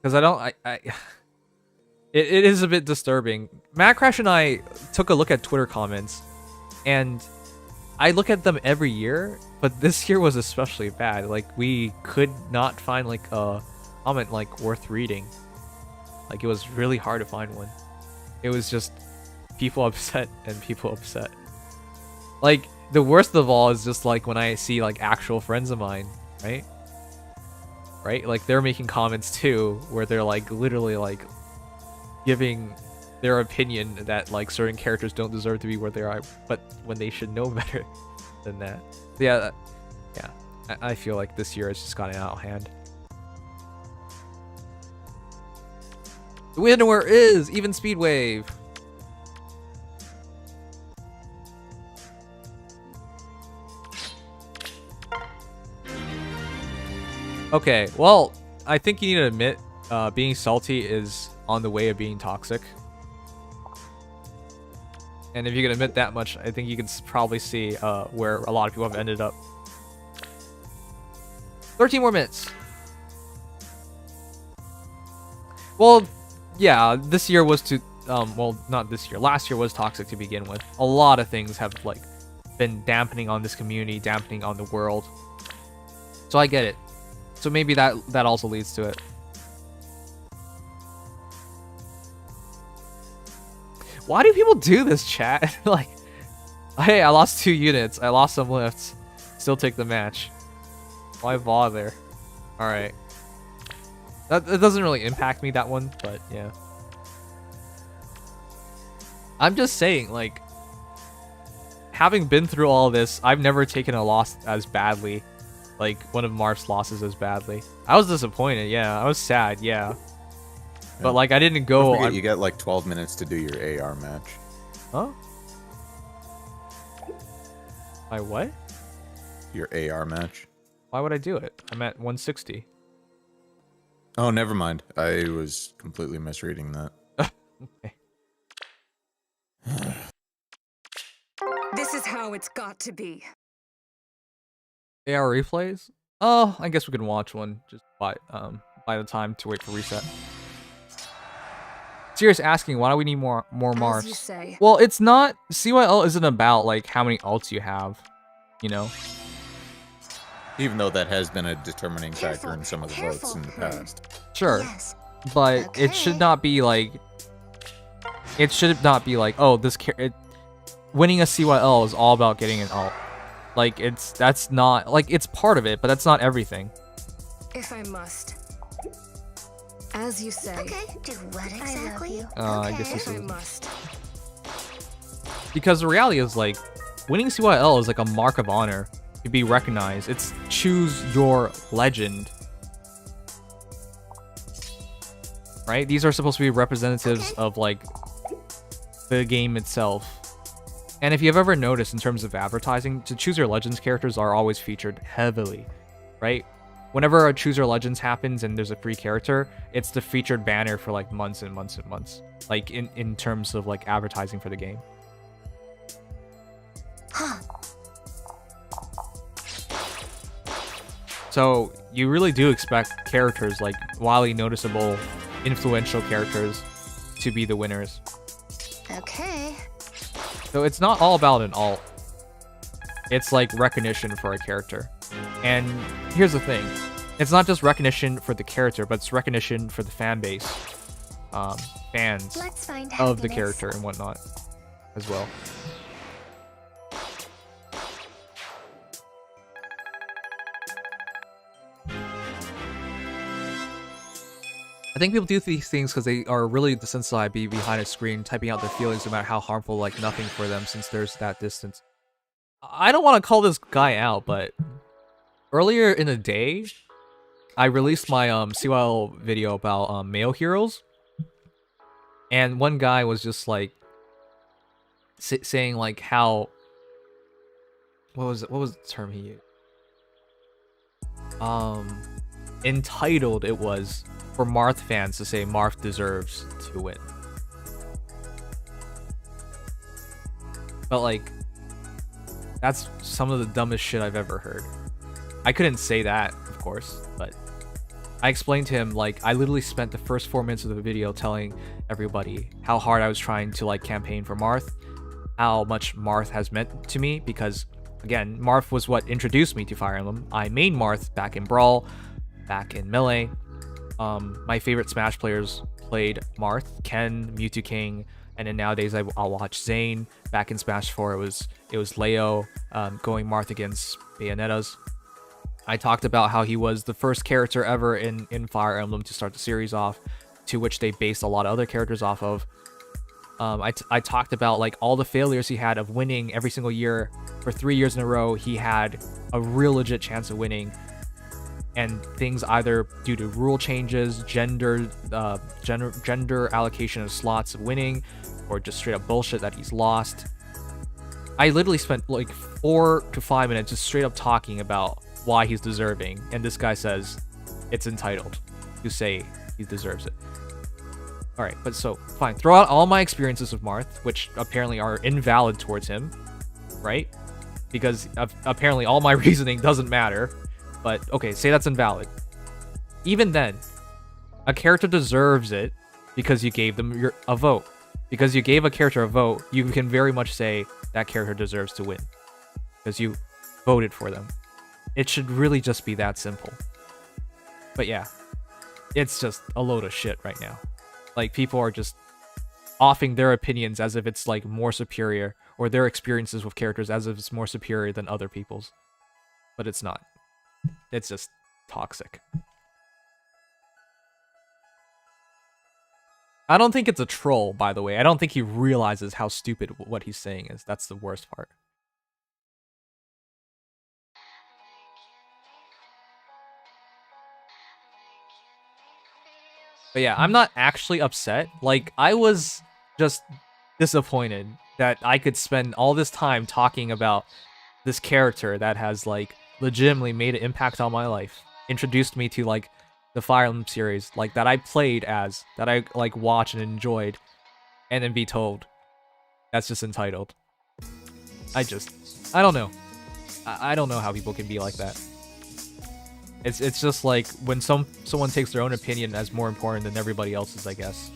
Because I don't, it is a bit disturbing. Matt Crash and I took a look at Twitter comments, and I look at them every year, but this year was especially bad. Like, we could not find like a comment like worth reading. Like, it was really hard to find one. It was just people upset and people upset. Like, the worst of all is just like when I see like actual friends of mine right? Right? Like they're making comments too, where they're like literally like giving their opinion that like certain characters don't deserve to be where they are, but when they should know better than that. Yeah, yeah. I feel like this year has just gotten out of hand. The winner is Even Speed Wave. Okay, well, I think you need to admit being salty is on the way of being toxic. And if you can admit that much, I think you can probably see where a lot of people have ended up. 13 more minutes. Well, yeah, this year was to... well, not this year. Last year was toxic to begin with. A lot of things have, like, been dampening on this community, dampening on the world. So I get it. So maybe that also leads to it. Why do people do this, chat? Like, hey, I lost 2 units. I lost some lifts. Still take the match. Why bother? Alright. That doesn't really impact me, that one, but yeah. I'm just saying, like, having been through all this, I've never taken a loss as badly. Like, one of Marth's losses as badly. I was disappointed, yeah. I was sad, yeah. But, like, I didn't go... Don't forget, you got, like, 12 minutes to do your AR match. Huh? My what? Your AR match. Why would I do it? I'm at 160. Oh, never mind. I was completely misreading that. Okay. This is how it's got to be. AR replays? Oh, I guess we can watch one just by the time to wait for reset. Serious asking, why do we need more Mars? As you say. Well, it's not... CYL isn't about, like, how many ults you have, you know? Even though that has been a determining factor in some of the votes in the past. Sure. Yes. But Okay. it should not be, like... It should not be, like, oh, winning a CYL is all about getting an ult. Like, that's not... Like, it's part of it, but that's not everything. If I must. As you say. Okay. Do what exactly? I guess this If I is... must. Because the reality is, like, winning CYL is like a mark of honor to be recognized. It's choose your legend. Right? These are supposed to be representatives of, like, the game itself. And if you've ever noticed in terms of advertising, to choose your legends characters are always featured heavily, right? Whenever a choose your legends happens and there's a free character, it's the featured banner for like months and months and months. Like in terms of like advertising for the game. So you really do expect characters like wildly noticeable, influential characters to be the winners. Okay. So it's not all about an ult. It's like recognition for a character. And here's the thing. It's not just recognition for the character, but it's recognition for the fan base. Fans Let's find of the happiness. character and whatnot as well. I think people do these things because they are really desensitized behind a screen, typing out their feelings no matter how harmful, like nothing for them since there's that distance. I don't want to call this guy out, but earlier in the day, I released my CYL video about male heroes, and one guy was just like saying like how what was the term he used? Entitled it was for Marth fans to say Marth deserves to win. But like, that's some of the dumbest shit I've ever heard. I couldn't say that, of course, but I explained to him, like, I literally spent the first 4 minutes of the video telling everybody how hard I was trying to, like, campaign for Marth, how much Marth has meant to me, because, again, Marth was what introduced me to Fire Emblem. I main Marth back in Brawl, back in Melee. My favorite Smash players played Marth, Ken, Mewtwo King, and then nowadays I'll watch Zane. Back in Smash 4, it was Leo going Marth against Bayonetta's. I talked about how he was the first character ever in Fire Emblem to start the series off, to which they based a lot of other characters off of. I talked about like all the failures he had of winning every single year. For 3 years in a row, he had a real legit chance of winning, and things either due to rule changes, gender allocation of slots of winning, or just straight up bullshit that he's lost. I literally spent like 4 to 5 minutes just straight up talking about why he's deserving, and this guy says it's entitled to say he deserves it. Alright, but so, fine. Throw out all my experiences with Marth, which apparently are invalid towards him, right? Because apparently all my reasoning doesn't matter. But, okay, say that's invalid. Even then, a character deserves it because you gave them a vote. Because you gave a character a vote, you can very much say that character deserves to win. Because you voted for them. It should really just be that simple. But yeah, it's just a load of shit right now. Like, people are just offing their opinions as if it's, like, more superior, or their experiences with characters as if it's more superior than other people's. But it's not. It's just toxic. I don't think it's a troll, by the way. I don't think he realizes how stupid what he's saying is. That's the worst part. But yeah, I'm not actually upset. Like, I was just disappointed that I could spend all this time talking about this character that has, like, legitimately made an impact on my life. Introduced me to, like, the Fire Emblem series, like, that I played as, that I, like, watched and enjoyed, and then be told that's just entitled. I don't know. I don't know how people can be like that. It's just like when someone takes their own opinion as more important than everybody else's, I guess.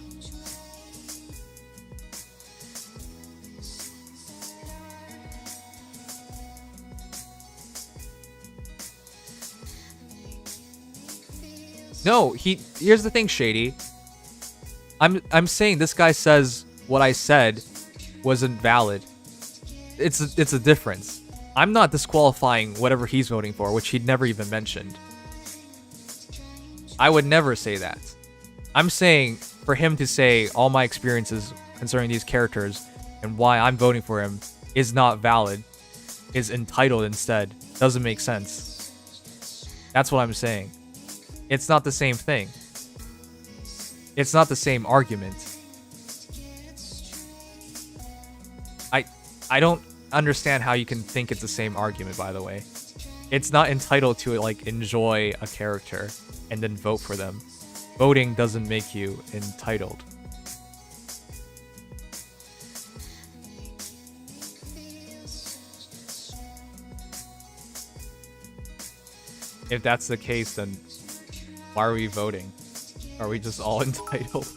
No, here's the thing, Shady. I'm saying this guy says what I said wasn't valid. It's a difference. I'm not disqualifying whatever he's voting for, which he'd never even mentioned. I would never say that. I'm saying for him to say all my experiences concerning these characters and why I'm voting for him is not valid, is entitled instead, doesn't make sense. That's what I'm saying. It's not the same thing. It's not the same argument. I don't understand how you can think it's the same argument, by the way. It's not entitled to, like, enjoy a character and then vote for them. Voting doesn't make you entitled. If that's the case, then why are we voting? Are we just all entitled?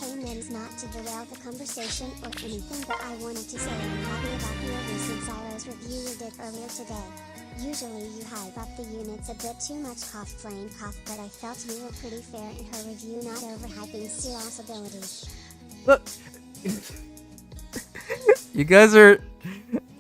Hey Mims, not to derail the conversation or anything, but I wanted to say I'm happy about your recent Seiros review you did earlier today. Usually you hype up the units a bit too much, cough plain cough, but I felt you were pretty fair in her review, not overhyping Seiros' abilities. Look, you guys are,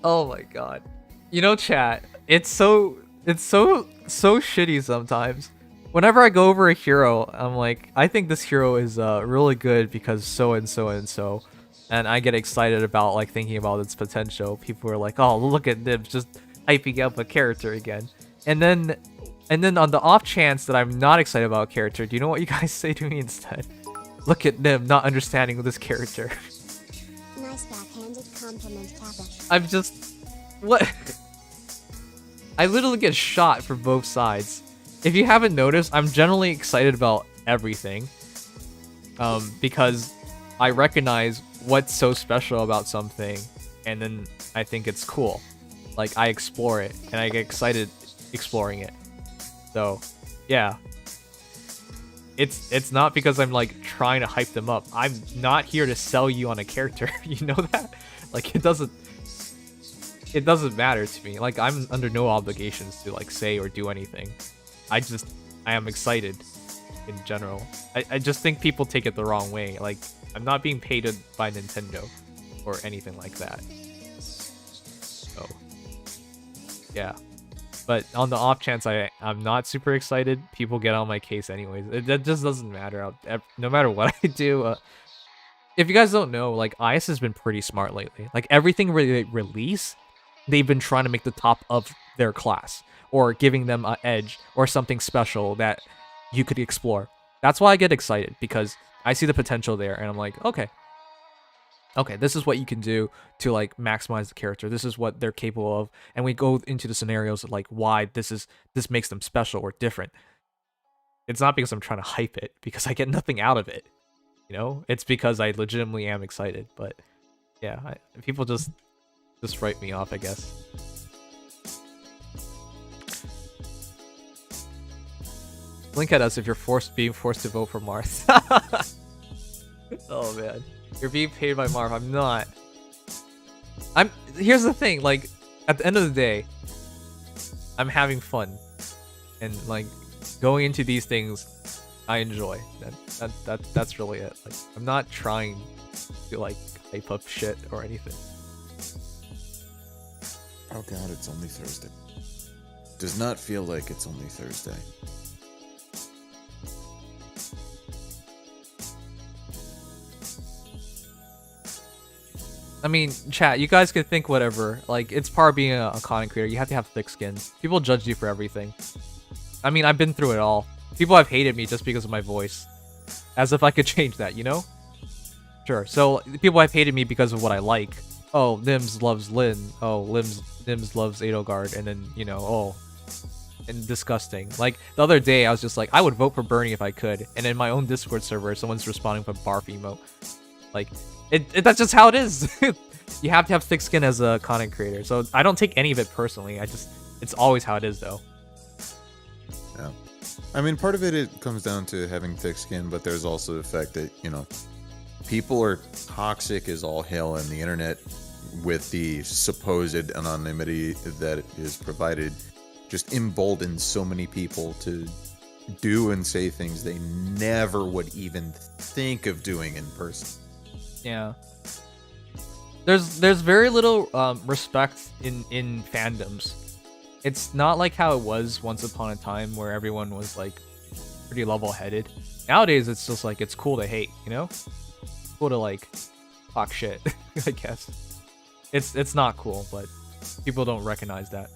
oh my god. You know, chat, it's so shitty sometimes. Whenever I go over a hero, I'm like, I think this hero is really good because so and so and so, and I get excited about, like, thinking about its potential. People are like, oh, look at Nibs just hyping up a character again. And then on the off chance that I'm not excited about a character, do you know what you guys say to me instead? Look at Nib not understanding this character. Nice backhanded compliment, Kappa. I'm just, what? I literally get shot from both sides. If you haven't noticed, I'm generally excited about everything. Because I recognize what's so special about something, and then I think it's cool. Like, I explore it, and I get excited exploring it. So, yeah. It's not because I'm, like, trying to hype them up. I'm not here to sell you on a character. You know that? Like, it doesn't matter to me. Like, I'm under no obligations to, like, say or do anything. I am excited in general. I just think people take it the wrong way. Like, I'm not being paid by Nintendo or anything like that. So, Yeah. But on the off chance I'm not super excited, people get on my case anyways. That just doesn't matter. No matter what I do. If you guys don't know, like, IS has been pretty smart lately. Like, everything they release, they've been trying to make the top of their class. Or giving them an edge or something special that you could explore. That's why I get excited, because I see the potential there, and I'm like, okay, this is what you can do to like maximize the character. This is what they're capable of, and we go into the scenarios of like why this makes them special or different. It's not because I'm trying to hype it, because I get nothing out of it. You know, it's because I legitimately am excited. But yeah, people just write me off, I guess. Blink at us if you're being forced to vote for Marth. Oh man, you're being paid by Marth. I'm not. Here's the thing. Like, at the end of the day, I'm having fun, and like going into these things, I enjoy. That's really it. Like, I'm not trying to like hype up shit or anything. Oh god, it's only Thursday. Does not feel like it's only Thursday. I mean, chat, you guys can think whatever. Like, it's part of being a content creator. You have to have thick skin. People judge you for everything. I mean, I've been through it all. People have hated me just because of my voice. As if I could change that, you know? Sure. So, people have hated me because of what I like. Oh, Nims loves Lin. Oh, Nims loves Edelgard. And then, you know, oh. And disgusting. Like, the other day, I was just like, I would vote for Bernie if I could. And in my own Discord server, someone's responding for barf emote. Like... that's just how it is. You have to have thick skin as a content creator. So I don't take any of it personally. It's always how it is, though. Yeah. I mean, part of it comes down to having thick skin, but there's also the fact that, you know, people are toxic as all hell on the internet with the supposed anonymity that is provided. Just emboldens so many people to do and say things they never would even think of doing in person. Yeah. There's very little respect in fandoms. It's not like how it was once upon a time where everyone was like pretty level-headed. Nowadays it's just like it's cool to hate, you know? It's cool to like talk shit, I guess. It's not cool, but people don't recognize that.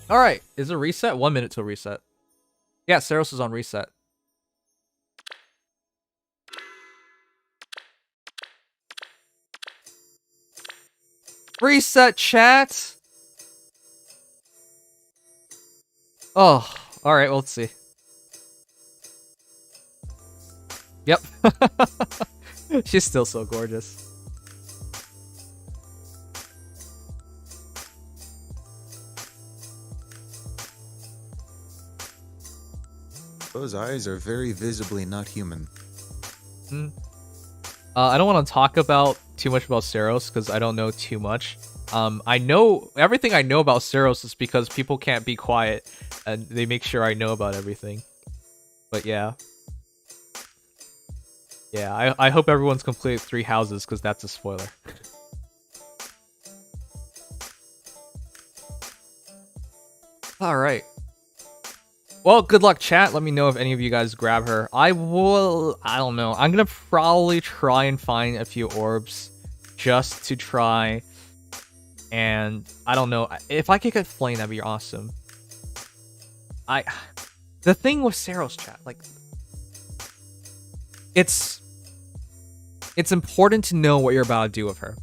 All right, is it reset? 1 minute till reset. Yeah, Seiros is on reset. Reset, chat. Oh, all right. Well, let's see. Yep. She's still so gorgeous. Those eyes are very visibly not human. I don't want to talk about too much about Seiros because I don't know too much. I know everything I know about Seiros is because people can't be quiet and they make sure I know about everything. But yeah. Yeah, I hope everyone's completed 3 houses because that's a spoiler. Alright. Well, good luck, chat. Let me know if any of you guys grab her. I don't know. I'm gonna probably try and find a few orbs just to try. And I don't know. If I could get Flame, that'd be awesome. The thing with Seiros, chat, like, it's important to know what you're about to do with her.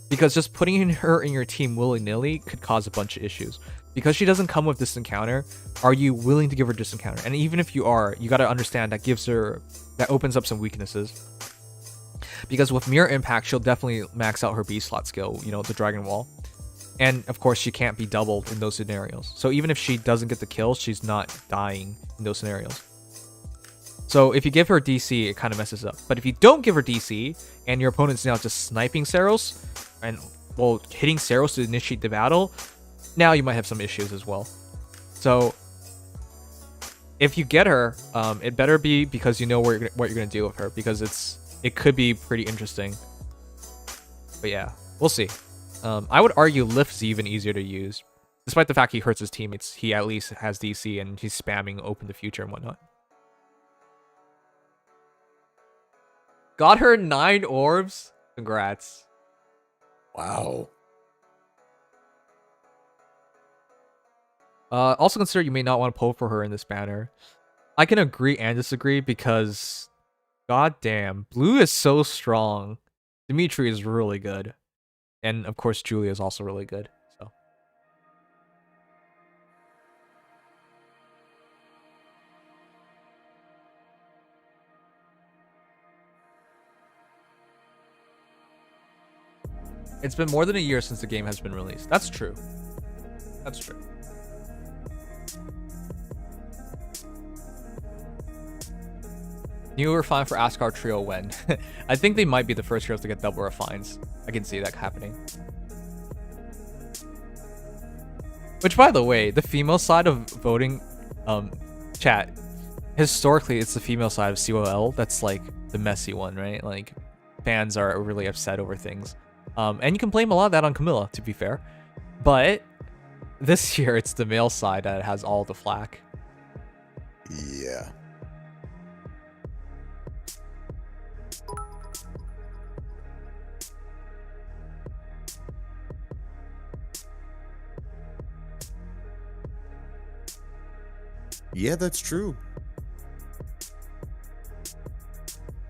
Because just putting her in your team willy-nilly could cause a bunch of issues. Because she doesn't come with this encounter, are you willing to give her this encounter? And even if you are, you gotta understand that opens up some weaknesses. Because with Mirror Impact, she'll definitely max out her B slot skill, you know, the Dragon Wall. And of course, she can't be doubled in those scenarios. So even if she doesn't get the kill, she's not dying in those scenarios. So if you give her DC, it kind of messes up. But if you don't give her DC, and your opponent's now just sniping Seiros, and, well, hitting Seiros to initiate the battle, now you might have some issues as well. So if you get her, it better be because you know what you're gonna do with her, because it could be pretty interesting. But yeah, we'll see. I would argue Lift's even easier to use. Despite the fact he hurts his teammates, he at least has DC and he's spamming open the future and whatnot. Got her 9 orbs? Congrats. Wow. Also consider you may not want to pull for her in this banner. I can agree and disagree because goddamn, blue is so strong. Dimitri is really good. And of course Julia is also really good. So it's been more than a year since the game has been released. That's true. That's true. New refine for Asgard Trio when? I think they might be the first heroes to get double refines. I can see that happening. Which, by the way, the female side of voting, chat, historically it's the female side of COL that's like the messy one, right? Like, fans are really upset over things. And you can blame a lot of that on Camilla, to be fair. But this year it's the male side that has all the flack. Yeah. Yeah, that's true.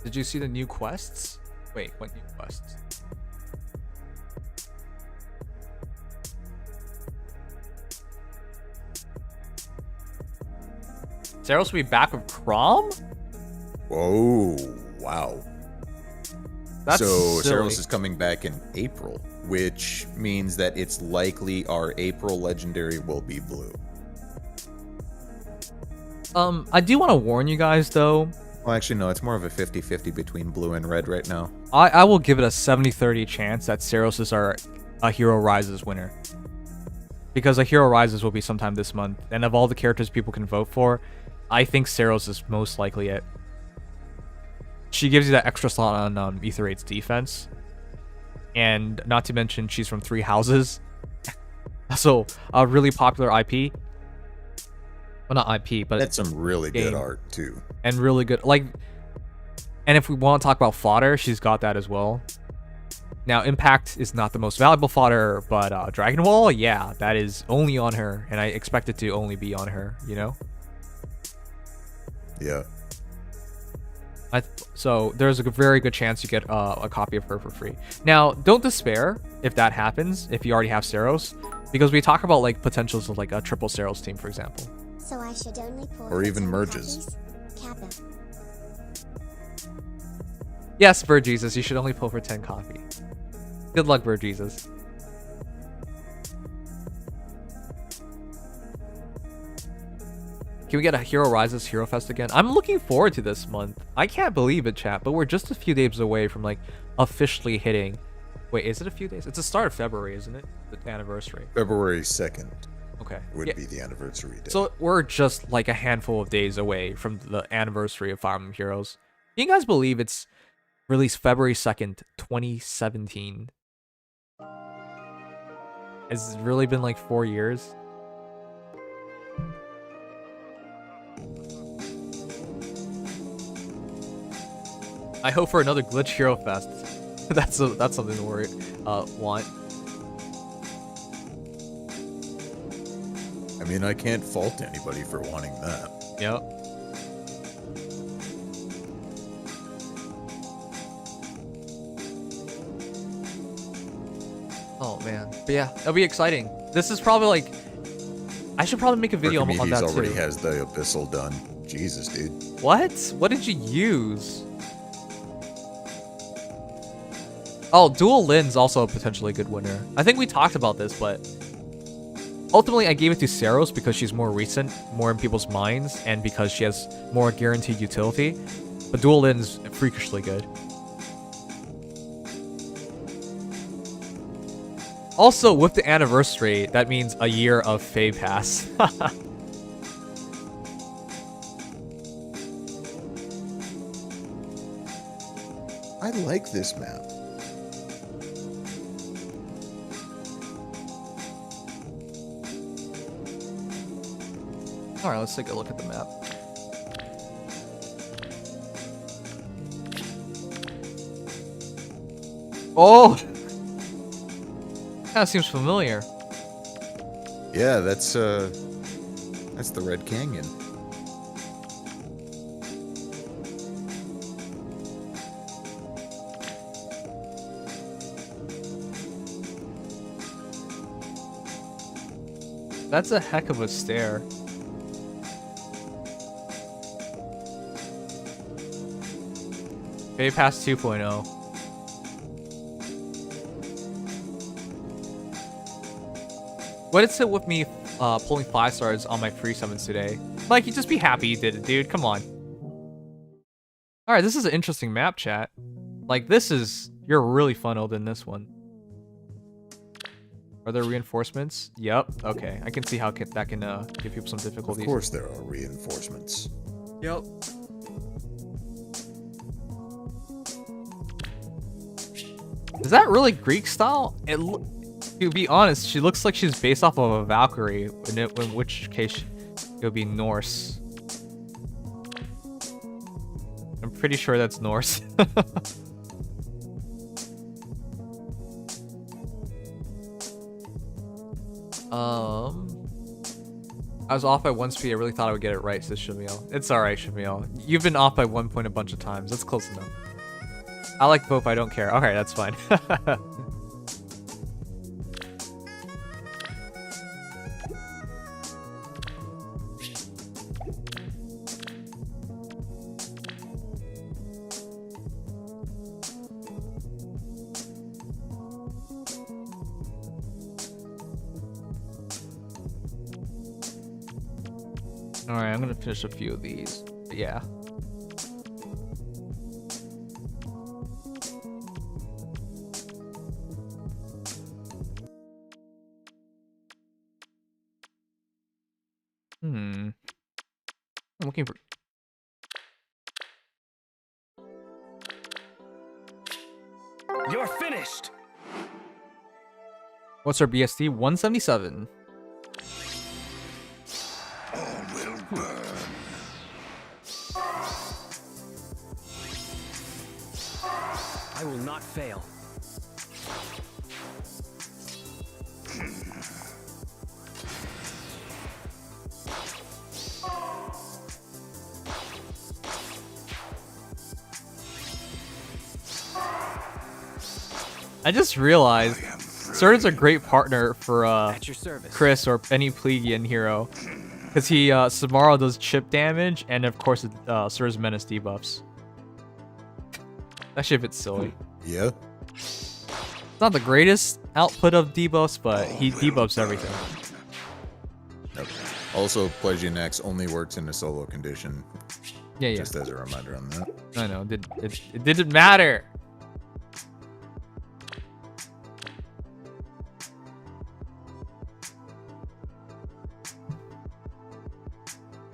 Did you see the new quests? Wait, what new quests? Seiros will be back with Crom? Whoa, wow. That's so silly. Seiros is coming back in April, which means that it's likely our April legendary will be blue. I do want to warn you guys though. Well, actually, no, it's more of a 50-50 between blue and red right now. I will give it a 70-30 chance that Seiros is a Hero Rises winner. Because a Hero Rises will be sometime this month, and of all the characters people can vote for, I think Seiros is most likely it. She gives you that extra slot on Ether 8's defense. And not to mention, she's from 3 houses. So, a really popular IP. Well, not IP, but that's some really game. Good art, too. And really good, like... And if we want to talk about fodder, she's got that as well. Now, Impact is not the most valuable fodder, but Dragon Wall, yeah, that is only on her. And I expect it to only be on her, you know? Yeah. So there's a very good chance you get a copy of her for free. Now, don't despair if that happens, if you already have Seiros, because we talk about like potentials of like a triple Seiros team, for example. So I should only pull or even merges. Kappa. Yes, Bird Jesus, you should only pull for 10 copy. Good luck, Bird Jesus. Can we get a Hero Rises Hero Fest again? I'm looking forward to this month. I can't believe it, chat, but we're just a few days away from like officially hitting. Wait, is it a few days? It's the start of February, isn't it? The anniversary. February 2nd. Okay. Would be the anniversary day. So we're just like a handful of days away from the anniversary of Fire Emblem Heroes. Can you guys believe it's released February 2nd, 2017? Has it really been like 4 years? I hope for another Glitch Hero Fest. that's something to worry want. I mean, I can't fault anybody for wanting that. Yep. Oh man, but yeah, that'll be exciting. This is probably like, I should probably make a video on that too. already has the Abyssal done. Jesus, dude. What? What did you use? Oh, Dual Lin's also a potentially good winner. I think we talked about this, but ultimately I gave it to Seiros because she's more recent, more in people's minds, and because she has more guaranteed utility. But Dual Lin's freakishly good. Also, with the anniversary, that means a year of Fave Pass. I like this map. All right, let's take a look at the map. Oh, kind of seems familiar. Yeah, that's the Red Canyon. That's a heck of a stair. Bay Pass 2.0. What is it with me pulling 5 stars on my free summons today? Like, you just be happy you did it, dude. Come on. Alright, this is an interesting map, chat. Like, this is... You're really funneled in this one. Are there reinforcements? Yep. Okay. I can see how that can give people some difficulties. Of course there are reinforcements. Yep. Is that really Greek style? To be honest, she looks like she's based off of a Valkyrie, in which case it would be Norse. I'm pretty sure that's Norse. I was off by 1 speed. I really thought I would get it right, says Shamil. It's alright, Shamil. You've been off by 1 point a bunch of times. That's close enough. I like both. I don't care. Alright, that's fine. Alright, I'm gonna finish a few of these. But yeah. I'm looking for... You're finished. What's our BST? 177. I will not fail. I just realized Serta's a great partner for At your service. Chris or any Plegian hero. Because he, Samara does chip damage, and of course, Serta's menace debuffs. That shit bit's silly. Yeah. It's not the greatest output of debuffs, but he debuffs everything. Yep. Also, Plegian X only works in a solo condition. Yeah. Just as a reminder on that. I know, it didn't matter.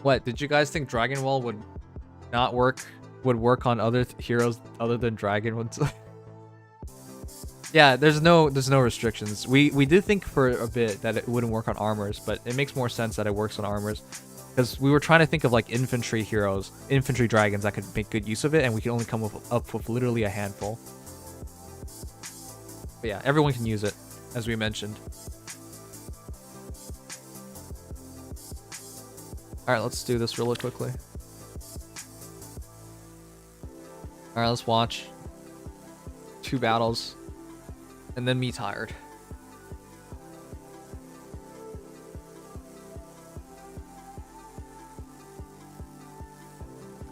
What, did you guys think Dragon Wall would not work? Would work on other heroes other than Dragon ones? Yeah, there's no restrictions. We did think for a bit that it wouldn't work on armors, but it makes more sense that it works on armors. Because we were trying to think of like infantry heroes, infantry dragons that could make good use of it, and we can only come up with literally a handful. But yeah, everyone can use it, as we mentioned. Alright, let's do this really quickly. Alright, let's watch 2 battles. And then me tired.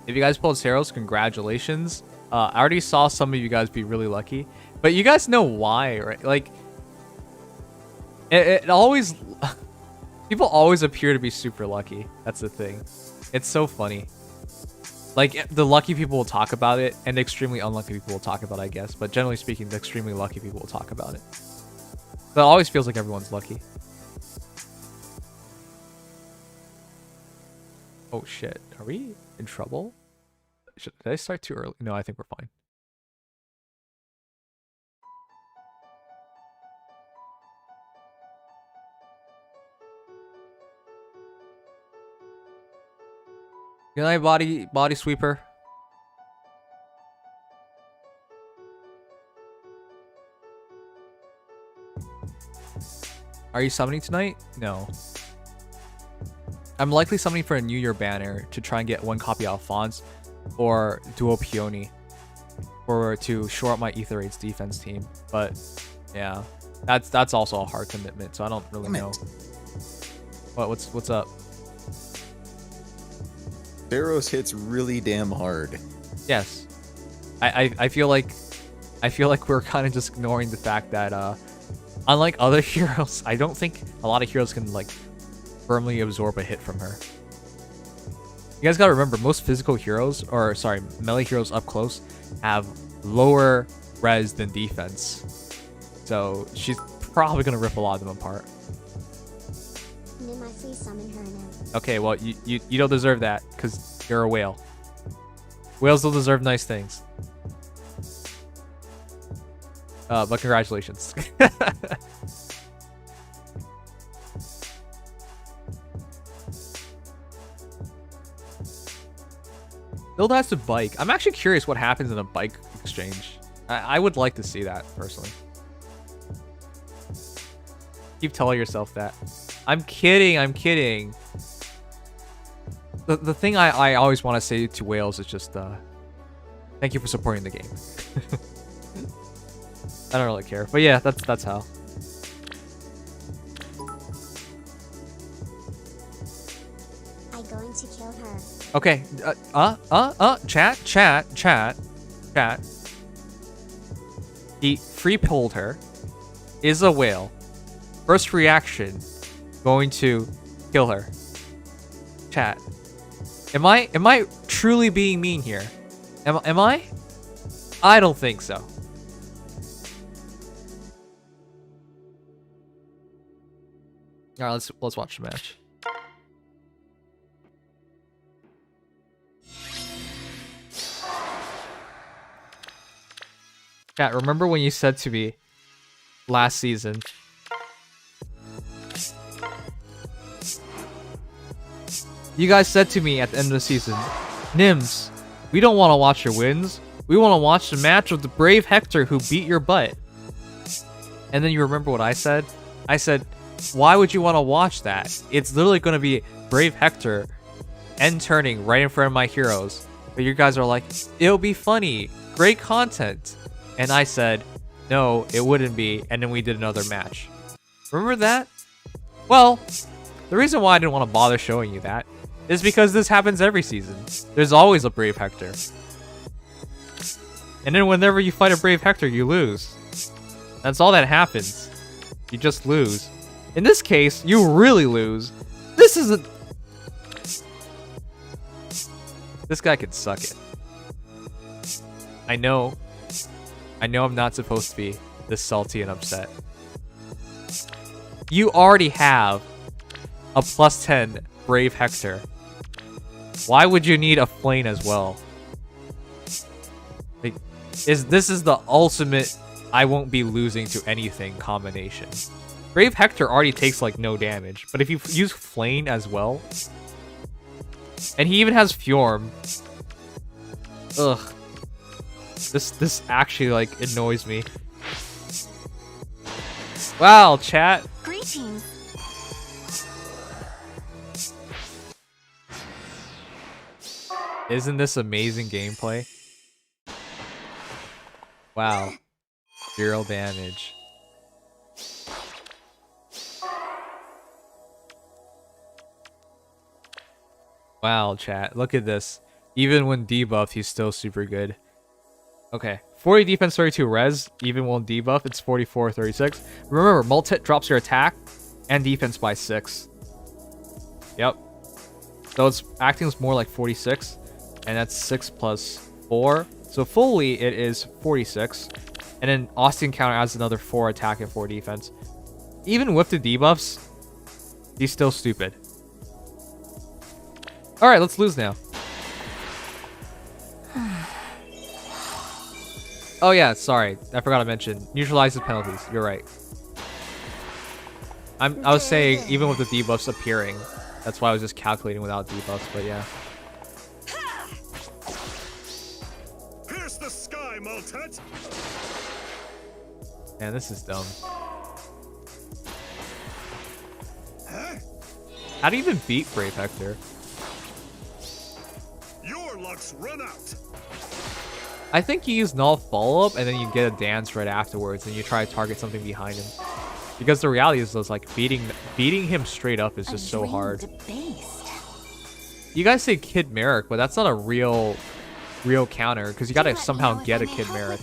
If you guys pulled Seiros, congratulations. I already saw some of you guys be really lucky. But you guys know why, right? Like, it always... People always appear to be super lucky. That's the thing. It's so funny. Like, the lucky people will talk about it, and the extremely unlucky people will talk about it, I guess. But generally speaking, the extremely lucky people will talk about it. But it always feels like everyone's lucky. Oh shit. Are we in trouble? Did I start too early? No, I think we're fine. Good night, body sweeper. Are you summoning tonight? No. I'm likely summoning for a New Year banner to try and get one copy Alphonse or Duo Peony to shore up my Ether Raids defense team. But yeah, that's also a hard commitment, so I don't really know. What's up? Seiros hits really damn hard. Yes. I feel like we're kind of just ignoring the fact that unlike other heroes, I don't think a lot of heroes can like firmly absorb a hit from her. You guys gotta remember, most physical heroes, or sorry, melee heroes up close, have lower res than defense. So she's probably gonna rip a lot of them apart. Nim, I please summon her now. Okay, well you don't deserve that because you're a whale. Whales don't deserve nice things. But congratulations. Build has to bike. I'm actually curious what happens in a bike exchange. I would like to see that, personally. Keep telling yourself that. I'm kidding, I'm kidding. The thing I always want to say to whales is just, thank you for supporting the game. I don't really care. But yeah, that's how. I'm going to kill her. Okay, chat. He free pulled her. Is a whale. First reaction, going to kill her. Chat. Am I truly being mean here? Am I? I don't think so. All right, let's watch the match. Chat, remember when you said to me last season, you guys said to me at the end of the season, Nims, we don't want to watch your wins. We want to watch the match of the brave Hector who beat your butt. And then you remember what I said? I said, why would you want to watch that? It's literally going to be brave Hector end turning right in front of my heroes. But you guys are like, it'll be funny. Great content. And I said, no, it wouldn't be. And then we did another match. Remember that? Well, the reason why I didn't want to bother showing you that is because this happens every season. There's always a brave Hector. And then whenever you fight a brave Hector, you lose. That's all that happens. You just lose. In this case, you really lose. This is a... This guy could suck it. I know I'm not supposed to be this salty and upset. You already have a +10 brave Hector. Why would you need a Flame as well? Like, this is the ultimate I won't be losing to anything combination. Brave Hector already takes like no damage, but if you use Flame as well, and he even has Fjorm, ugh. This actually like annoys me. Wow, chat. Greetings. Isn't this amazing gameplay? Wow. 0 damage. Wow, chat. Look at this. Even when debuffed, he's still super good. Okay. 40 defense, 32 res. Even when debuffed, it's 44, 36. Remember, Multit drops your attack and defense by 6. Yep. So its acting is more like 46. And that's 6 plus 4. So fully, it is 46. And then Austin counter adds another 4 attack and 4 defense. Even with the debuffs, he's still stupid. Alright, let's lose now. Oh yeah, sorry. I forgot to mention. Neutralizes penalties. You're right. I was saying, even with the debuffs appearing. That's why I was just calculating without debuffs, but yeah. the sky, Maltet! Man, this is dumb. How do you even beat Brave Hector? Your luck's run out. I think you use null follow-up and then you get a dance right afterwards and you try to target something behind him. Because the reality is like beating him straight up is just so hard. You guys say Kid Merrick, but that's not a real counter because you gotta somehow get a Kid Merrick.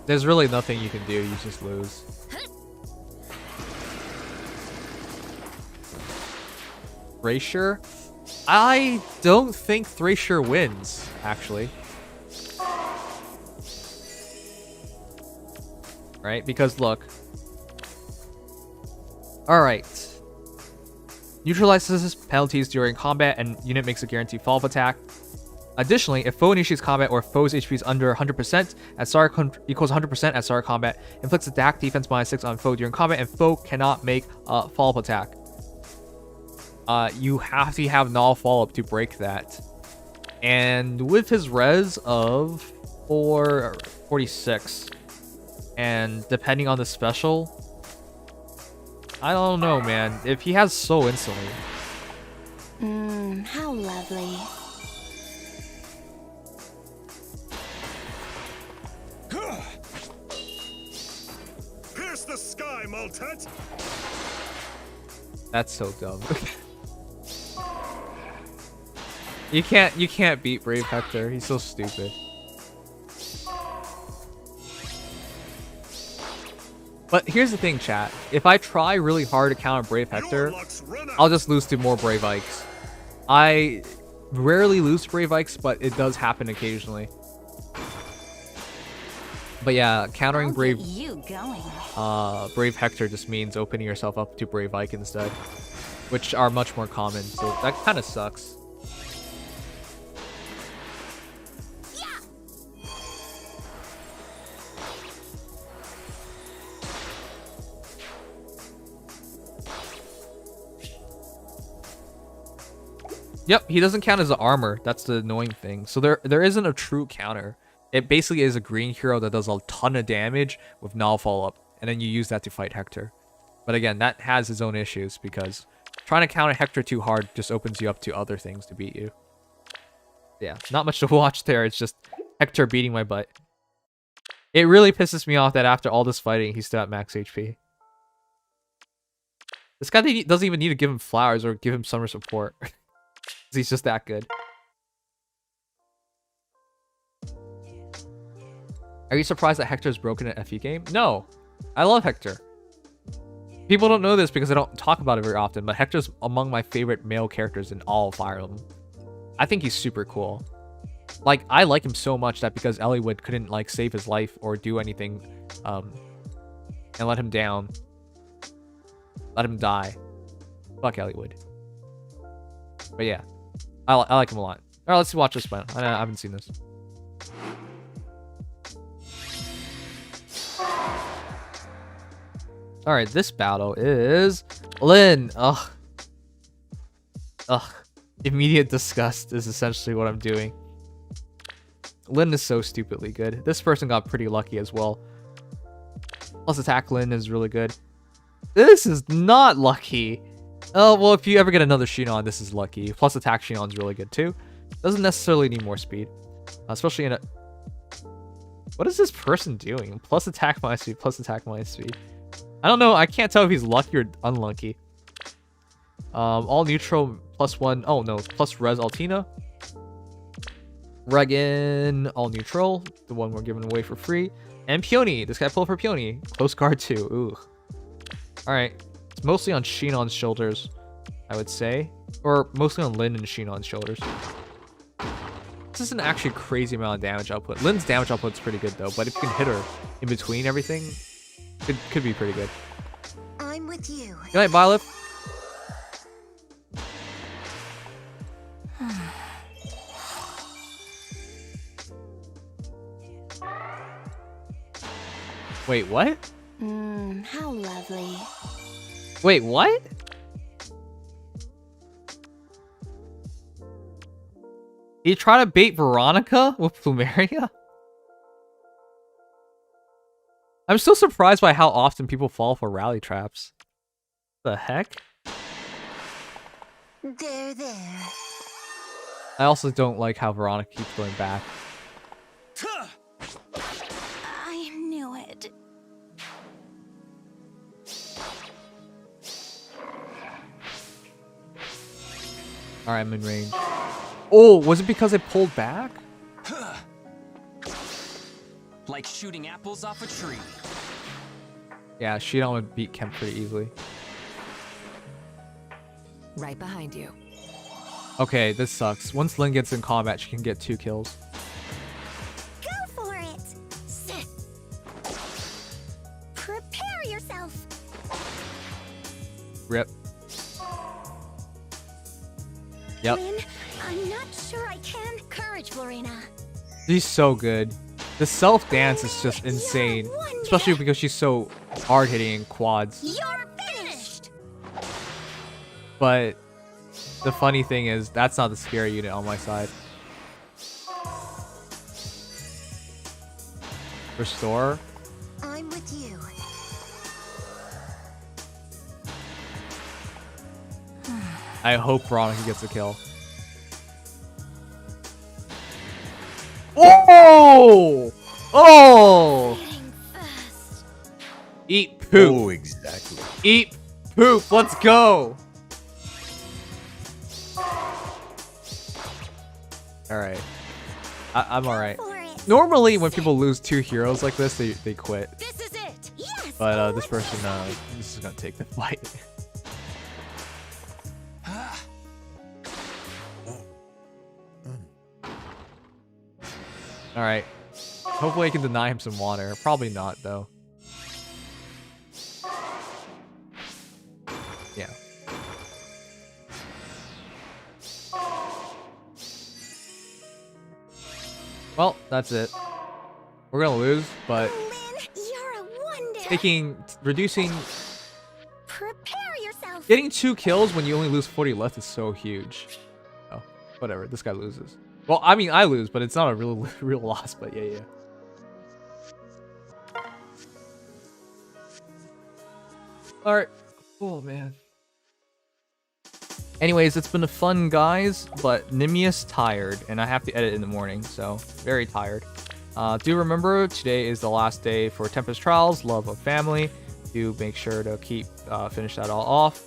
There's really nothing you can do, you just lose. Thrasher? I don't think Thrasher wins, actually. Right? Because look. Alright. Neutralizes penalties during combat and unit makes a guaranteed follow-up attack. Additionally, if foe initiates combat or foe's HP is under 100% at start equals 100% at start combat, inflicts attack defense -6 on foe during combat, and foe cannot make a follow-up attack. You have to have null follow-up to break that. And with his res of 446, and depending on the special, I don't know, man. If he has soul instantly. How lovely. Pierce the sky, Maltet! That's so dumb. You can't beat Brave Hector. He's so stupid. But here's the thing, chat. If I try really hard to counter Brave Hector, I'll just lose to more Brave Ikes. I rarely lose to Brave Ikes, but it does happen occasionally. But yeah, countering Brave Hector just means opening yourself up to Brave Ike instead, which are much more common. So that kind of sucks. Yep, he doesn't count as an armor. That's the annoying thing. So there isn't a true counter. It basically is a green hero that does a ton of damage with null follow-up, and then you use that to fight Hector. But again, that has its own issues because trying to counter Hector too hard just opens you up to other things to beat you. Yeah, not much to watch there. It's just Hector beating my butt. It really pisses me off that after all this fighting, he's still at max HP. This guy doesn't even need to give him flowers or give him summer support. He's just that good. Are you surprised that Hector's broken an FE game? No. I love Hector. People don't know this because I don't talk about it very often, but Hector's among my favorite male characters in all of Fire Emblem. I think he's super cool. Like, I like him so much that because Eliwood couldn't, like, save his life or do anything, and let him down. Let him die. Fuck Eliwood. But yeah. I like him a lot. Alright, let's watch this one. I haven't seen this. Alright, this battle is Lyn. Ugh. Immediate disgust is essentially what I'm doing. Lyn is so stupidly good. This person got pretty lucky as well. Plus attack Lyn is really good. This is not lucky. Oh, well, if you ever get another Shinon, this is lucky. Plus attack Shinon is really good too. Doesn't necessarily need more speed. Especially in a... What is this person doing? Plus attack minus speed, plus attack minus speed. I don't know. I can't tell if he's lucky or unlucky. All neutral +1. Oh, no. Plus res Altina. Regan, all neutral. The one we're giving away for free. And Peony. This guy pulled for Peony. Close guard too. Ooh. Alright. It's mostly on Shinon's shoulders, I would say. Or mostly on Lyn and Shinon's shoulders. This isn't actually a crazy amount of damage output. Lyn's damage output is pretty good though, but if you can hit her in between everything, it could be pretty good. I'm with you. Good night, Violet. Wait, what? How lovely. Wait, what? He tried to bait Veronica with Plumeria? I'm still surprised by how often people fall for rally traps. The heck? There, there. I also don't like how Veronica keeps going back. I knew it. Alright, I'm in range. Oh, was it because I pulled back? Like shooting apples off a tree. Yeah, Shion would beat Kemp pretty easily. Right behind you. Okay, this sucks. Once Lynn gets in combat, she can get 2 kills. Go for it. Sit. Prepare yourself. Rip. Yep. Lynn, I'm not sure I can. Courage, Florina. She's so good. The self-dance is just insane. Especially because she's so hard-hitting in quads. You're finished. But the funny thing is, that's not the scary unit on my side. Restore? I'm with you. I hope Veronica gets a kill. Oh! Oh! Eat poop. Oh, exactly. Eat poop. Let's go. Alright. I'm alright. Normally, when people lose 2 heroes like this, they quit. This is it. Yes. But this person, this is gonna take the fight. Alright. Hopefully I can deny him some water. Probably not, though. Yeah. Well, that's it. We're gonna lose, but Lynn, you're a wonder. reducing, Prepare yourself. getting 2 kills when you only lose 40 left is so huge. Oh, whatever. This guy loses. Well, I mean, I lose, but it's not a real loss. But yeah. All right. Oh man. Anyways, it's been fun, guys, but Nimious tired, and I have to edit in the morning, so very tired. Do remember, today is the last day for Tempest Trials, Love of Family. Do make sure to finish that all off.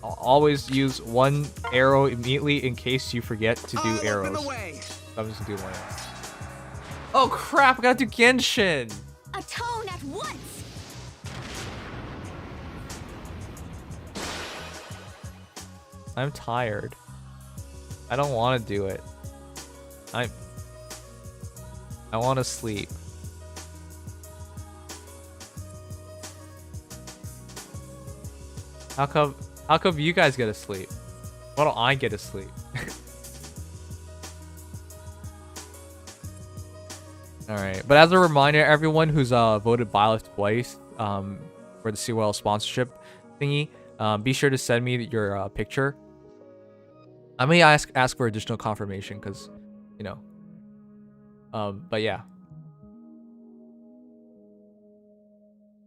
Always use 1 arrow immediately in case you forget to do arrows. So I'm just gonna do 1 arrow. Oh crap, I gotta do Genshin! Atone at once. I'm tired. I don't want to do it. I want to sleep. How come you guys get to sleep? Why don't I get to sleep? Alright, but as a reminder, everyone who's voted Violet twice for the CWL sponsorship thingy, be sure to send me your picture. I may ask for additional confirmation because, you know. But yeah.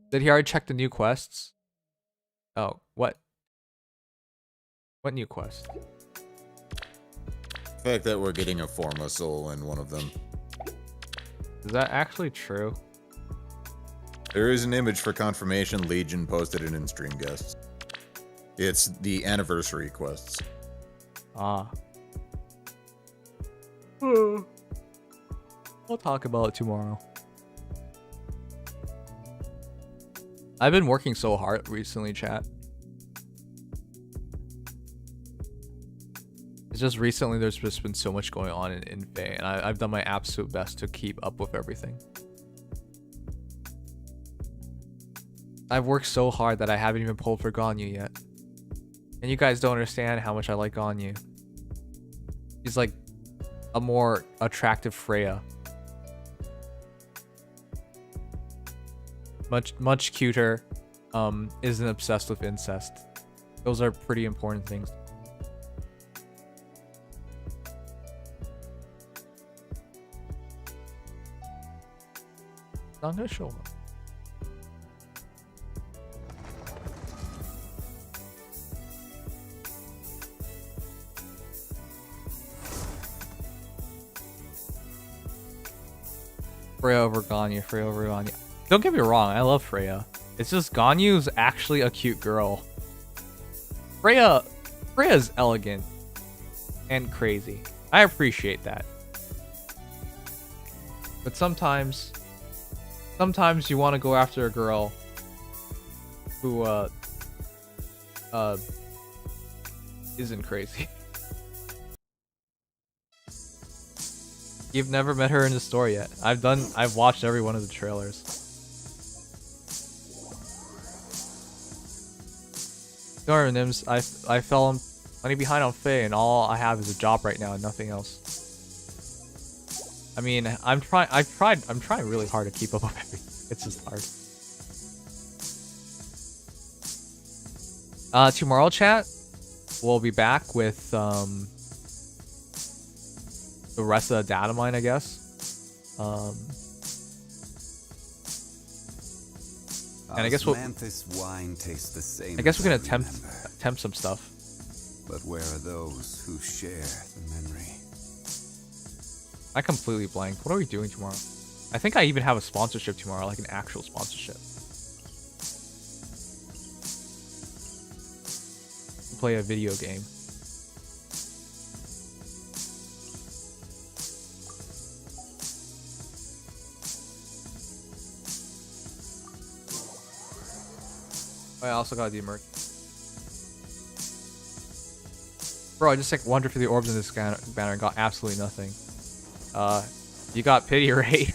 Did he already check the new quests? Oh, what? What new quest? The fact that we're getting a Forma Soul in one of them. Is that actually true? There is an image for confirmation. Legion posted it in stream guests. It's the anniversary quests. Ah. We'll talk about it tomorrow. I've been working so hard recently, chat. It's just recently there's just been so much going on in Fae, and I've done my absolute best to keep up with everything. I've worked so hard that I haven't even pulled for Ganyu yet. And you guys don't understand how much I like Ganyu. She's like a more attractive Freya. Much cuter. Isn't obsessed with incest. Those are pretty important things. Not gonna show him. Freya over Ganyu, Freya over Ganyu. Don't get me wrong, I love Freya. It's just Ganyu's actually a cute girl. Freya's elegant and crazy. I appreciate that. But sometimes you want to go after a girl who isn't crazy. You've never met her in the store yet. I've watched every one of the trailers. Don't worry, Nims. I fell money behind on Faye, and all I have is a job right now and nothing else. I mean, I'm trying really hard to keep up with everything. It's just hard. Tomorrow, chat, we'll be back with the rest of the Datamine, I guess. And I guess wine tastes the same. I guess we're gonna attempt some stuff. But where are those who share the memory? I completely blanked. What are we doing tomorrow? I think I even have a sponsorship tomorrow, like an actual sponsorship. Play a video game. I also got the emerge. Bro, I just like wandered through the orbs in this banner and got absolutely nothing. You got pity rate,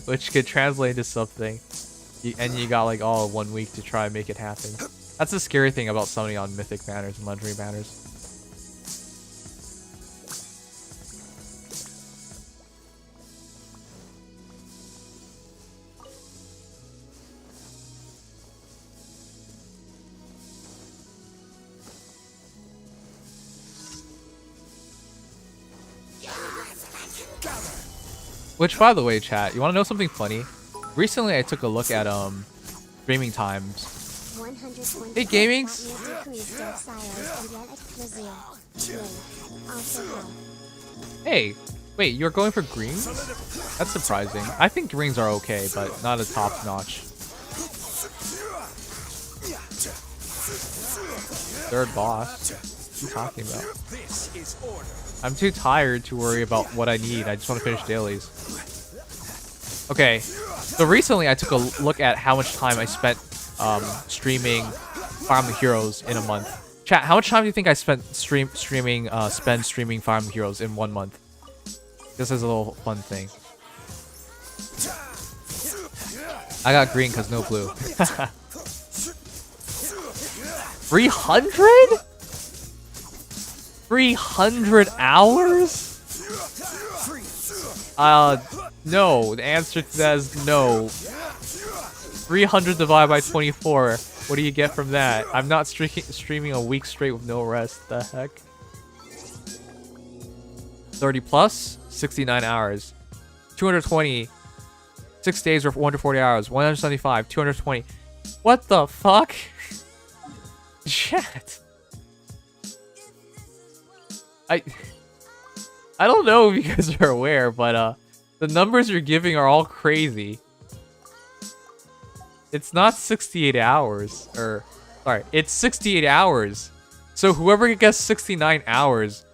which could translate to something, and you got like all 1 week to try and make it happen. That's the scary thing about summoning on mythic banners and legendary banners. Which, by the way, chat, you want to know something funny? Recently, I took a look at streaming times. Hey, gamings. Hey, wait, you're going for greens? That's surprising. I think greens are okay, but not a top notch. Third boss. What are you talking about? I'm too tired to worry about what I need. I just want to finish dailies. Okay, so recently I took a look at how much time I spent streaming Fire Emblem Heroes in a month. Chat, how much time do you think I spent streaming Fire Emblem Heroes in 1 month? This is a little fun thing. I got green because no blue. 300? 300 hours? No. The answer to that is no. 300 divided by 24. What do you get from that? I'm not streaming a week straight with no rest. The heck? 30 plus? 69 hours. 220. 6 days or 140 hours. 175. 220. What the fuck? Chat. I don't know if you guys are aware, but the numbers you're giving are all crazy. It's not 68 hours, or sorry, it's 68 hours. So whoever gets 69 hours,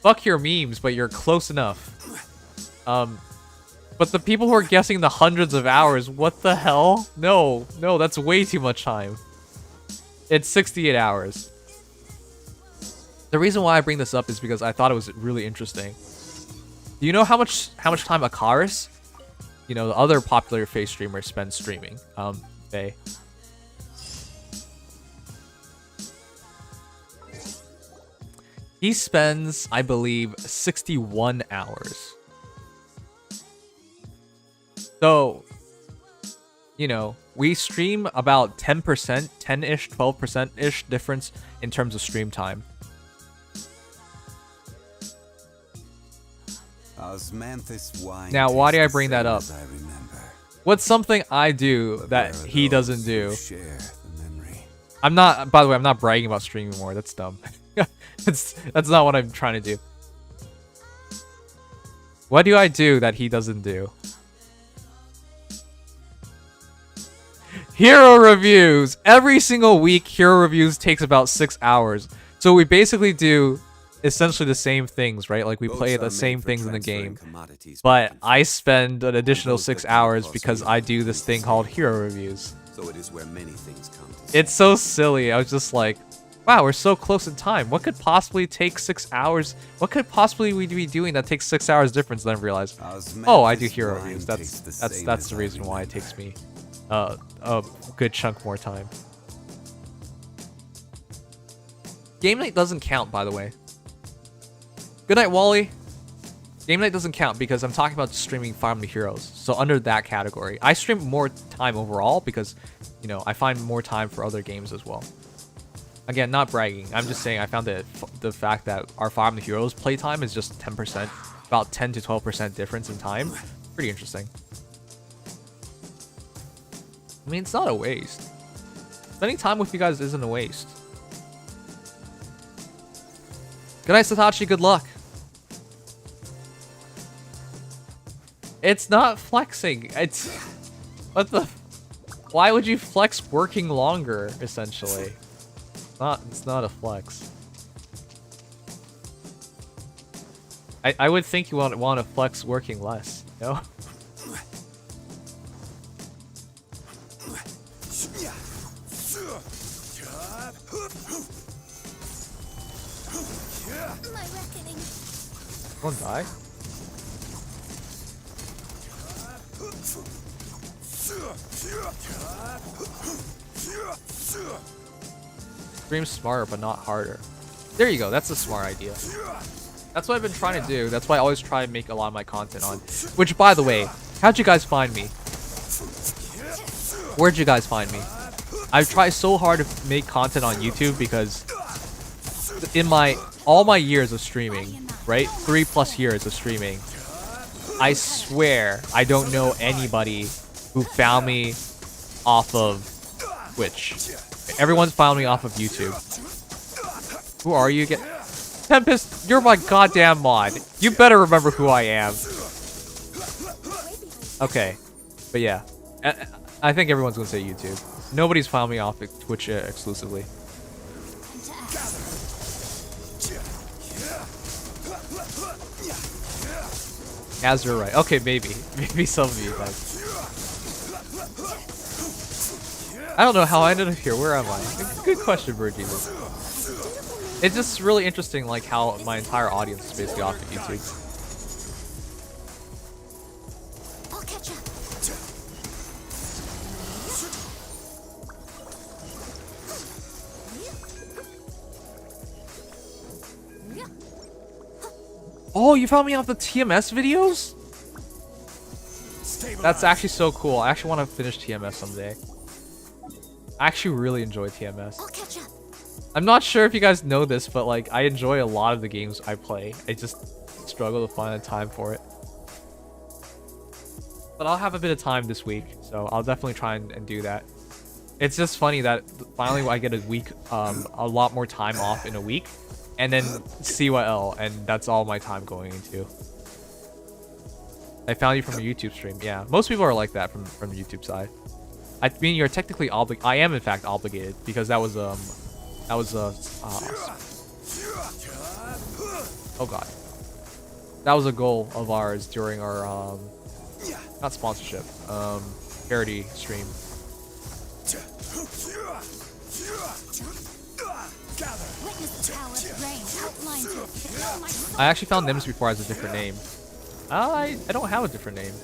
fuck your memes, but you're close enough. But the people who are guessing the hundreds of hours, what the hell? No, that's way too much time. It's 68 hours. The reason why I bring this up is because I thought it was really interesting. Do you know how much time Akaris, you know, the other popular face streamer, spends streaming? They. He spends, I believe, 61 hours. So, you know, we stream about 10%, 10-ish, 12%-ish difference in terms of stream time. Osmanthus wine Now, why do I tastes the bring that same up? as I remember. What's something I do that Where are he those doesn't who do? share the memory? I'm not, by the way, I'm not bragging about streaming more. That's dumb. That's not what I'm trying to do. What do I do that he doesn't do? Hero reviews! Every single week, hero reviews takes about 6 hours. So we basically do essentially the same things, right? Like we play the same things in the game. But I spend an additional 6 hours because I do this thing called hero reviews. So it is where many things come to It's so silly. I was just like, wow, we're so close in time. What could possibly take 6 hours? What could possibly we be doing that takes 6 hours difference? Then I realized, oh, I do hero reviews. That's the reason why it takes me a good chunk more time. Game night doesn't count, by the way. Good night, Wally. Game night doesn't count because I'm talking about streaming Farm the Heroes. So under that category, I stream more time overall because, you know, I find more time for other games as well. Again, not bragging. I'm just saying I found that the fact that our Farm the Heroes playtime is just 10%, about 10 to 12% difference in time. Pretty interesting. I mean, it's not a waste. Spending time with you guys isn't a waste. Good night, Satachi. Good luck. It's not flexing. It's... What the... Why would you flex working longer, essentially? It's not a flex. I would think you want to flex working less, you know? One die. Stream smarter, but not harder. There you go. That's a smart idea. That's what I've been trying to do. That's why I always try and make a lot of my content on. Which, by the way, how'd you guys find me? Where'd you guys find me? I've tried so hard to make content on YouTube because in all my years of streaming, right? 3+ years of streaming, I swear I don't know anybody who found me off of Twitch. Everyone's found me off of YouTube. Who are you again? Tempest, you're my goddamn mod. You better remember who I am. Okay. But yeah. I think everyone's gonna say YouTube. Nobody's found me off of Twitch exclusively. Azur, right. Okay, maybe. Maybe some of you guys. I don't know how I ended up here. Where am I? Good question, Virgil. It's just really interesting, like, how my entire audience is basically off of YouTube. I'll catch up. Oh, you found me off the TMS videos? That's actually so cool. I actually want to finish TMS someday. I actually really enjoy TMS. I'll catch up. I'm not sure if you guys know this, but like I enjoy a lot of the games I play. I just struggle to find the time for it. But I'll have a bit of time this week, so I'll definitely try and do that. It's just funny that finally I get a week, a lot more time off in a week, and then CYL, and that's all my time going into. I found you from a YouTube stream. Yeah, most people are like that from the YouTube side. I mean, you're technically obligated. I am in fact obligated because that was oh god, that was a goal of ours during our not sponsorship, parody stream. I actually found Nims before as a different name. I don't have a different name.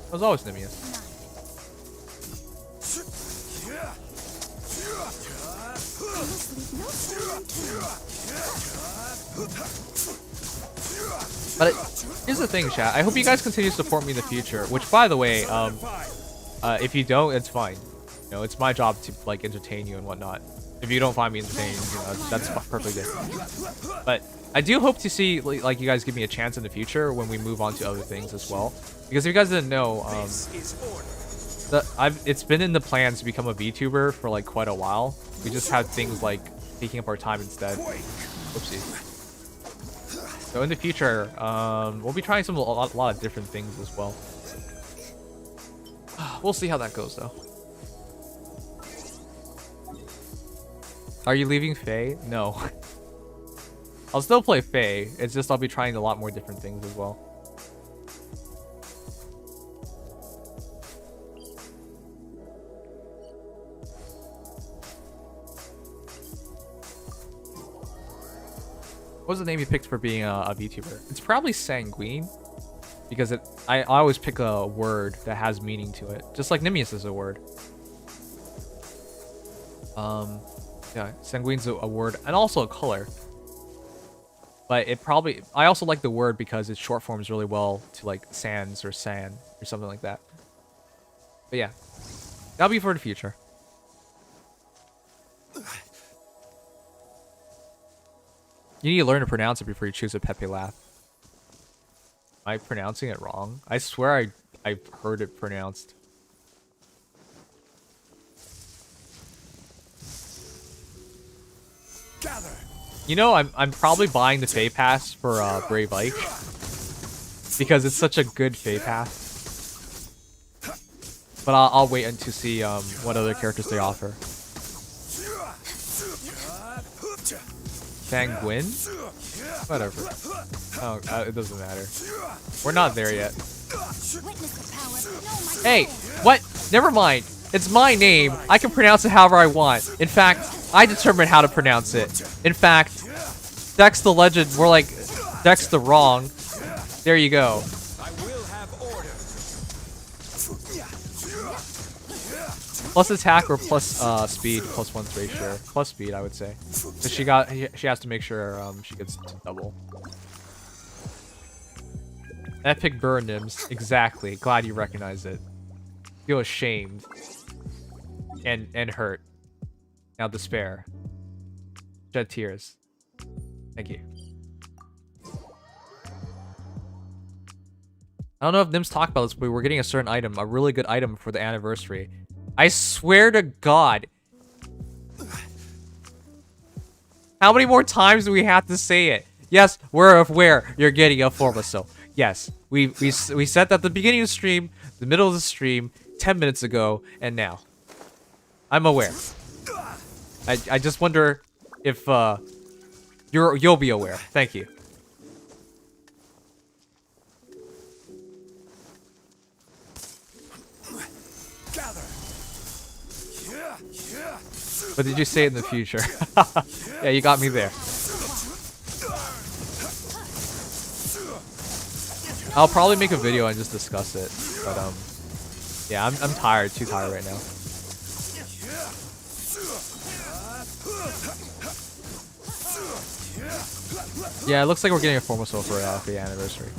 I was always Nimious. But here's the thing, chat. I hope you guys continue to support me in the future. Which, by the way, if you don't, it's fine. You know, it's my job to like entertain you and whatnot. If you don't find me entertaining, that's perfectly good. But I do hope to see like you guys give me a chance in the future when we move on to other things as well. Because if you guys didn't know, it's been in the plans to become a VTuber for like quite a while. We just had things like taking up our time instead. Oopsie. So in the future, we'll be trying a lot of different things as well. We'll see how that goes though. Are you leaving Faye? No. I'll still play Faye. It's just I'll be trying a lot more different things as well. What's the name you picked for being a VTuber? It's probably Sanguine. Because I always pick a word that has meaning to it. Just like Nimious is a word. Yeah, Sanguine's a word and also a color. But I also like the word because it short forms really well to like sands or sand or something like that. But yeah, that'll be for the future. You need to learn to pronounce it before you choose a Pepe laugh. Am I pronouncing it wrong? I swear I've heard it pronounced. Gather. You know, I'm probably buying the Fae Pass for Brave Ike because it's such a good Fae Pass. But I'll wait until see what other characters they offer. Sanguine? Whatever. Oh, it doesn't matter. We're not there yet. Hey, what? Never mind. It's my name. I can pronounce it however I want. In fact, I determine how to pronounce it. In fact, Dex the Legend, more like Dex the Wrong. There you go. Plus attack or plus speed, +1's ratio. Plus speed, I would say. Cause she has to make sure she gets double. Epic burn Nims. Exactly. Glad you recognize it. Feel ashamed. And hurt. Now despair. Shed tears. Thank you. I don't know if Nims talked about this, but we're getting a certain item, a really good item for the anniversary. I swear to God. How many more times do we have to say it? Yes, we're aware you're getting a Formaso. Yes, we said that at the beginning of the stream, the middle of the stream, 10 minutes ago, and now. I'm aware. I just wonder if you'll be aware. Thank you. But did you say it in the future? Yeah, you got me there. I'll probably make a video and just discuss it. But yeah, I'm tired, too tired right now. Yeah, it looks like we're getting a formal soul for the anniversary.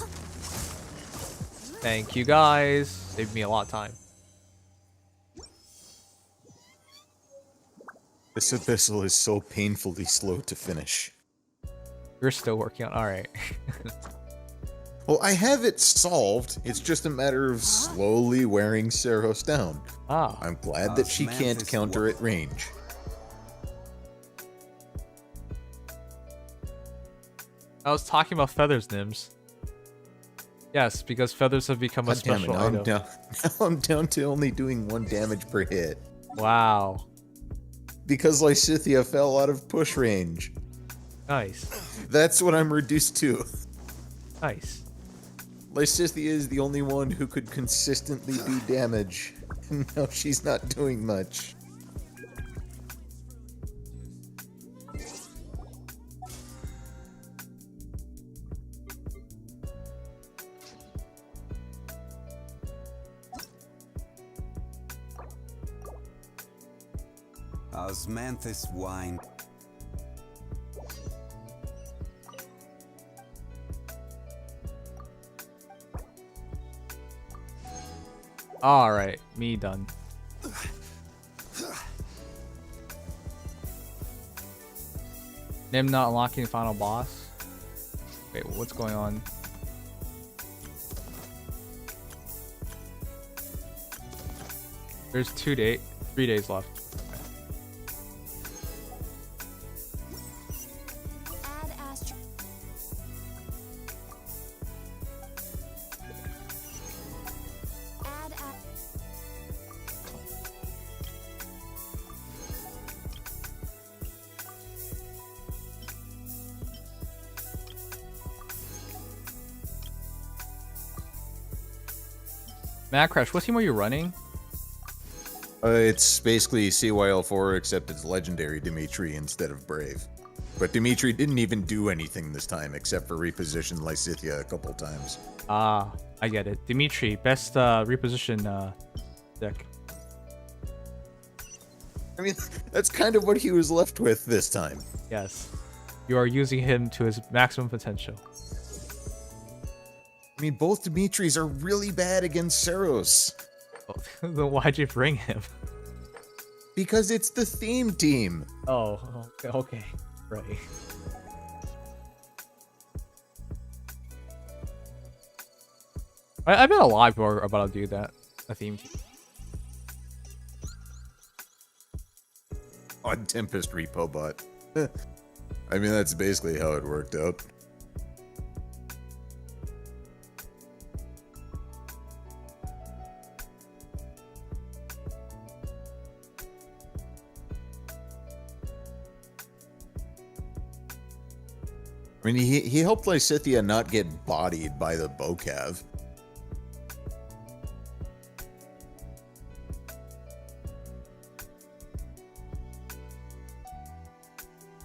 Thank you guys. Saved me a lot of time. This abyssal is so painfully slow to finish. You're still working on. All right. Well, I have it solved. It's just a matter of slowly wearing Seiros down. Ah. I'm glad that she can't counter at range. I was talking about feathers, Nims. Yes, because feathers have become a special item. Now I'm down to only doing 1 damage per hit. Wow. Because Lysithea fell out of push range. Nice. That's what I'm reduced to. Nice. Lysithea is the only one who could consistently do damage. And now she's not doing much. Osmanthus wine. All right, me done. Nim not unlocking final boss. Wait, what's going on? There's 3 days left. Add astro. Add Mad Crash, what team are you running? It's basically CYL4, except it's legendary Dimitri instead of Brave. But Dimitri didn't even do anything this time except for reposition Lysithia a couple times. Ah, I get it. Dimitri, best reposition deck. I mean, that's kind of what he was left with this time. Yes. You are using him to his maximum potential. I mean, both Dimitris are really bad against Seiros. Then why'd you bring him? Because it's the theme team. Oh, okay. Right. I bet a lot of people are about to do that. A theme team. On Tempest Repo Bot. I mean, that's basically how it worked out. I mean, he helped Lysithia not get bodied by the Bocav.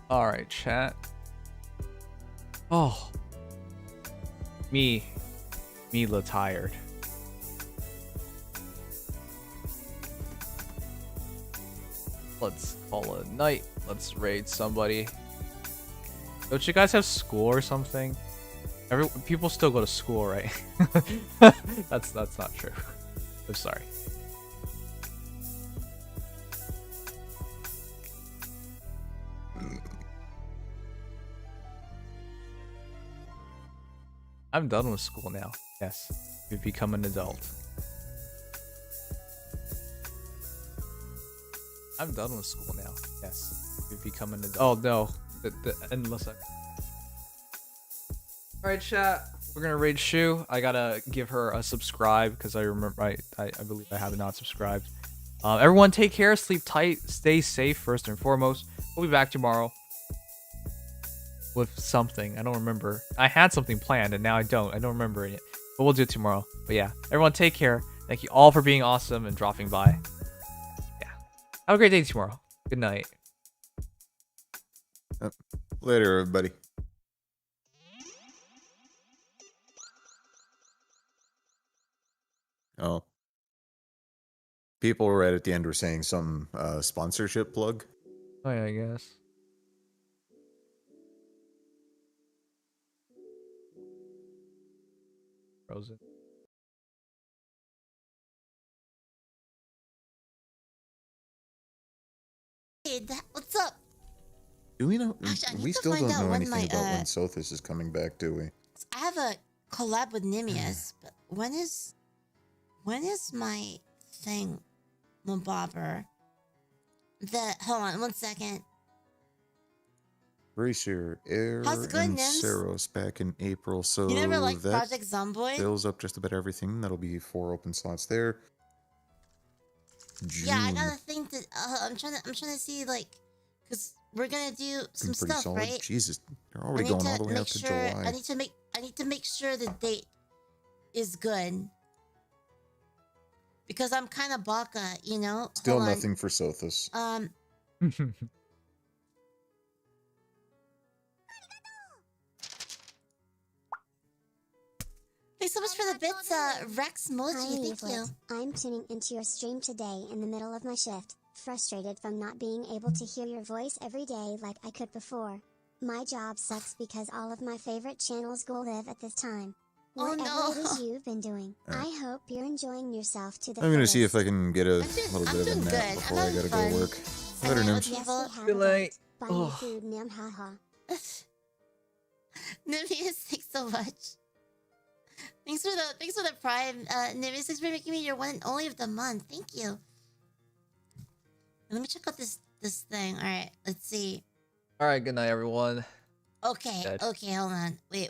Alright, chat. Oh. Mila tired. Let's call it a night. Let's raid somebody. Don't you guys have school or something? People still go to school, right? That's not true. I'm sorry. I'm done with school now. Yes, we've become an adult. I'm done with school now. Yes, we've become an adult. Oh no. Unless Alright, chat. We're gonna raid Shu. I gotta give her a subscribe because I remember I believe I have not subscribed. Everyone take care, sleep tight, stay safe first and foremost. We'll be back tomorrow with something. I don't remember. I had something planned and now I don't remember it. But we'll do it tomorrow. But yeah, everyone take care. Thank you all for being awesome and dropping by. Yeah. Have a great day tomorrow. Good night. Later, everybody. Oh. People right at the end were saying some sponsorship plug. Oh yeah, I guess. Frozen. Hey, what's up? Do we know? Actually, We still don't know anything about when Sothis is coming back, do we? I have a collab with Nimious, but when is my thing, Mobobber? Hold on 1 second. Bracer, Air, How's it going, and Nims? Seiros back in April, so You never liked that Project Zomboid? fills up just about everything. That'll be 4 open slots there. Yeah, I June, gotta think that I'm trying to see like, cause we're gonna do some pretty stuff, solid. right? Jesus, they're already going all the way up to July. I need to make sure the date is good. Because I'm kind of baka, you know. Still Hold on. nothing for Sothis. Thanks so much for the bits, Rex Moji. Hi, Thank you. Leaflet. I'm tuning into your stream today in the middle of my shift, frustrated from not being able to hear your voice every day like I could before. My job sucks because all of my favorite channels go live at this time. Oh, Whatever no. it is you've been doing, I hope you're enjoying yourself to the I'm gonna see if fullest. I can get a little bit of a doing nap good. before I'm I gotta having go fun. work. I Later, mean, Nims. Yes, we have Good a night. date. Buy me food, Nim, haha. Nimious, thanks so much. Thanks for the prime. Nimious, thanks for making me your one and only of the month. Thank you. Let me check out this thing. All right, let's see. All right, good night, everyone. Okay, Dead. okay, hold on. Wait,